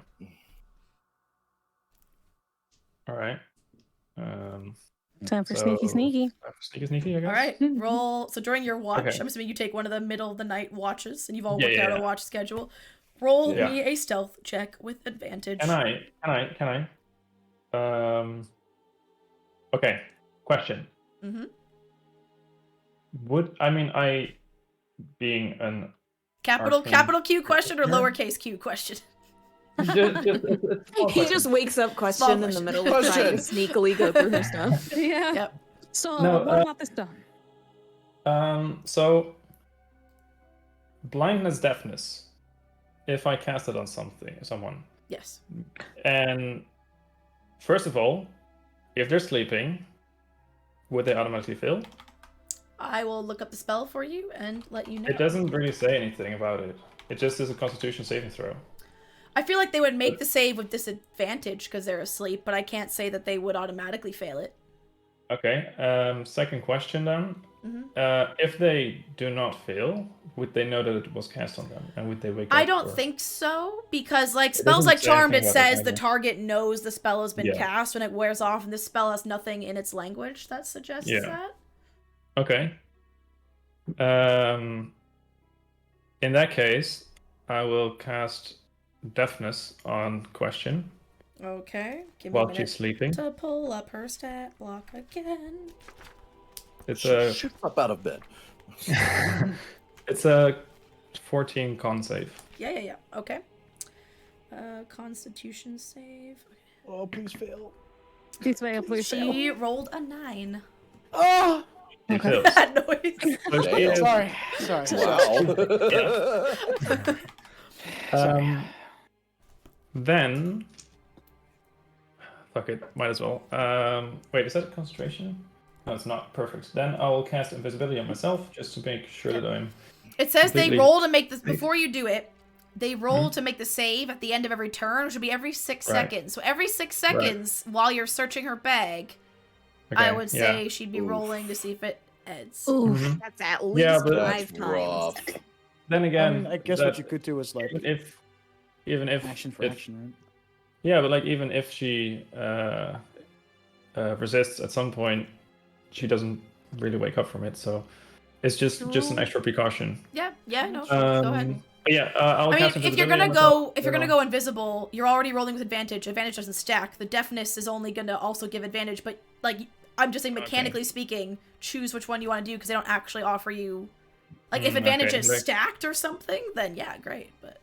All right. Time for sneaky. Sneaky, I guess. All right. Roll. So during your watch, Okay. I'm assuming you take one of the middle of the night watches, and you've all worked Yeah, out yeah. a watch schedule. Roll Yeah. me a stealth check with advantage. Can I? Okay. Question. Mm-hmm. Being an Capital arcane Q question or practitioner? lowercase q question? He just wakes up question in the middle of trying to sneakily go through her stuff. Yeah. Yep. So, No, what about this dog? So blindness, deafness. If I cast it on someone, Yes. and first of all, if they're sleeping, would they automatically fail? I will look up the spell for you and let you know. It doesn't really say anything about it. It just is a Constitution saving throw. I feel like they would make the save with disadvantage because they're asleep, but I can't say that they would automatically fail it. Okay. Second question then. Mm-hmm. If they do not fail, would they know that it was cast on them, and would they wake up? I don't or- think so, because like It spells doesn't like say Charmed, it anything about says it the either. target knows the spell has been Yeah. cast when it wears off, and this spell has nothing in its language that suggests Yeah. that. Okay. In that case, I will cast deafness on question Okay, give me a while minute she's sleeping. to pull up her stat block again. It's a Shoot up out of bed. it's a 14 con save. Yeah. Okay. Constitution save. Oh, please fail. Please fail, please fail. She rolled a 9. Oh! It Okay. fails. That noise. So she Damn. is- Wow. Then, fuck it, might as well. Wait, is that a concentration? No, it's not. Perfect. Then I will cast invisibility on myself just to make sure that I'm. It says they Completely- roll to make this before you do it. They roll to make the save at the end of every turn, which should be every 6 Right. seconds. So every 6 seconds, while you're searching her bag, Okay, I would say yeah. she'd be Oof. rolling to see if it ends. Oof. Mhm. That's at least Yeah, but- 5 That's times. rough. Then again, I guess that what you could do is like even if action for if- action, right? Yeah, but like even if she resists at some point, she doesn't really wake up from it. So It's just an extra precaution. Yeah, no, sure. Go ahead. But yeah, I'll I mean, cast if you're invisibility gonna on myself. go, if you're gonna go invisible, you're already rolling with advantage. Advantage doesn't stack. The deafness is only gonna also give advantage. But like, I'm just saying, mechanically speaking, choose which one you want to do because they don't actually offer you. Like, if advantage is stacked or something, then yeah, great. But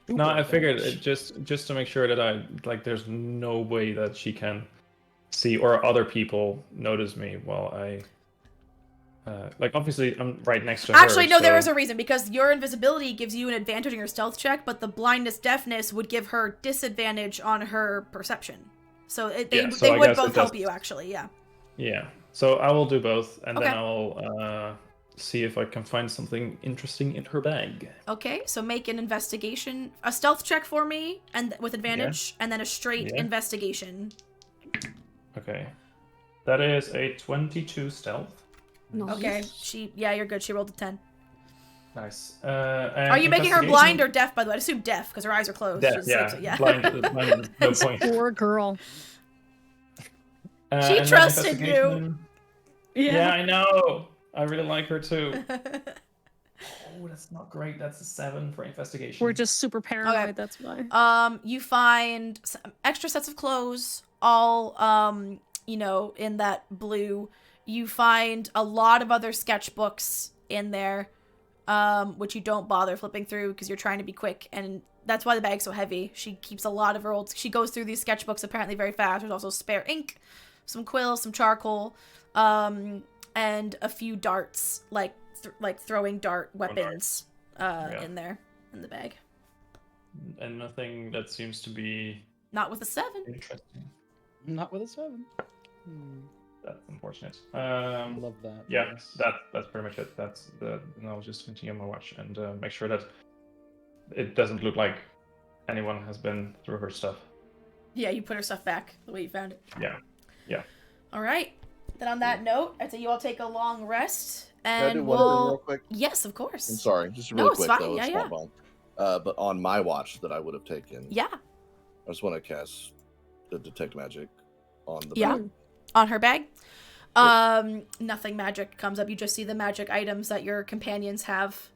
no, I figured just to make sure that there's no way that she can see or other people notice me while I. Obviously, I'm right next to her. Actually, no, there is a reason, because your invisibility gives you an advantage on your stealth check, but the blindness deafness would give her disadvantage on her perception. So they would both help you, actually, yeah. Yeah, so I will do both, and then I'll see if I can find something interesting in her bag. Okay, so make an investigation, a stealth check for me, and with advantage, and then a straight investigation. Okay, that is a 22 stealth. Nice. Okay, you're good. She rolled a 10. Nice. Are you making her blind or deaf, by the way? I assume deaf, because her eyes are closed. Deaf, yeah. Blind, no point. Poor girl. She trusted you. Yeah, I know. I really like her too. Oh, that's not great. That's a 7 for investigation. We're just super paranoid, that's why. You find some extra sets of clothes, all, in that blue. You find a lot of other sketchbooks in there, which you don't bother flipping through because you're trying to be quick, and that's why the bag's so heavy. She keeps a lot of her she goes through these sketchbooks apparently very fast. There's also spare ink, some quills, some charcoal, and a few darts, like throwing dart weapons in there, in the bag. And nothing that seems to be... Not with a 7. Interesting. Not with a 7. That's unfortunate. Love that. Yeah, yes. That's pretty much it. And I'll just continue my watch and make sure that it doesn't look like anyone has been through her stuff. Yeah, you put her stuff back the way you found it. Yeah. All right. Then on that note, I'd say you all take a long rest, and Can I do one thing real quick? Yes, of course. I'm sorry, just really quick fine. though. Yeah. But on my watch that I would have taken. Yeah. I just want to cast the detect magic on the bag. On her bag. Nothing magic comes up. You just see the magic items that your companions have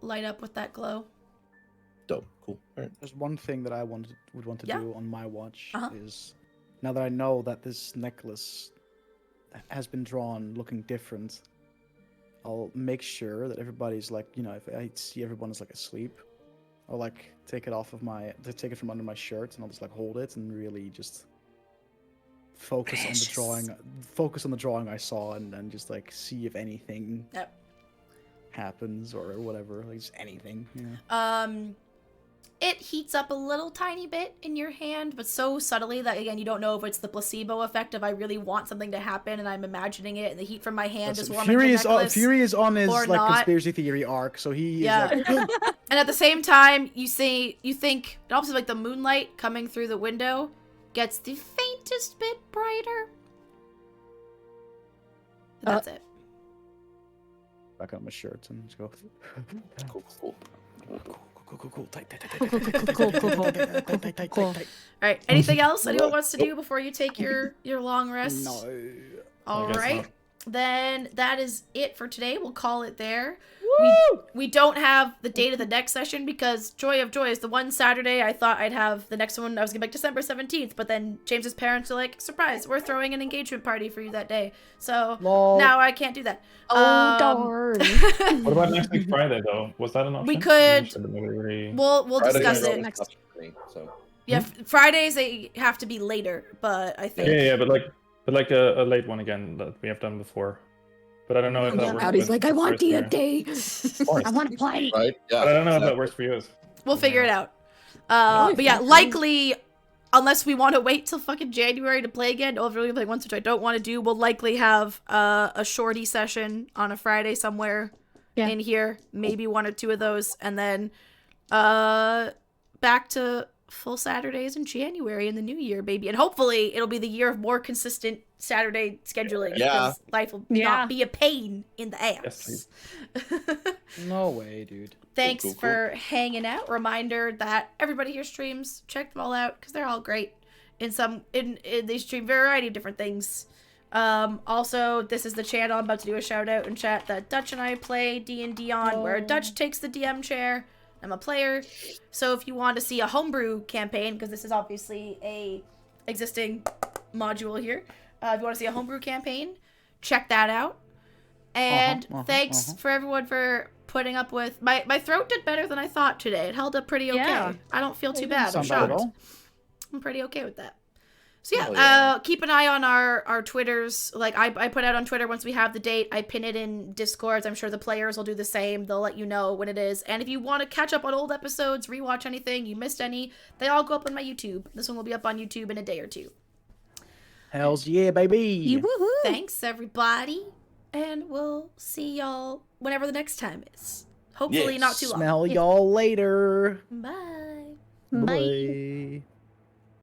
light up with that glow. Dope. Cool. All right. There's one thing that I would want to do on my watch Uh-huh. is, now that I know that this necklace has been drawn looking different, I'll make sure that everybody's like, if I see everyone is like asleep, I'll take it from under my shirt, and I'll just hold it and really just focus on the drawing I saw, and just see if anything happens or whatever, just anything. It heats up a little tiny bit in your hand, but so subtly that, again, you don't know if it's the placebo effect of I really want something to happen and I'm imagining it, and the heat from my hand is warming the necklace. Fury is on his conspiracy theory arc, so he is and at the same time, you think it also the moonlight coming through the window gets the faintest bit brighter. That's it. Back on my shirt and just go. Cool. Cool. Tight. All right. Anything else anyone wants to do before you take your long rest? No. All right. Then that is it for today. We'll call it there. We don't have the date of the next session because Joy of Joy is the one Saturday I thought I'd have the next one. I was going to make December 17th, but then James's parents are like, surprise, we're throwing an engagement party for you that day. So now I can't do that. Oh, darn. What about next week Friday, though? Was that an option? We could. We'll discuss it. Next. So. Yeah, Fridays, they have to be later, but I think. Yeah, but a late one again that we have done before. But I don't know if that works. He's like, I want D&D. I want to play. Right? Yeah. But I don't know if that works for you. We'll figure it out. But yeah, likely, unless we want to wait till fucking January to play again, or really play once, which I don't want to do, we'll likely have a shorty session on a Friday somewhere in here. Maybe one or two of those. And then back to full Saturdays in January in the new year, baby. And hopefully it'll be the year of more consistent Saturday scheduling. Yeah. Because life will not be a pain in the ass. Yes, no way, dude. Thanks for hanging out. Reminder that everybody here streams. Check them all out because they're all great. They stream a variety of different things. Also, this is the channel I'm about to do a shout out in chat that Dutch and I play D&D on, where Dutch takes the DM chair. I'm a player. So if you want to see a homebrew campaign, because this is obviously a existing module here, if you want to see a homebrew campaign, check that out. And thanks for everyone for putting up with my throat did better than I thought today. It held up pretty okay. Yeah. I don't feel too bad. I'm Sound bad at shocked. all. I'm pretty okay with that. So yeah, keep an eye on our Twitters. Like I put out on Twitter once we have the date. I pin it in Discords. I'm sure the players will do the same. They'll let you know when it is. And if you want to catch up on old episodes, rewatch anything, you missed any, they all go up on my YouTube. This one will be up on YouTube in a day or two. Hells yeah, baby. Woohoo! Thanks everybody, and we'll see y'all whenever the next time is. Hopefully not too long. Smell y'all later. Bye. Bye. Bye.